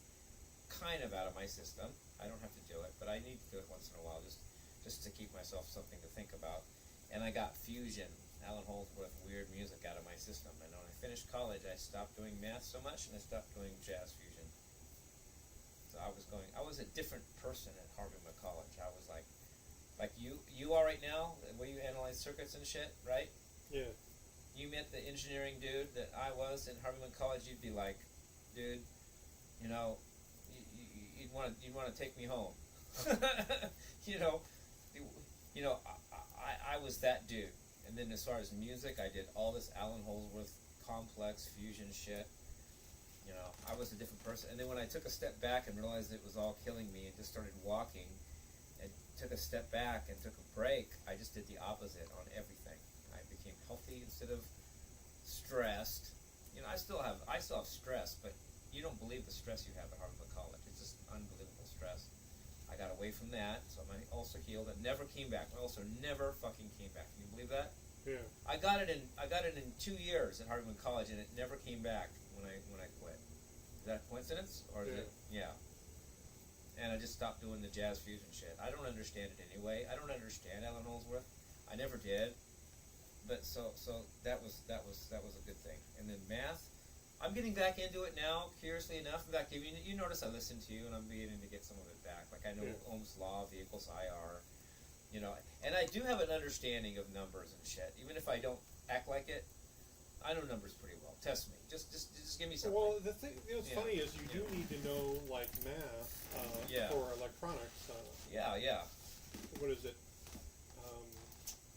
kind of out of my system. I don't have to do it, but I need to do it once in a while just to keep myself something to think about. And I got fusion, Alan Holdsworth, weird music out of my system. And when I finished college, I stopped doing math so much, and I stopped doing jazz fusion. So I was going. I was a different person at Harvard College. I was like you are right now, where you analyze circuits and shit, right? Yeah. You met the engineering dude that I was in Harvard College, you'd be like, dude, you know, you'd want to take me home. you know, I was that dude. And then as far as music, I did all this Alan Holdsworth complex fusion shit. You know, I was a different person. And then when I took a step back and realized it was all killing me and just started walking and took a step back and took a break, I just did the opposite on everything. I became healthy instead of stressed. You know, I still have stress, but you don't believe the stress you have at Harvard College. It's just unbelievable stress. I got away from that, so my ulcer healed. It never came back. My ulcer never fucking came back. Can you believe that? Yeah. I got it in 2 years at Harvard College, and it never came back when I quit. Is that a coincidence, or is it? Yeah. And I just stopped doing the jazz fusion shit. I don't understand it anyway. I don't understand Alan Holdsworth. I never did. But so that was a good thing. And then math, I'm getting back into it now, curiously enough. In fact, you notice I listen to you, and I'm beginning to get some of it back. Like I know Ohm's law, V equals IR, you know. And I do have an understanding of numbers and shit. Even if I don't act like it, I know numbers pretty well. Test me. Just give me something. Well, the thing that's funny is you do need to know like math for electronics. Yeah. What is it?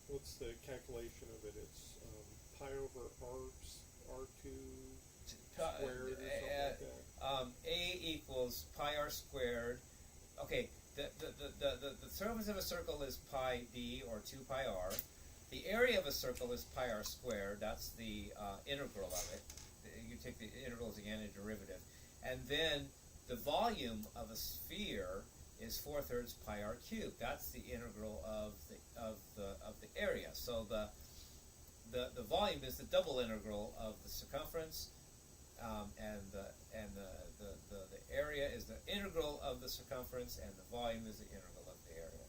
What's the calculation of it? It's pi over r2 squared or something like that. A equals pi r squared. Okay, the surface of a circle is pi d, or 2 pi r. The area of a circle is pi r squared. That's the integral of it. You take the integral as again a derivative. And then the volume of a sphere is 4/3 pi r cubed. That's the integral of the area. So the volume is the double integral of the circumference, and the area is the integral of the circumference, and the volume is the integral of the area.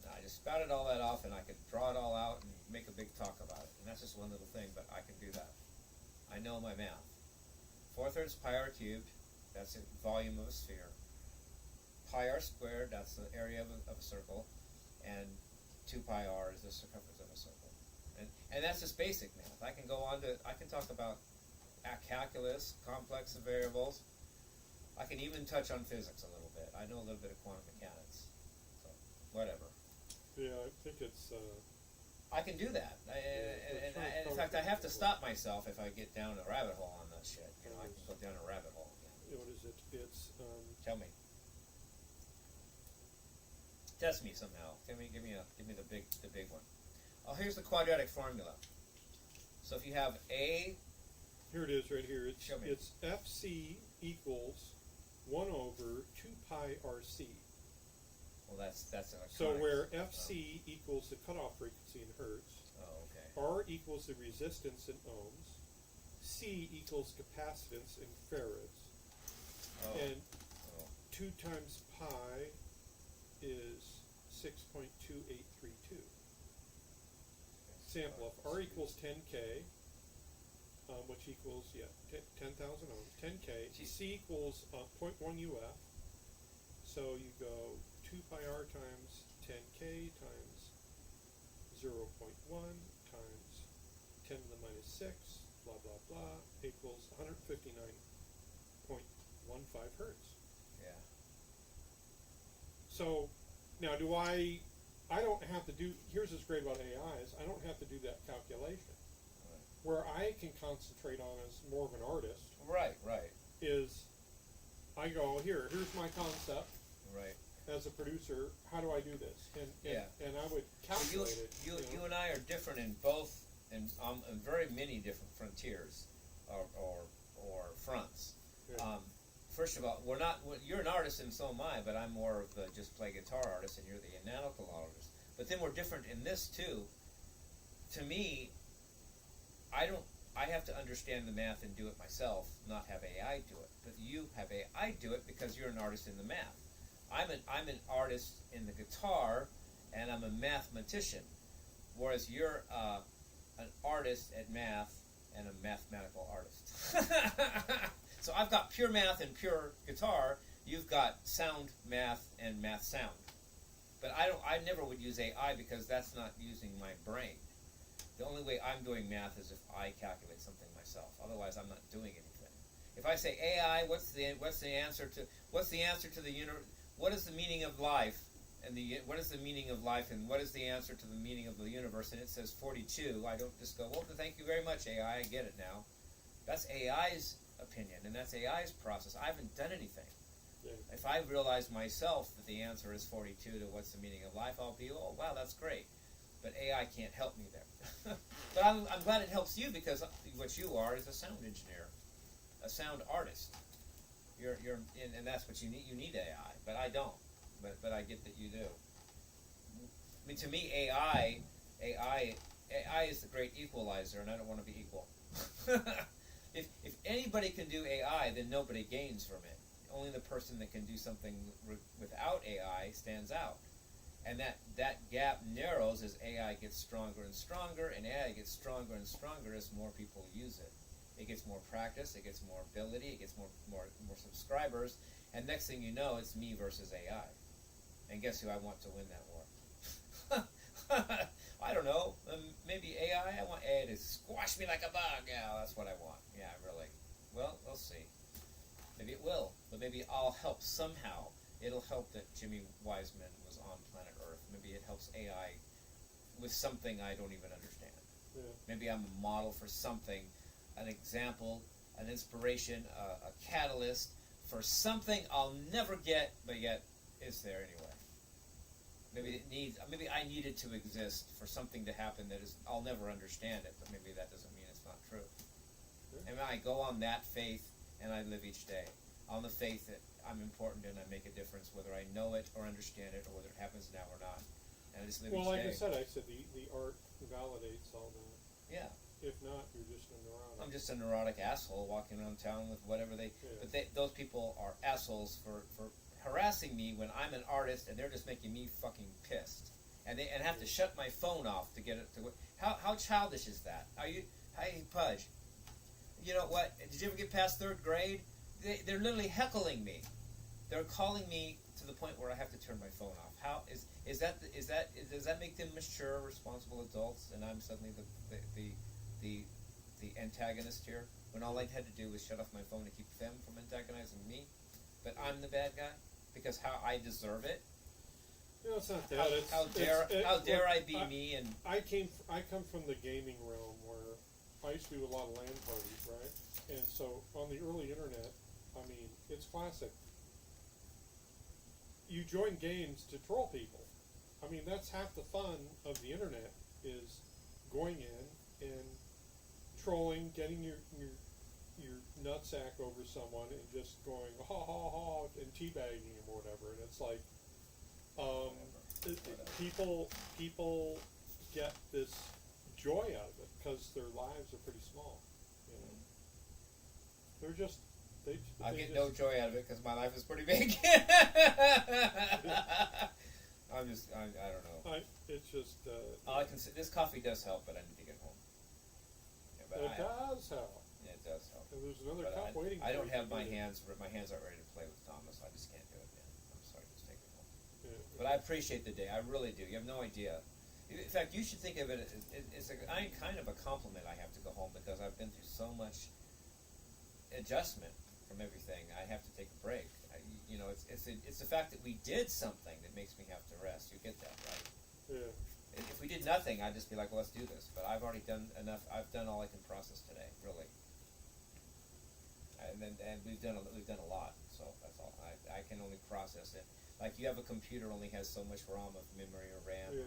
Now I just spouted all that off, and I could draw it all out and make a big talk about it. And that's just one little thing, but I can do that. I know my math. 4/3 pi r cubed. That's the volume of a sphere. Pi r squared, that's the area of a circle, and 2 pi r is the circumference of a circle. And that's just basic math. I can talk about calculus, complex variables. I can even touch on physics a little bit. I know a little bit of quantum mechanics. So, whatever. Yeah, I think it's... I can do that. And in fact, I have to stop myself if I get down a rabbit hole on that shit. You know, I can go down a rabbit hole again. What is it? It's... Tell me. Test me somehow. Give me the big one. Oh, here's the quadratic formula. So if you have A, here it is right here. Show me. It's FC equals 1 over 2 pi RC. Well, that's electronics. So where FC equals the cutoff frequency in hertz, Oh, okay. R equals the resistance in ohms, C equals capacitance in farads, and 2 times pi is 6.2832. Sample if R equals 10K, which equals 10,000 ohms, 10K. C equals 0.1 UF. So you go 2 pi R times 10K times 0.1 times 10 to the minus 6, blah blah blah, equals 159.15 hertz. Yeah. So now I don't have to do, here's what's great about AI is I don't have to do that calculation. Right. Where I can concentrate on as more of an artist Right. is I go, here's my concept. Right. As a producer, how do I do this? And I would calculate it. You and I are different in both, in very many different frontiers, or fronts. Yeah. First of all, you're an artist and so am I, but I'm more of the just play guitar artist and you're the analytical artist. But then we're different in this too. To me, I have to understand the math and do it myself, not have AI do it. But you have AI do it because you're an artist in the math. I'm an artist in the guitar, and I'm a mathematician, whereas you're an artist at math and a mathematical artist. So I've got pure math and pure guitar. you've got sound math and math sound. But I never would use AI because that's not using my brain. The only way I'm doing math is if I calculate something myself. Otherwise, I'm not doing anything. If I say AI, what's the answer to the what is the meaning of life, and what is the meaning of life, and what is the answer to the meaning of the universe? And it says 42. I don't just go, well, thank you very much, AI. I get it now. That's AI's opinion, and that's AI's process. I haven't done anything. Yeah. If I realize myself that the answer is 42 to what's the meaning of life, I'll be, oh, wow, that's great. But AI can't help me there. But I'm glad it helps you, because what you are is a sound engineer, a sound artist. And that's what you need. You need AI, but I don't. But I get that you do. I mean, to me, AI is the great equalizer, and I don't want to be equal. If anybody can do AI, then nobody gains from it. Only the person that can do something without AI stands out. And that gap narrows as AI gets stronger and stronger, and AI gets stronger and stronger as more people use it. It gets more practice, it gets more ability, it gets more subscribers, and next thing you know, it's me versus AI. And guess who I want to win that war? I don't know. Maybe AI. I want AI to squash me like a bug. Yeah, that's what I want. Yeah, really. Well, we'll see. Maybe it will, but maybe I'll help somehow. It'll help that Jimmie Wiseman was on planet Earth. Maybe it helps AI with something I don't even understand. Yeah. Maybe I'm a model for something, an example, an inspiration, a catalyst for something I'll never get, but yet is there anyway. Maybe I need it to exist for something to happen that is, I'll never understand it, but maybe that doesn't mean it's not true. Sure. And I go on that faith, and I live each day on the faith that I'm important and I make a difference, whether I know it or understand it, or whether it happens now or not. And I just live each Well, like day. I said the art validates all that. Yeah. If not, you're just a neurotic. I'm just a neurotic asshole walking around town with whatever they. Yeah. But those people are assholes for harassing me when I'm an artist, and they're just making me fucking pissed. And have to shut my phone off to get it to. How childish is that? Are you? Hey, Pudge. You know what? Did you ever get past 3rd grade? They're literally heckling me. They're calling me to the point where I have to turn my phone off. How does that make them mature, responsible adults, and I'm suddenly the antagonist here, when all I had to do was shut off my phone to keep them from antagonizing me? But I'm the bad guy because how I deserve it. No, it's not that. How dare I be me? And I come from the gaming realm where I used to do a lot of LAN parties, right? And so on the early internet, I mean, it's classic. You join games to troll people. I mean, that's half the fun of the internet, is going in and trolling, getting your nutsack over someone and just going ha ha ha and teabagging him or whatever. And it's like, people get this joy out of it because their lives are pretty small. You know, they're just I get no joy out of it because my life is pretty big. I don't know. It's just. All I can say, this coffee does help, but I need to get home. Yeah, but It does help. Yeah, it does help. And there's another But cup waiting. I for don't you have to my do it. hands. My hands aren't ready to play with Thomas. I just can't do it, man. I'm sorry, just take it home. Yeah. But I appreciate the day. I really do. You have no idea. In fact, you should think of it as kind of a compliment. I have to go home because I've been through so much adjustment from everything. I have to take a break. It's the fact that we did something that makes me have to rest. You get that, right? Yeah. If we did nothing, I'd just be like, well, let's do this. But I've already done enough. I've done all I can process today, really. And we've done a lot. So that's all. I can only process it. Like you have a computer only has so much ROM of memory or RAM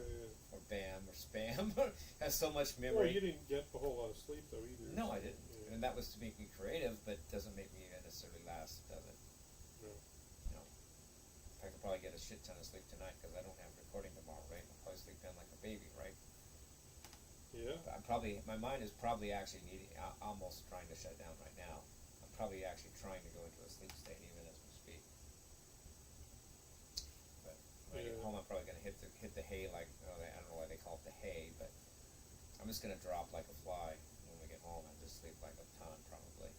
or BAM or spam has so much memory. Well, you didn't get a whole lot of sleep though either. No, so, I didn't. Yeah. And that was to make me creative, but doesn't make me necessarily last, does it? No. No. I could probably get a shit ton of sleep tonight because I don't have recording tomorrow, right? I'll probably sleep in like a baby, right? Yeah. But my mind is probably actually almost trying to shut down right now. I'm probably actually trying to go into a sleep state even as we speak. But when I get home, I'm probably going to hit the hay like, I don't know why they call it the hay, but I'm just going to drop like a fly when we get home and just sleep like a ton probably.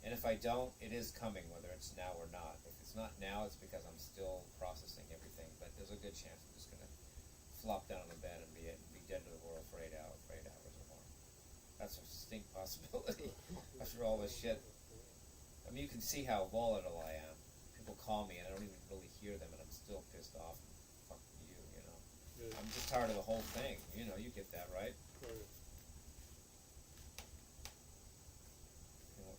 And if I don't, it is coming, whether it's now or not. If it's not now, it's because I'm still processing everything. But there's a good chance I'm just gonna flop down on the bed and be dead to the world for 8 hours or more. That's a distinct possibility after all this shit. I mean, you can see how volatile I am. People call me and I don't even really hear them, and I'm still pissed off. Fuck you, you know. Yeah. I'm just tired of the whole thing. You know, you get that, right? Right. You know,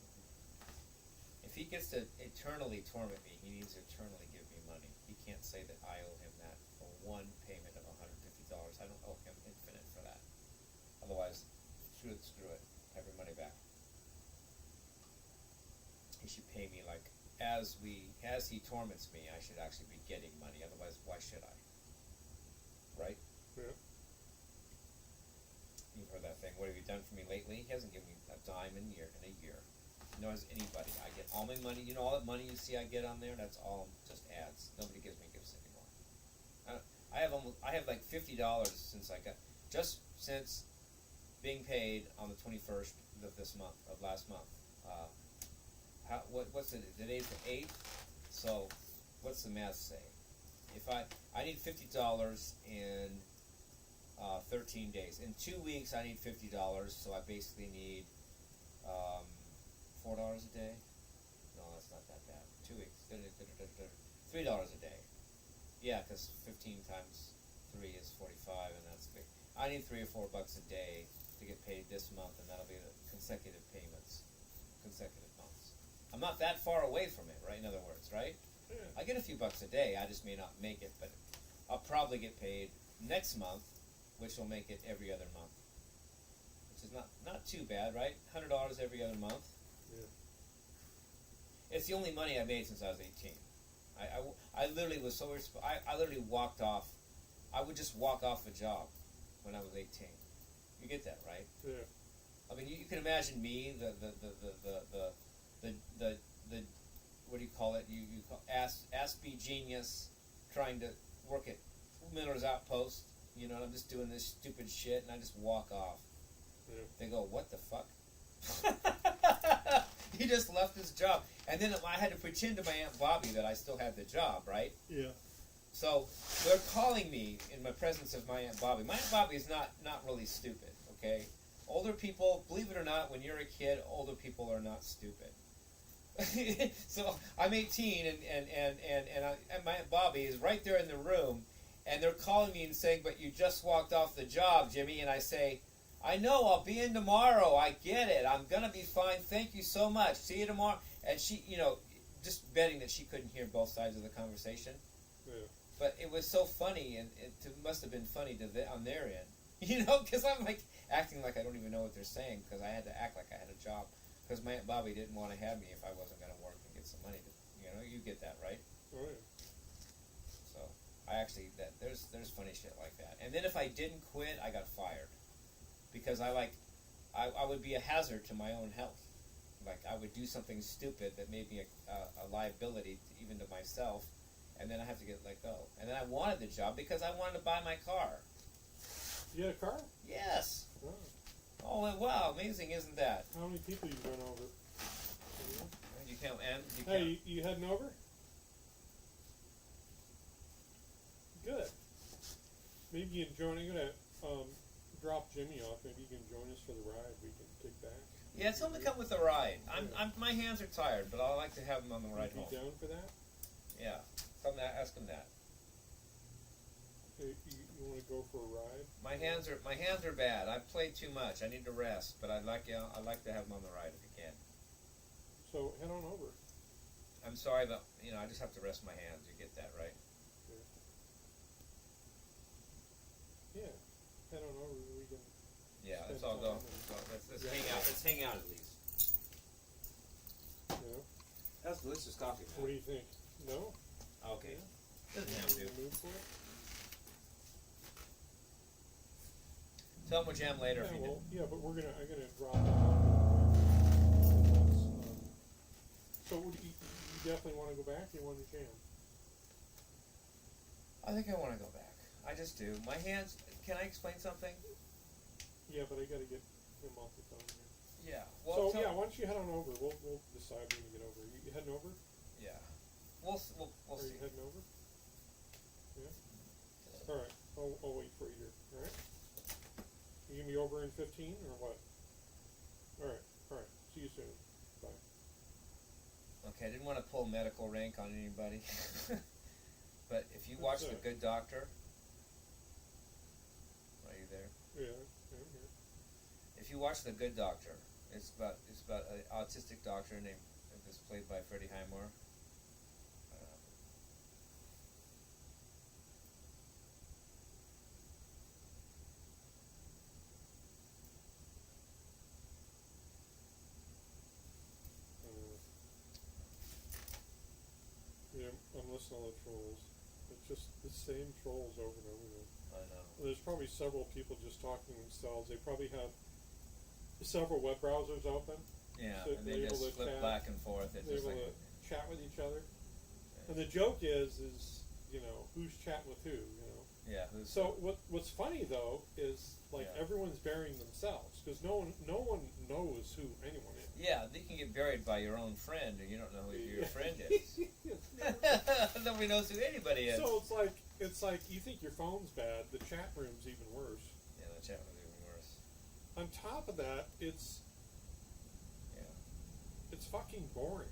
if he gets to eternally torment me, he needs to eternally give me money. He can't say that I owe him that for one payment of $150. I don't owe him infinite for that. Otherwise, screw it. Have your money back. He should pay me like as he torments me, I should actually be getting money. Otherwise, why should I? Right? Yeah. You've heard that thing. What have you done for me lately? He hasn't given me a dime in a year. Nor has anybody. I get all my money. You know, all that money you see I get on there. That's all just ads. Nobody gives me gifts anymore. I have like $50 since since being paid on the 21st of last month. What's it? Today's the 8th. So, what's the math say? If I need $50 in 13 days. In 2 weeks, I need $50. So I basically need $4 a day. No, that's not that bad. 2 weeks, $3 a day. Yeah, because 15 times 3 is 45, and that's big. I need $3 or $4 a day to get paid this month, and that'll be the consecutive payments, consecutive months. I'm not that far away from it, right? In other words, right? Yeah. I get a few bucks a day. I just may not make it, but I'll probably get paid next month, which will make it every other month, which is not too bad, right? $100 every other month. Yeah. It's the only money I made since I was 18. I literally was so I literally walked off. I would just walk off a job when I was 18. You get that, right? Yeah. I mean, you can imagine me, the what do you call it? You call Ask-B genius, trying to work at Miller's Outpost. You know, and I'm just doing this stupid shit, and I just walk off. Yeah. They go, "What the fuck?" He just left his job, and then I had to pretend to my Aunt Bobby that I still had the job, right? Yeah. So they're calling me in the presence of my Aunt Bobby. My Aunt Bobby is not really stupid, okay? Older people, believe it or not, when you're a kid, older people are not stupid. So I'm 18, and my Aunt Bobby is right there in the room, and they're calling me and saying, "But you just walked off the job, Jimmy." And I say, "I know, I'll be in tomorrow. I get it. I'm going to be fine. Thank you so much. See you tomorrow." And she, you know, just betting that she couldn't hear both sides of the conversation. Yeah. But it was so funny, and it must have been funny on their end. You know, because I'm like acting like I don't even know what they're saying, because I had to act like I had a job. Because my Aunt Bobby didn't want to have me if I wasn't going to work and get some money. You know, you get that, right? Oh, yeah. So I actually, there's funny shit like that. And then if I didn't quit, I got fired. Because I would be a hazard to my own health. Like, I would do something stupid that made me a liability even to myself, and then I have to get let go. And then I wanted the job because I wanted to buy my car. You had a car? Yes. Oh. Oh, wow, amazing, isn't that? How many people you run over? You can't, and you can't. Hey, you heading over? Good. Maybe you can join. I'm gonna drop Jimmie off. Maybe you can join us for the ride. We can kick back. Yeah, tell him to come with the ride. My hands are tired, but I like to have him on the ride You home. down for that? Yeah, ask him that. Hey, you want to go for a ride? My hands are bad. I've played too much. I need to rest, but I'd like to have him on the ride if you can. So head on over. I'm sorry, but I just have to rest my hands. You get that, right? Yeah. Head on over. We can. Yeah, let's all go. Let's hang out. Let's hang out at least. Yeah. That's delicious coffee, What do you think? No. Okay. Doesn't have to. Move for it? Tell him we'll jam later. Yeah, if you well, do. yeah, but I'm gonna drop it off. So would you definitely want to go back? You want to jam? I think I want to go back. I just do. My hands. Can I explain something? Yeah, but I got to get him off the phone here. Yeah. Well, So yeah, why don't you head on over? We'll decide when you get over. You heading over? Yeah. We'll Are see. you heading over? Yeah. All right. I'll wait for you here. All right. You gonna be over in 15 or what? All right. All right. See you soon. Bye. Okay, I didn't want to pull medical rank on anybody, but if you watch The Good Doctor, are you there? Yeah. I'm here. If you watch The Good Doctor, it's about an autistic doctor named that's played by Freddie Highmore. Yeah, I'm listening to the trolls. It's just the same trolls over and over again. I know. There's probably several people just talking to themselves. They probably have several web browsers open. Yeah, So and they they're able just to flip chat. back and forth. It's They're just able like, to chat with each other. And the joke is who's chatting with who, yeah, who's So what's funny though is Yeah. everyone's burying themselves because no one knows who anyone is. yeah, they can get buried by your own friend, and you don't know who your friend is. Nobody knows who anybody is. So it's like you think your phone's bad. The chat room's even worse. Yeah, the chat was even worse. On top of that, it's fucking boring.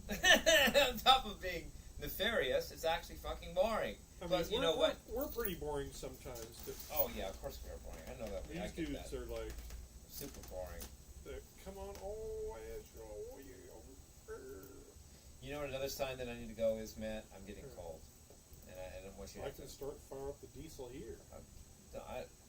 On top of being nefarious, it's actually fucking boring. I But mean, you know what? We're pretty boring sometimes. Oh yeah, of course we are boring. I know that. I These get dudes that. are like, Super boring. come on, You know what another sign that I need to go is, Matt? I'm getting cold, and I don't want you to. I can start fire up the diesel here.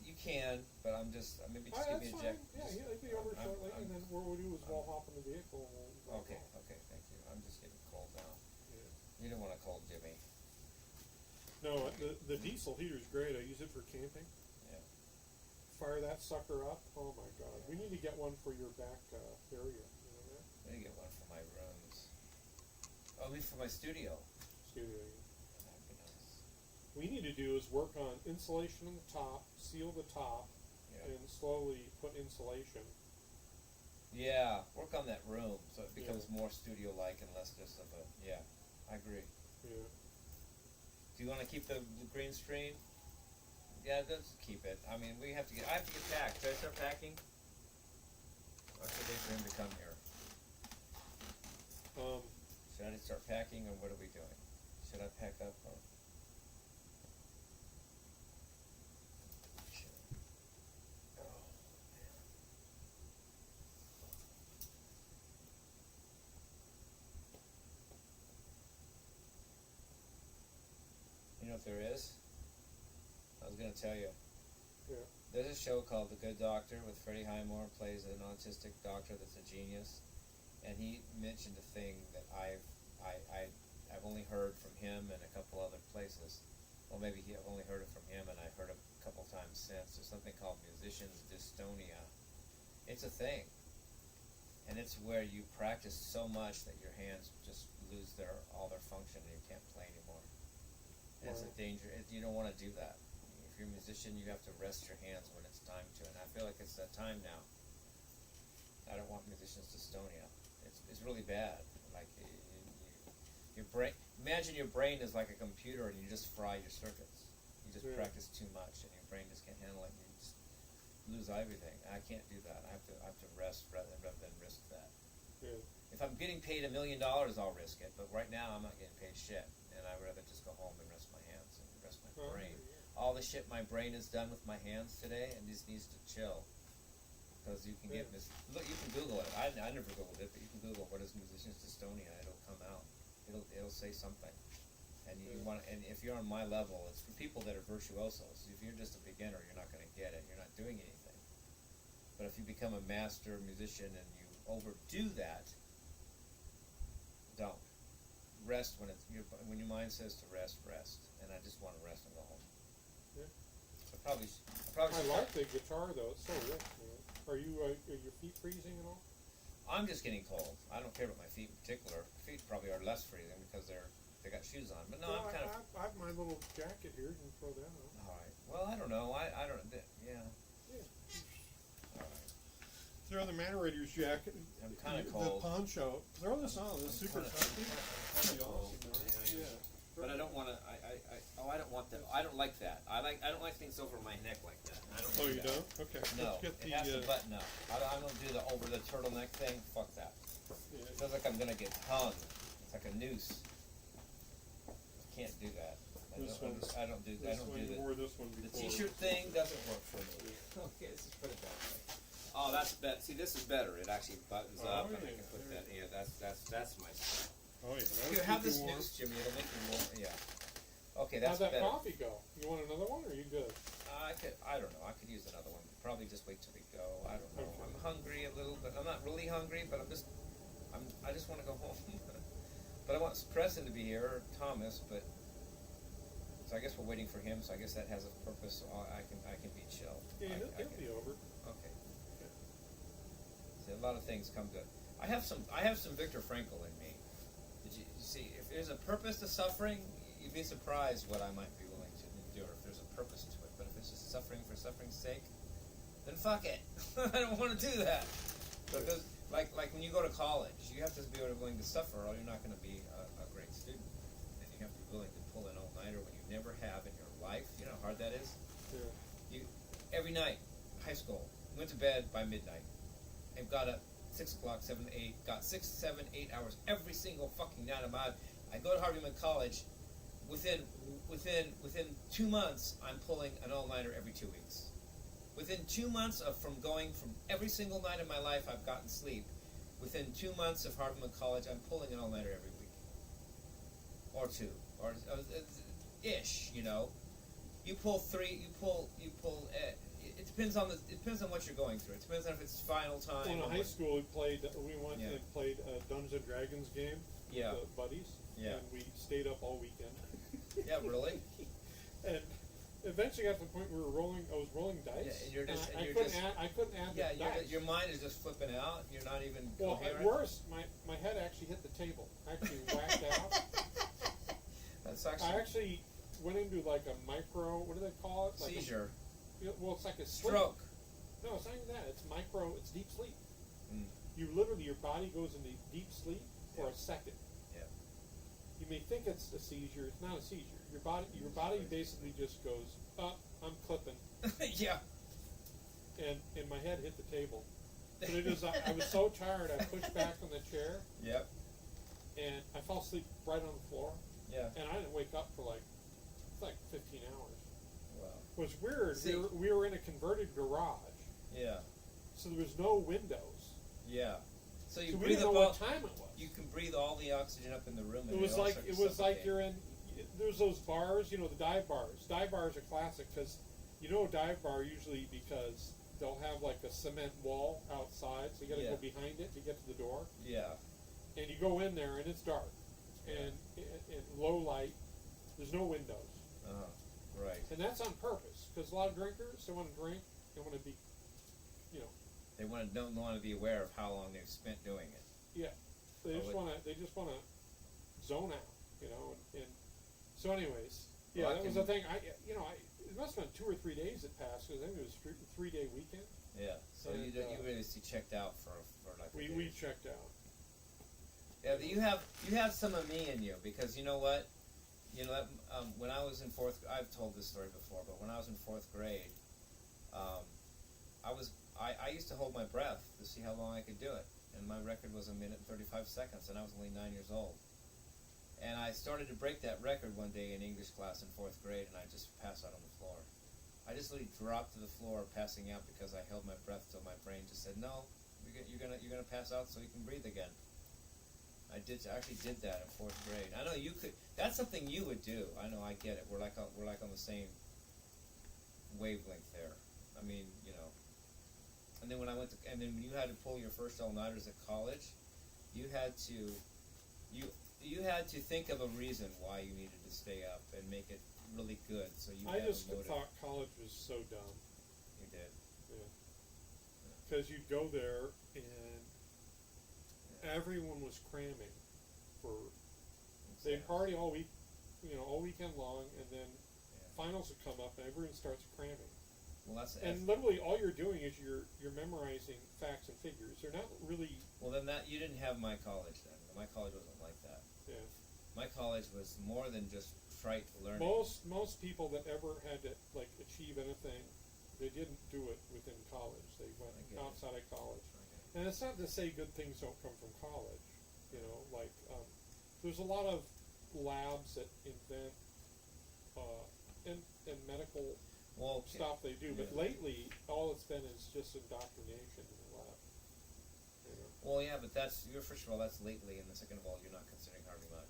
You can, but I'm just maybe just give me a That's jack. fine. Yeah, he'll be over shortly, and then what we'll do is we'll hop in the vehicle. And we'll Okay, go. okay, thank you. I'm just getting cold now. Yeah. You don't want a cold Jimmie. No, the diesel heater's great. I use it for camping. Yeah. Fire that sucker up. Oh my god. We need to get one for your back area. You know that? I need to get one for my rooms. Oh, at least for my studio. Studio. That'd be nice. What we need to do is work on insulation on the top, seal the top, Yeah. and slowly put insulation. Yeah, work on that room so it becomes more studio-like and less just of a. Yeah, I agree. Yeah. Do you want to keep the green screen? Yeah, let's keep it. I mean, I have to get packed. Should I start packing? Or should I wait for him to come here? Should I start packing, or what are we doing? Should I pack up? Or? Oh, man. You know what there is? I was going to tell you. Yeah. There's a show called The Good Doctor with Freddie Highmore, plays an autistic doctor that's a genius, and he mentioned a thing that I've only heard from him and a couple other places. Well, maybe I've only heard it from him, and I've heard it a couple times since. There's something called musician's dystonia. It's a thing, and it's where you practice so much that your hands just lose all their function and you can't play anymore. And it's a danger. You don't want to do that. If you're a musician, you have to rest your hands when it's time to, and I feel like it's that time now. I don't want musicians' dystonia. It's really bad. Like your brain. Imagine your brain is like a computer, and you just fry your circuits. You just practice too much, and your brain just can't handle it. And you just lose everything. I can't do that. I have to rest rather than risk that. Yeah. If I'm getting paid $1 million, I'll risk it. But right now, I'm not getting paid shit, and I'd rather just go home and rest my hands and rest my brain. All the shit my brain has done with my hands today, and just needs to chill. Because you can get look, you can Google it. I never Googled it, but you can Google what is musician's dystonia. It'll come out. It'll say something. And you want, and if you're on my level, it's for people that are virtuosos. If you're just a beginner, you're not going to get it. You're not doing anything. But if you become a master musician and you overdo that, don't rest when your mind says to rest. And I just want to rest and go home. Yeah. I like the guitar though. It's so rich, man. Are your feet freezing at all? I'm just getting cold. I don't care about my feet in particular. Feet probably are less freezing because they got shoes on. But no, well, I'm kind of. I have my little jacket here. You can throw that on. All right. Well, I don't know. I don't. Yeah. Yeah. All right. throw the Matterator's jacket. I'm kinda the cold. poncho. Throw this on. This is super comfy. Kinda cold. Yeah. But I don't want to. I don't want that. I don't like that. I don't like things over my neck like that. I don't. Oh, do you that. don't? Okay. No, Let's get it has the. to button up. I don't do the over the turtleneck thing. Fuck that. Yeah. Feels like I'm gonna get hung. It's like a noose. Can't do that. This one. I don't do This one, you the wore this one the before. t-shirt thing doesn't work for me. Okay, let's just put it that way. Oh, that's better. See, this is better. It actually buttons Oh, up, and I yeah, can put there that. Yeah, that's my. Oh, yeah. Here, have this noose, Jimmy. It'll make you more. Yeah. Okay, that's How'd that better. coffee go? You want another one, or are you good? I don't know. I could use another one. Probably just wait till we go. I don't know. Okay. I'm hungry a little bit. I'm not really hungry, but I just want to go home. But I want Preston to be here, or Thomas. But so I guess we're waiting for him. So I guess that has a purpose. So I can be chill. Yeah, I he'll can- be over. Okay. See, a lot of things come to. I have some Viktor Frankl in me. Did you see? If there's a purpose to suffering, you'd be surprised what I might be willing to endure if there's a purpose to it. But if it's just suffering for suffering's sake, then fuck it. I don't want to do that. Because like when you go to college, you have to be willing to suffer, or you're not going to be a great student. And you have to be willing to pull an all-nighter when you never have in your life. You know how hard that is. Yeah. Every night, high school, went to bed by midnight, and got up 6 o'clock, 7, 8, got 6, 7, 8 hours every single fucking night of my life. I go to Harvey College. Within 2 months, I'm pulling an all-nighter every 2 weeks. Within 2 months from every single night of my life, I've gotten sleep. Within 2 months of Harvey College, I'm pulling an all-nighter every week, or two, or ish. You know, you pull three. You pull. It depends on what you're going through. It depends on if it's final time. Well, in or high what- school, we went Yeah. and played a Dungeons and Dragons game Yeah. with the buddies. Yeah. And we stayed up all weekend. Yeah, really. And eventually got to the point where I was rolling dice. Yeah, and you're just- and and I you're couldn't just- add. I couldn't add Yeah, the dice. your mind is just flipping out. You're not even Well, coherent. at worst, my head actually hit the table. I actually whacked out. That's I actually actually went into like a micro. What do they call it? Like seizure, well, it's like a sleep. stroke. No, it's not even that. It's micro. It's deep sleep. Mm. You literally, your body goes into deep sleep for Yeah. a second. Yeah. You may think it's a seizure. It's not a seizure. Your body basically just goes up. I'm clipping, Yeah. and my head hit the table. But it is. I was so tired. I pushed back on the chair, Yep. and I fell asleep right on the floor. Yeah. And I didn't wake up for like 15 hours. Wow. It was weird. See- We were in a converted garage, Yeah. so there was no windows. Yeah. So you So we breathe didn't up know all. what time it was. You can breathe all the oxygen up in the room. And It was all like start to it was like suffocate. you're in. There's those bars, you know, the dive bars. Dive bars are classic because you know a dive bar usually because they'll have like a cement wall outside, so you got to Yeah. go behind it to get to the door, Yeah. and you go in there and it's dark and low light. There's no windows, Right. and that's on purpose because a lot of drinkers they want to drink, they want to be, you know, They don't want to be aware of how long they've spent doing it. they Oh, just it- want to zone out, you know, and so anyways, Well, I that was can- the thing. It must have been 2 or 3 days that passed because I think it was a 3-day weekend. Yeah. So And, you really checked out for like. a We day. checked out. Yeah, but you have some of me in you because you know what, that when I was in I've told this story before, but when I was in 4th grade, I used to hold my breath to see how long I could do it, and my record was 1 minute and 35 seconds, and I was only 9 years old. And I started to break that record one day in English class in 4th grade, and I just passed out on the floor. I just literally dropped to the floor, passing out because I held my breath till my brain just said, "No, you're gonna pass out so you can breathe again." I actually did that in 4th grade. I know you could. That's something you would do. I know. I get it. We're like on the same wavelength there. I mean, And then when you had to pull your first all-nighters at college, you had to think of a reason why you needed to stay up and make it really good. So you. I had just a motive. thought college was so dumb You did. because you'd go there and everyone was cramming for. They'd party all week, all weekend long, and then finals would come up and everyone starts cramming. Well, and literally all you're doing is you're memorizing facts and figures. They're not really. Well, then that you didn't have my college then. My college wasn't like that. Yeah. My college was more than just trite learning. Most people that ever had to like achieve anything, they didn't do it within college. They went outside of college. And it's not to say good things don't come from college. You know, like there's a lot of labs that invent and medical stuff they do, but lately all it's been is just indoctrination in the lab. You know? Well, yeah, but first of all, that's lately, and second of all, you're not considering Harvey Mudd.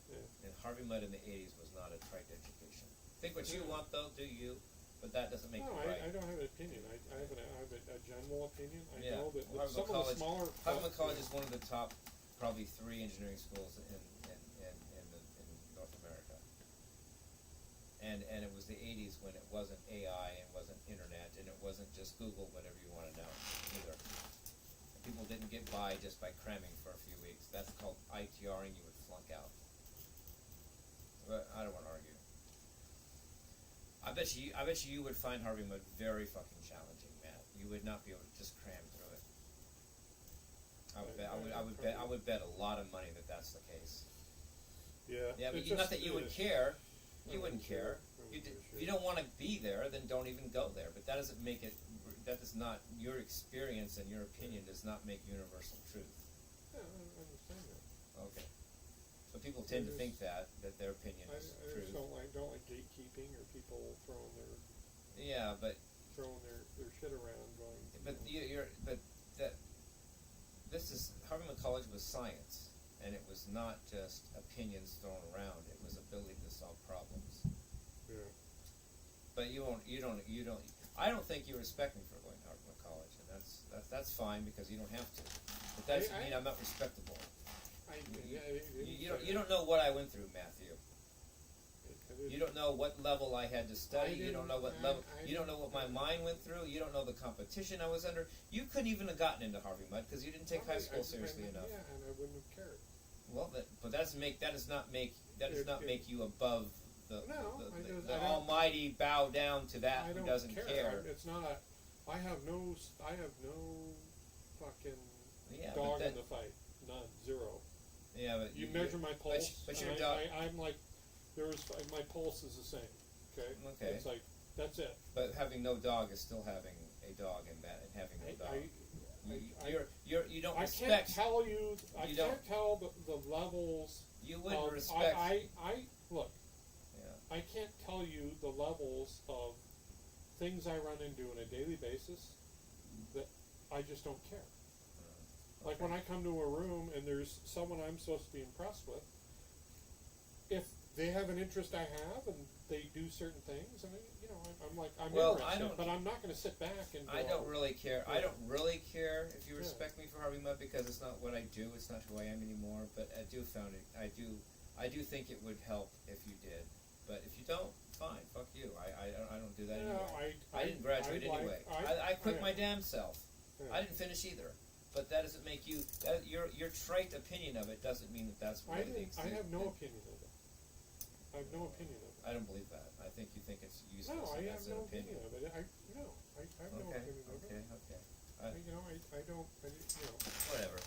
Yeah. And Harvey Mudd in the 80s was not a trite education. Think what you want, though, do you? But that doesn't make No, it right. I don't have an opinion. I have a general opinion. I Yeah. know that Well, some of the smaller. Harvey Mudd College is one of the top, probably 3 engineering schools in North America. And it was the 80s when it wasn't AI and wasn't internet and it wasn't just Google whatever you want to know either. People didn't get by just by cramming for a few weeks. That's called ITRing. You would flunk out. But I don't want to argue. I bet you would find Harvey Mudd very fucking challenging, Matt. You would not be able to just cram through it. I would bet a lot of money that that's the case. Yeah. Yeah, but It's not just- that you would care. You wouldn't care. If you don't want to be there, then don't even go there. But that doesn't make it. That does not. Your experience and your opinion does not make universal truth. Yeah, I understand that. Okay. So people tend to think that their opinion I is just truth. don't like gatekeeping or people throwing their shit around going. But Harvey Mudd College was science, and it was not just opinions thrown around. It was ability to solve problems. Yeah. But you don't. I don't think you respect me for going to Harvey Mudd College, and that's fine because you don't have to. But that doesn't mean I'm not respectable. You don't know what I went through, Matthew. You don't know what level I had to study. You don't know what level. You don't know what my mind went through. You don't know the competition I was under. You couldn't even have gotten into Harvey Mudd because you didn't take high school seriously enough. Yeah, and I wouldn't have cared. Well, but that does not make you above the Almighty. Bow down to that who doesn't care. It's not I have no fucking dog in the fight. None. Zero. Yeah, but you measure my pulse. But your dog. I'm like, my pulse is the same. Okay. Okay. It's like that's it. But having no dog is still having a dog, and having no dog. You don't respect. I can't tell you. I can't tell the levels. You wouldn't respect. Look. Yeah. I can't tell you the levels of things I run into on a daily basis that I just don't care. Like when I come to a room and there's someone I'm supposed to be impressed with, if they have an interest I have and they do certain things, I mean, I'm interested, but I'm not going to sit back and go, I don't really care. Yeah. I don't really care if you respect me for Harvey Mudd because it's not what I do. It's not who I am anymore. But I do think it would help if you did. But if you don't, fine. Fuck you. I don't do that anymore. I didn't graduate anyway. I quit my damn self. Yeah. I didn't finish either. But that doesn't make you. Your trite opinion of it doesn't mean that's really the extent. I have no opinion of it. I have no opinion of it. I don't believe that. I think you think it's useless. No, I have no opinion of it. I have no opinion of it. Okay. I don't. Whatever.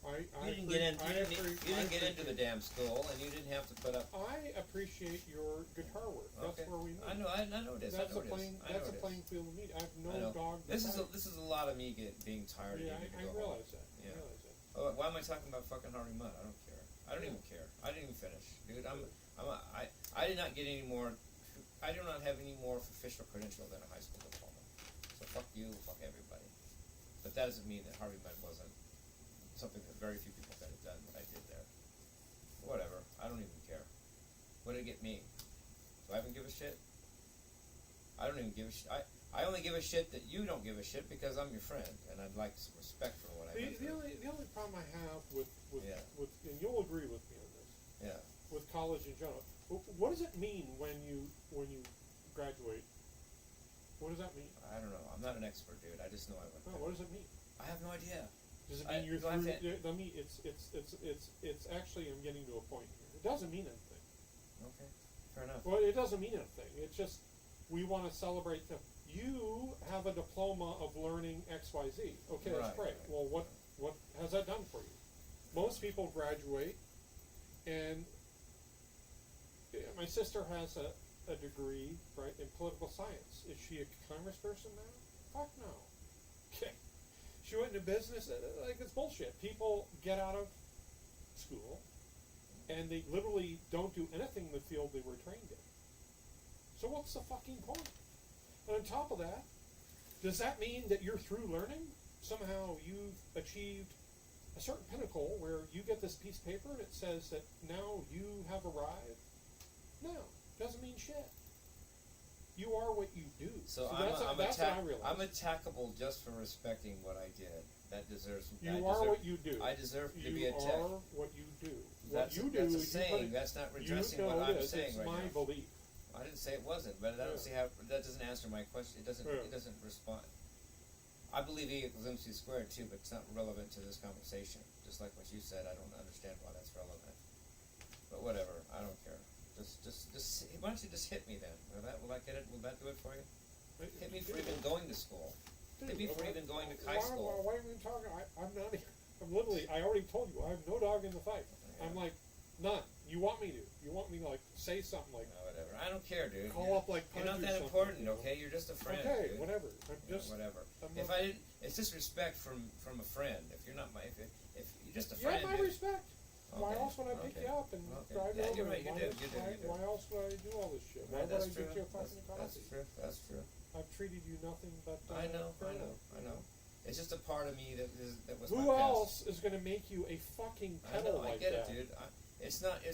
You didn't get into the damn school, and you didn't have to put up. I appreciate your guitar work. That's where we meet. I know it is. That's a playing field to meet. I have no dog. This is a lot of me being tired. Yeah, I realize that. Yeah. I realize that. Oh, why am I talking about fucking Harvey Mudd? I don't care. I don't even care. I didn't even finish, dude. I did not get any more. I do not have any more official credential than a high school diploma. So fuck you, fuck everybody. But that doesn't mean that Harvey Mudd wasn't something that very few people could have done what I did there. Whatever. I don't even care. What did it get me? Do I even give a shit? I don't even give a shit. I only give a shit that you don't give a shit because I'm your friend, and I'd like some respect for what I went through. The only problem I have with and you'll agree with me on this. Yeah. With college in general, what does it mean when you graduate? What does that mean? I don't know. I'm not an expert, dude. I just know I went through. What does it mean? I have no idea. Does it mean you're through? I mean, it's actually. I'm getting to a point here. It doesn't mean anything. Okay, fair enough. Well, it doesn't mean anything. It's just we want to celebrate the you have a diploma of learning XYZ. Okay, that's Right, great. right. Well, what has that done for you? Most people graduate, and my sister has a degree, right, in political science. Is she a congressperson now? Fuck no. Okay. She went into business. Like, it's bullshit. People get out of school, and they literally don't do anything in the field they were trained in. So what's the fucking point? And on top of that, does that mean that you're through learning? Somehow you've achieved a certain pinnacle where you get this piece of paper and it says that now you have arrived? No, doesn't mean shit. You are what you do. So that's what I realized. I'm attackable just for respecting what I did. That deserves. What you do. I deserve to you be attacked. You are what you do. That's what you that's do a is saying. you That's not put it, redressing you know what I'm it is. saying It's right my now. belief. I didn't say it wasn't, but I don't see how that doesn't answer my question. It doesn't. Yeah. It doesn't respond. I believe E equals MC squared too, but it's not relevant to this conversation. Just like what you said, I don't understand why that's relevant. But whatever, I don't care. Just why don't you just hit me then? Will I get it? Will that do it for you? Hit me for even going to school. Hit me for even going to high school. Why are we talking? I'm not. I'm literally. I already told you. I have no dog in the fight. Yeah. I'm like none. You want me to? You want me to like say something like? No, whatever. I don't care, dude. Call up like. You're not Pudge or that something, important, you know? okay? You're just a friend. Okay, dude. whatever. I'm just. whatever. I'm If not- I didn't, it's just respect from a friend. If you're not my, if you're just a You friend. have my dude. respect. Why Okay, else would I pick okay, you up and okay. drive Yeah, you over? you're right, you why, do, else- you do, why, you do. why else would I do all this shit? Why Right, would that's I true. get you a fucking That's coffee? true. That's true. I've treated you nothing but. I know. fairly. I know. It's just a part of me that was. Who my past. else is going to make you a fucking I pedal know. like I get that? it, dude. It's not.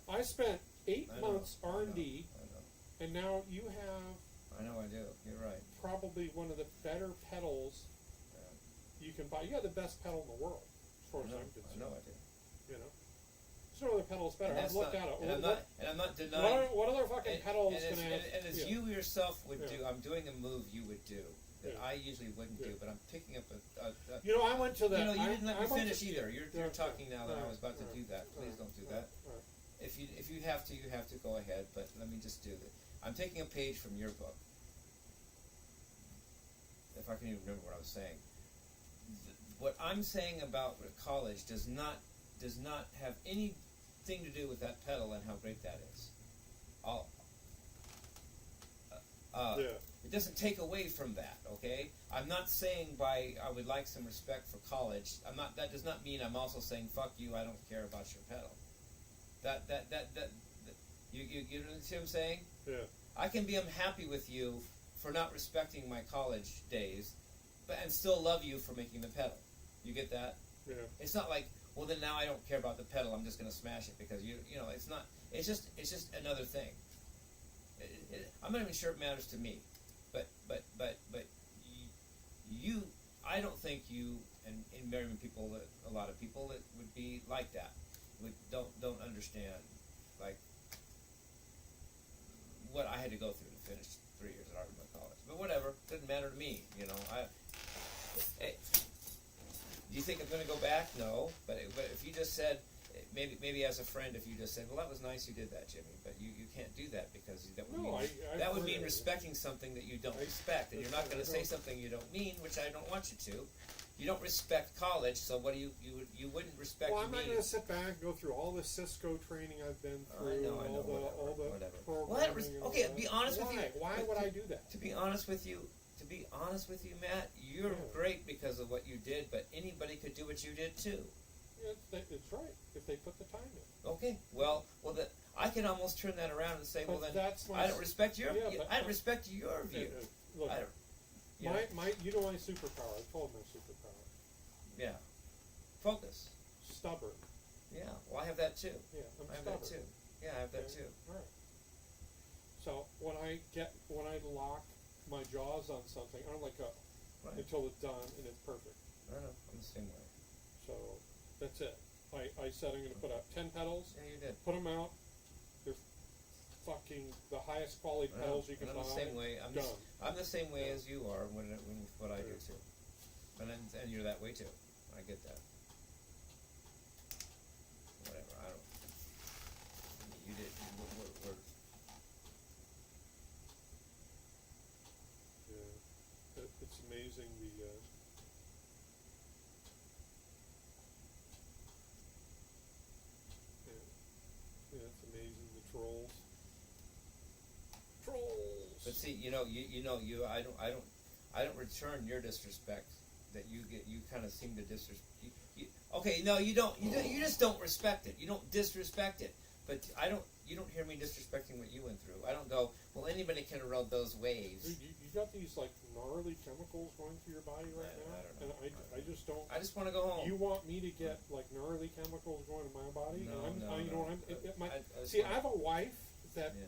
I spent 8 I know, months R&D, I know. and now you have I know. I do. You're right. probably one of the better pedals Yeah. you can buy. You have the best pedal in the world, as far I as know. I'm I concerned. know. I do. You know, there's no other pedals better. And I've that's looked not, at it. and I'm not. And I'm not denying. What other fucking pedals and, can have? and as yeah. you yourself would Yeah. do, I'm doing a move you would do that Yeah. I usually wouldn't Yeah. do, but I'm picking up a You know, I went to the. you know, you didn't let I me went finish to- either. You're Yeah, talking now that I right, was about to right, do that. Please right, don't do right, that. right. If you have to, you have to go ahead. But let me just do it. I'm taking a page from your book. If I can even remember what I was saying. What I'm saying about college does not have anything to do with that pedal and how great that is. Yeah. It doesn't take away from that, okay? I'm not saying I would like some respect for college. That does not mean I'm also saying fuck you. I don't care about your pedal. You see what I'm saying? Yeah. I can be unhappy with you for not respecting my college days, and still love you for making the pedal. You get that? Yeah. It's not like, well, then now I don't care about the pedal. I'm just going to smash it because you know it's not. It's just another thing. I'm not even sure it matters to me, but you. I don't think you and very many people that a lot of people that would be like that don't understand like what I had to go through to finish 3 years at Argument College. But whatever, doesn't matter to me. You know, hey, do you think I'm going to go back? No, but if you just said, maybe as a friend, if you just said, well, that was nice you did that, Jimmy, but you can't do that because that would No, mean, I that would agree. mean respecting something that you don't I- respect, and you're not going to I say don't- something you don't mean, which I don't want you to. You don't respect college, so what do you wouldn't respect Well, I'm me? not going to sit back and go through all the Cisco training I've been through, I know, all the whatever. programming. Well, and okay, all be that. honest Why? with you. Why But would I do that? To be honest with you, Matt, you're Yeah. great because of what you did, but anybody could do what you did too. Yeah, it's right if they put the time in. Okay, well, I can almost turn that around and say, But well, then that's my I don't respect your, yeah, but- I respect your view. Look, I don't, you know, you know my superpower. I told my superpower. yeah, focus. Stubborn. Yeah, well, I have that too. Yeah, I'm I have stubborn. that too. Yeah, I have that Okay? too. All right. So when I lock my jaws on something, I don't let go Right. until it's done and it's perfect. I don't know. I'm the same way. So that's it. I said I'm going to put out 10 pedals. Yeah, you did. Put them out. They're fucking the highest quality I know. pedals you can And buy. I'm the same way. Done. I'm the same way Yeah. as you are when what I do Yeah. too. And you're that way too. I get that. Whatever. I don't. You did. We're amazing, the trolls. Trolls. But see, I don't return your disrespect that you get. You kind of seem to disrespect. Okay, no, you don't. You just don't respect it. You don't disrespect it. But you don't hear me disrespecting what you went through. I don't go, well, anybody can have rode those waves. Dude, you got these like gnarly chemicals going through your body right now, I don't know. and I just don't. I just want to go home. You want me to get like gnarly chemicals going in my body? No, and no, you know, no. I have a wife that Yeah.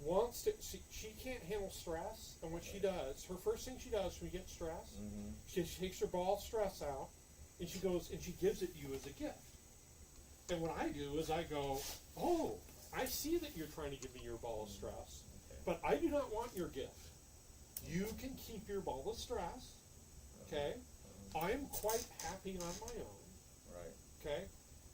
wants to. She can't handle stress, and what she does, her first thing she does when we get stressed, Mm-hmm. she takes her ball of stress out, and she goes and she gives it to you as a gift. And what I do is I go, oh, I see that you're trying to give me your ball of stress, but I do not want your gift. You can keep your ball of stress, okay? I am quite happy on my own, Right. okay?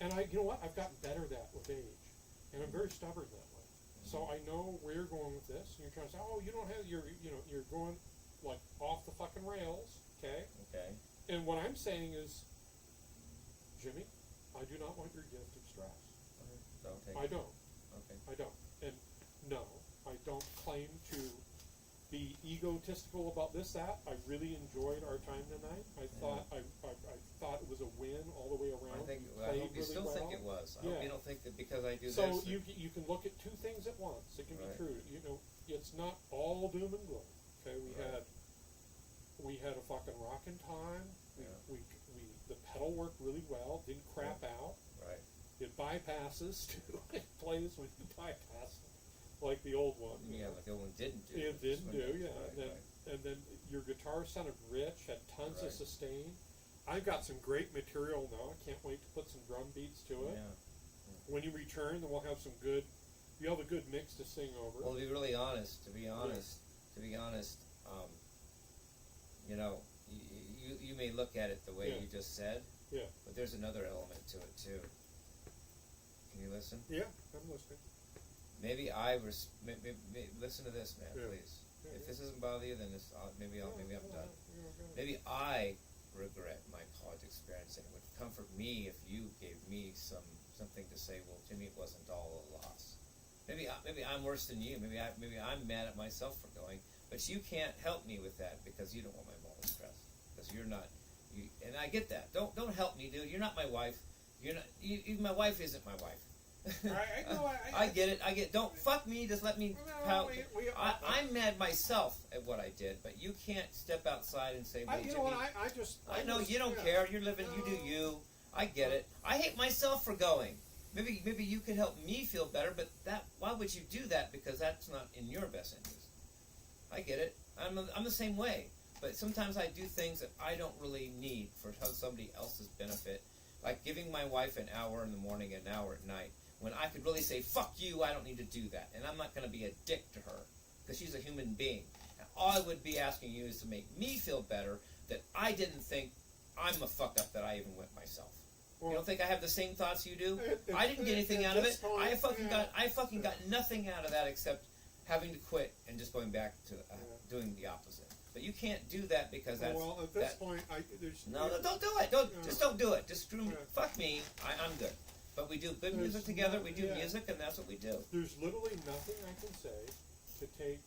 And you know what? I've gotten better at that with age, and I'm very stubborn that way. So I know where you're going with this, and you're trying to say, oh, you don't have you're going like off the fucking rails, okay? Okay. And what I'm saying is, Jimmy, I do not want your gift of stress. Don't take I it. don't. Okay. I don't. And no, I don't claim to be egotistical about this, that. I really enjoyed our time tonight. I thought I thought it was a win all the way around. I hope you still think it was. I hope you don't think that because I do so this. you can look at two things at once. It can Right. be true. You know, it's not all doom and gloom. Okay, Right. we had a fucking rockin' time. Yeah. The pedal worked really well. Didn't crap out. Right. It bypasses too. It plays when you bypass, like the old one. Yeah, like the old one didn't do. It didn't do, yeah. Right, And then your guitar sounded rich, had tons of Right. sustain. I've got some great material now. I can't wait to put some drum beats to it. Yeah. When you return, then we'll have some good. You have a good mix to sing over. Well, to be really honest, you may look at it the way Yeah. you just said, Yeah. but there's another element to it too. Can you listen? Yeah, I'm listening. Maybe listen to this, man, Yeah. please. Yeah, If yeah. this doesn't bother you, then maybe I'm done. Maybe I regret my college experience, and it would comfort me if you gave me something to say. Well, Jimmie, it wasn't all a loss. Maybe I'm worse than you. Maybe I'm mad at myself for going, but you can't help me with that because you don't want my ball of stress. Because you're not. And I get that. Don't help me, dude. You're not my wife. You're not. Even my wife isn't my wife. I get it. Don't fuck me. Just let me. I'm mad myself at what I did, but you can't step outside and say, "Well, Jimmie, I know you don't care. You're living. You do you. I get it. I hate myself for going. Maybe you could help me feel better, but why would you do that? Because that's not in your best interest. I get it. I'm the same way. But sometimes I do things that I don't really need for somebody else's benefit, like giving my wife an hour in the morning, an hour at night, when I could really say, fuck you, I don't need to do that. And I'm not going to be a dick to her, because she's a human being. And all I would be asking you is to make me feel better that I didn't think I'm a fuck up that I even went myself. You don't think I have the same thoughts you do? I didn't get anything out of it. I fucking got nothing out of that except having to quit and just going back to doing the opposite. But you can't do that because that's. Well, at this point, there's. No, don't do it. Just don't do it. Just screw me. Fuck me. I'm good. But we do good music together. We do music, and that's what we do. There's literally nothing I can say to take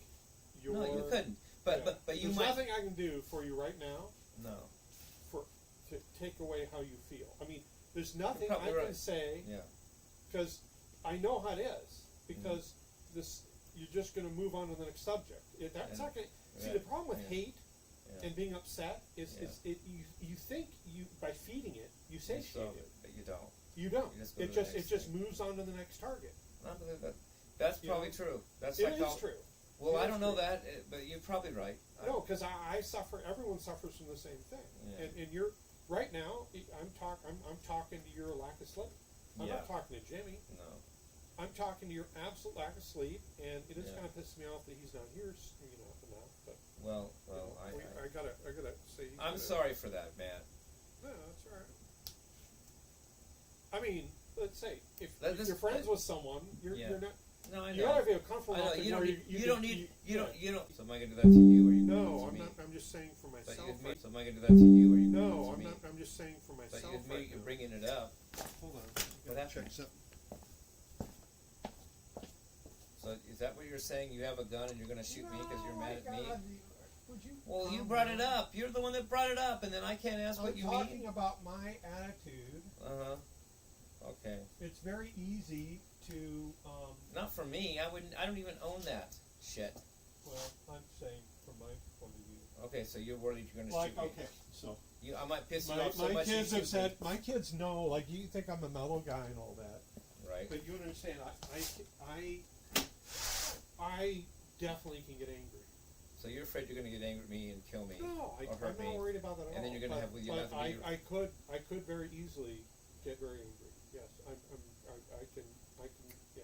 your. No, you couldn't. But you There's might. nothing I can do for you right now. No. To take away how you feel. I mean, there's nothing You're I probably can right. say. Yeah. Because I know how it is. Because you're just going to move on to the next subject. That's not going. See, the problem with hate and being upset is you think by feeding it you satiate it, but you don't. You don't. You just It just moves on to the next target. That's probably true. That's It is true. Well, It I is don't know true. that, but you're probably right. No, because I suffer. Everyone suffers from the same thing. Yeah. And you're right now. I'm talking to your lack of sleep. I'm not talking to Jimmie. No. I'm talking to your absolute lack of sleep, and it is Yeah. kind of pissing me off that he's not here. Enough. But Well, I gotta say. I'm sorry for that, Matt. No, that's all right. I mean, let's say if This- you're friends with someone, you're not. No, I know. You gotta feel comfortable I know. enough that You don't where need. You can- don't need. You yeah. don't. You don't. So am I gonna do that to you, or you? No, gonna do I'm me? not. I'm just saying for But myself. you admit, so am I gonna do that to you, or you? No, gonna do I'm it to not. me? I'm just saying for But myself. you admit right you're now. bringing it up. Hold on. What happened? Check something. that what you're saying? You have a gun and you're going to shoot me because you're mad at me? Would you Well, you calm brought it down? up. You're the one that brought it up, and then I can't ask what I'm you talking mean. about my attitude. Okay. It's very easy to, Not for me. I don't even own that shit. well, I'm saying from my point of view. Okay, so you're worried you're going to Like, shoot me. okay, so I might piss you my off so much. you kids have shoot said, me. my kids know, like, you think I'm a mellow guy and all that. Right. But you understand, I definitely can get angry. So you're afraid you're going to get angry at me and kill me. No, or I'm hurt not me. worried about that at all. And then you're gonna But- have- you'll but have to be- I could very easily get very angry. Yes, I can, yeah.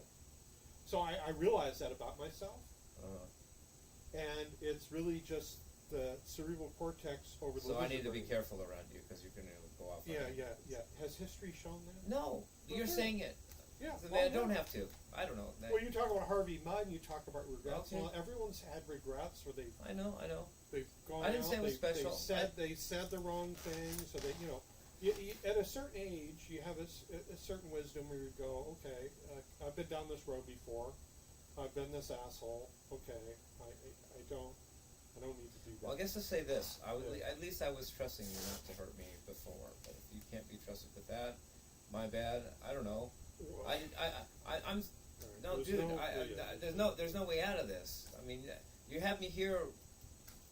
So I realize that about myself, and it's really just the cerebral cortex over the. So I need to be brain. careful around you because you're going to go off. on Yeah, me. yeah. Has history shown that? No, you're Okay. saying it. Yeah. So well, I don't yeah. have to. I don't know. Well, you talk about Harvey Mudd, and you talk about regrets. Okay. Well, everyone's had regrets, or I know. they've gone I didn't out, say it was they special. they said the wrong thing, so they, at a certain age, you have a certain wisdom where you go, okay, I've been down this road before, I've been this asshole, okay, I don't need to do that. Well, I guess to say this, Yeah. at least I was trusting you not to hurt me before. But if you can't be trusted with that, my bad. I don't know. Well, I'm no, there's dude. no- There's no way out of this. I mean, you have me here,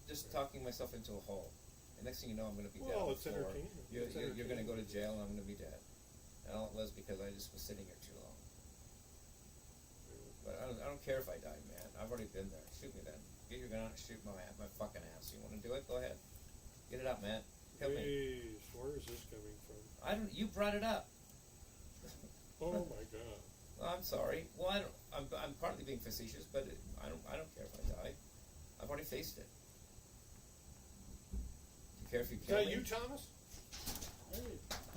just talking myself into a hole. And next thing you know, I'm going to be dead Well, on the it's floor. entertaining. You're It's going to entertaining. go to jail, and I'm going to be dead. And all it was because I just was sitting here too long. But I don't care if I die, man. I've already been there. Shoot me then. Get your gun out and shoot my fucking ass. You want to do it? Go ahead. Get it out, man. Kill me. Jeez, where is this coming from? You brought it up. Oh my God. Well, I'm sorry. Well, I'm partly being facetious, but I don't care if I die. I've already faced it. Do you care if you Is kill that me? you, Thomas?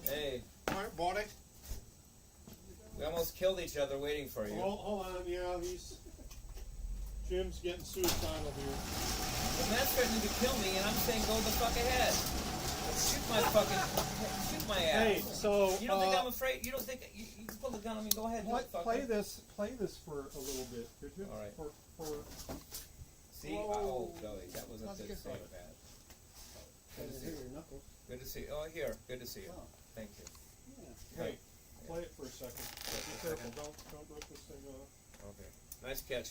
Hey, All right, buddy. we almost killed each other waiting for you. Hold on, yeah, Jim's getting suicidal here. The man's threatening to kill me, and I'm saying go the fuck ahead. Shoot my ass. Hey, so You don't think I'm afraid? You don't think you can pull the gun on me? Go ahead. do it, play fucker. this for a little bit, could you? All right. For See, Whoa. Billy, that wasn't Let's good get saying started. bad. Good to see you. Good to see you. Oh, here. Good to see you. Thank you. hey, play it for a second. Be careful, don't rip this thing off. Okay. Nice catch.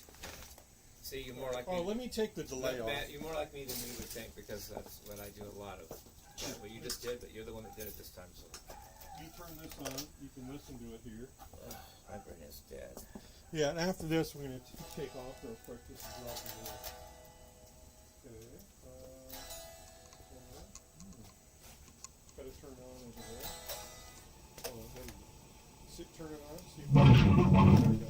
See, you're more like Oh, me. let me take the delay off. Matt, you're more like me than you would think because that's what I do a lot of. That's what you just did, but you're the one that did it this time. So You turn this on, you can listen to it here. my brain is dead. Yeah, and after this, we're going to take off real quick. This is dropping off. Okay. Got to turn it on over there. Oh, there you go. Turn it on. See if there we go.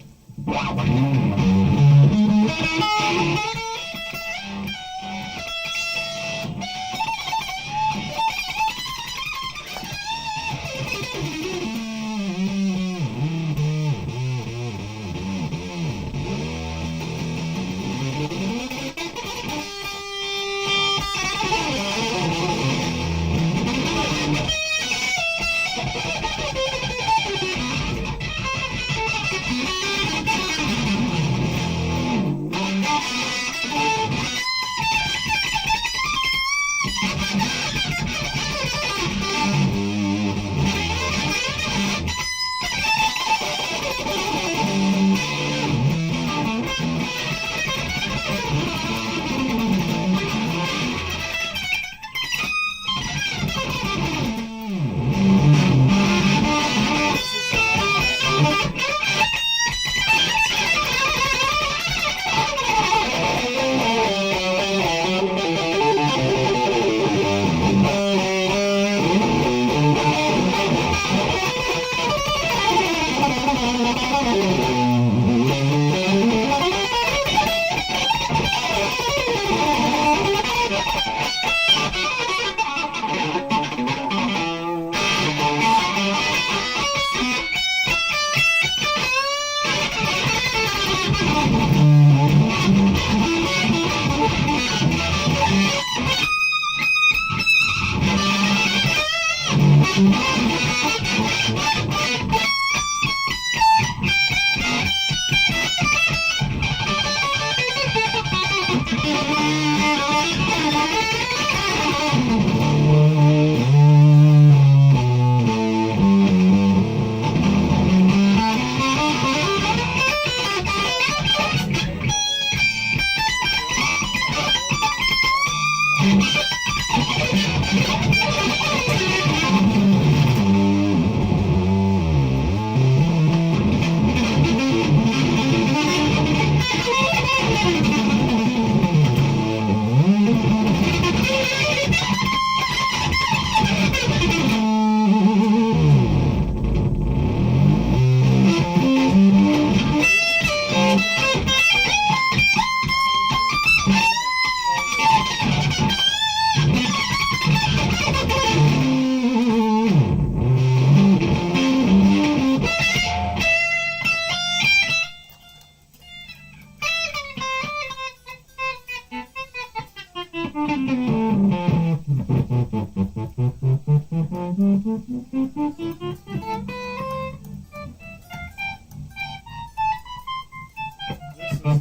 The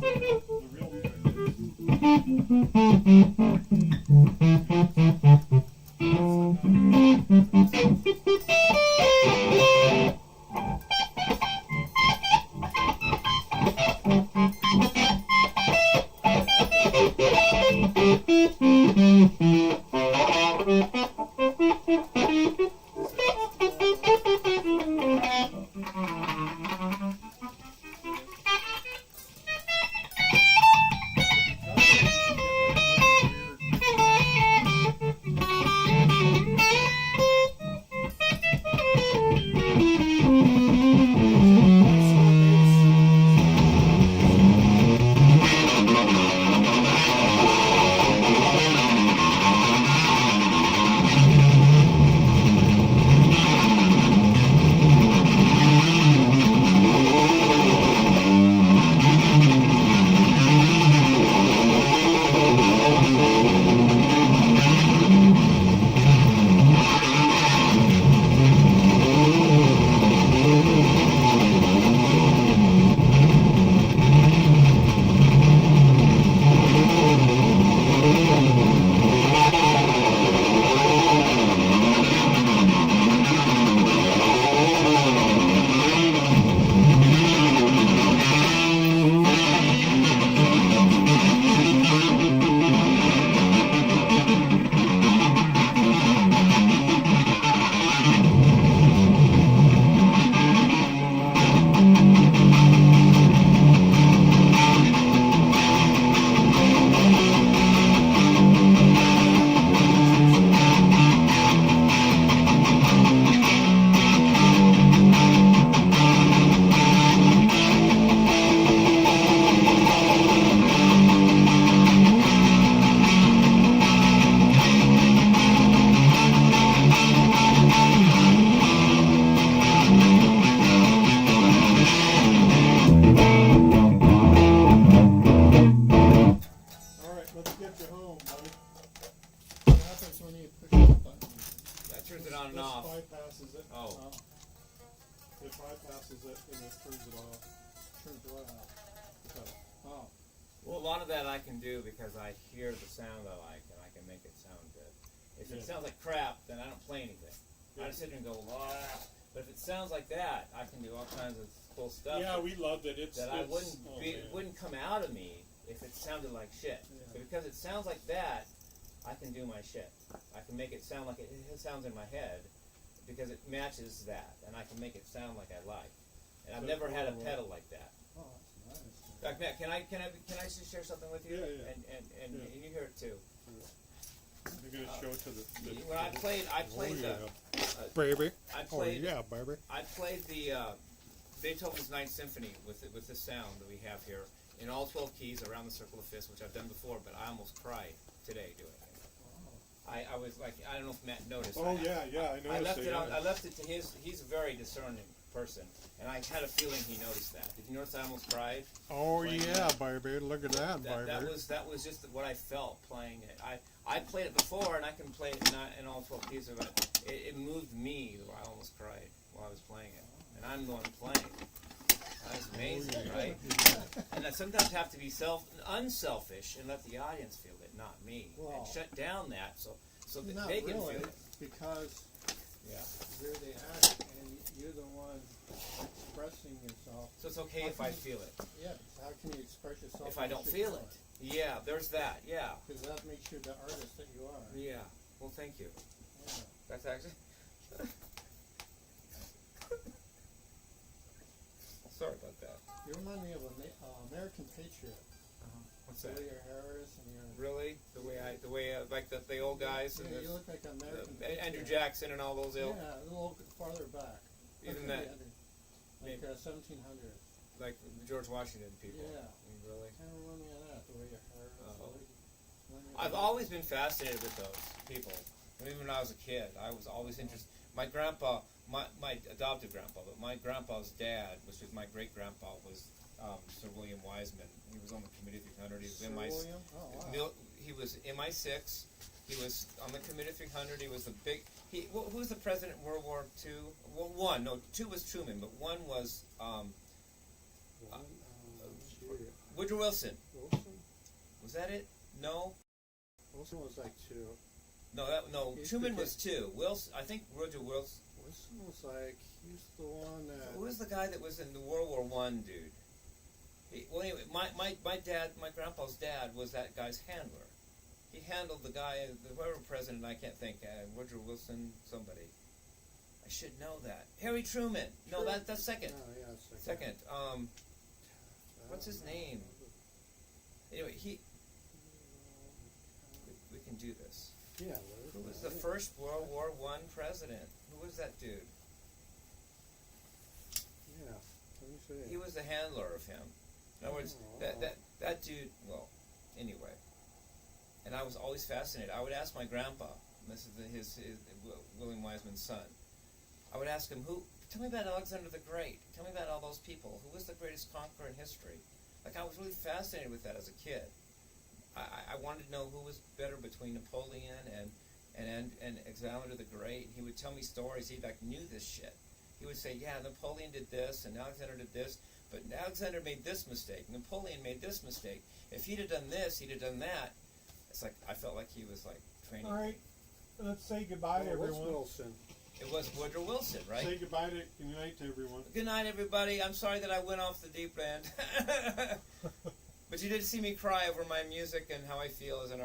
real bypasses it. Oh. It bypasses it and it turns it off. Turns what off? Oh. Well, a lot of that I can do because I hear the sound I like and I can make it sound good. If it sounds like crap, then I don't play anything. I just sit there and go, wow. But if it sounds like that, I can do all kinds of cool stuff. Yeah, we loved it. I wouldn't come out of me if it sounded like shit. Yeah. But because it sounds like that, I can do my shit. I can make it sound like it sounds in my head because it matches that, and I can make it sound like I like. And I've never had a pedal like that. Oh, that's nice. In fact, Matt, can I just share something with you? Yeah. And you hear it too. You're gonna show it to the When I played baby. I played baby. I played the Beethoven's Ninth Symphony with the sound that we have here in all 12 keys around the circle of fifths, which I've done before, but I almost cried today doing it. I was like, I don't know if Matt noticed. Oh, I noticed it. I left it to his. He's a very discerning person, and I had a feeling he noticed that. Did you notice I almost cried? Oh playing yeah, baby! Look at that, baby! That was just what I felt playing it. I played it before, and I can play it in all 12 keys of it. It moved me. I almost cried while I was playing it, and I'm the one playing. That's amazing, right? And I sometimes have to be unselfish and let the audience feel it, not me, and shut down that so that Not they can really, feel it. because Yeah. they're the act, and you're the one expressing yourself. So it's okay if I feel it. Yeah, how can you express yourself If I don't feel it. Yeah, there's that. Yeah. Because that makes you the artist that you are. Yeah. Well, thank you. Yeah. That's actually. Sorry about that. You remind me of an American Patriot. What's that? Your Harris and your. Really? The way like the old guys and Yeah, you look like an American Patriot. Andrew Jackson and all those ill. Yeah, a little farther back. Even Like that. Like 1700. Like the George Washington people. Yeah. Really? Kind of remind me of that, the way your hair is. Oh. I've always been fascinated with those people. Even when I was a kid, I was always interested. My grandpa, my adopted grandpa, but my grandpa's dad, which was my great grandpa, was Sir William Wiseman. He was on the Committee of 300. He was Sir William? Oh, wow. He was MI6. He was on the Committee of 300. He was the big. Who was the president in World War II? Well, two was Truman, but one was. Woodrow Wilson. Wilson? Was that it? No. Wilson was like 2. No. He's Truman the was 2. Wilson. I think Woodrow Wilson. Wilson was like, he's the one that... Who was the guy that was in the World War One dude? Well, anyway, my dad, my grandpa's dad was that guy's handler. He handled the guy, whoever president, I can't think, Woodrow Wilson, somebody. I should know that. Harry Truman. No, that's second. Oh, yeah, Second. What's his name? Anyway, we can do this. Yeah. Who was the first World War One president? Who was that dude? Yeah. Let me see. He was the handler of him. In other words, that dude. Well, anyway. And I was always fascinated. I would ask my grandpa. This is his William Wiseman's son. I would ask him, tell me about Alexander the Great. Tell me about all those people. Who was the greatest conqueror in history? Like, I was really fascinated with that as a kid. I wanted to know who was better between Napoleon and Alexander the Great. He would tell me stories. He knew this shit. He would say, yeah, Napoleon did this and Alexander did this, but Alexander made this mistake. Napoleon made this mistake. If he'd have done this, he'd have done that. It's like I felt like he was like training. All right, let's say goodbye to What's everyone. Wilson? It was Woodrow Wilson, right? Say goodbye to, good night to everyone. Good night, everybody. I'm sorry that I went off the deep end. But you did see me cry over my music and how I feel as an artist.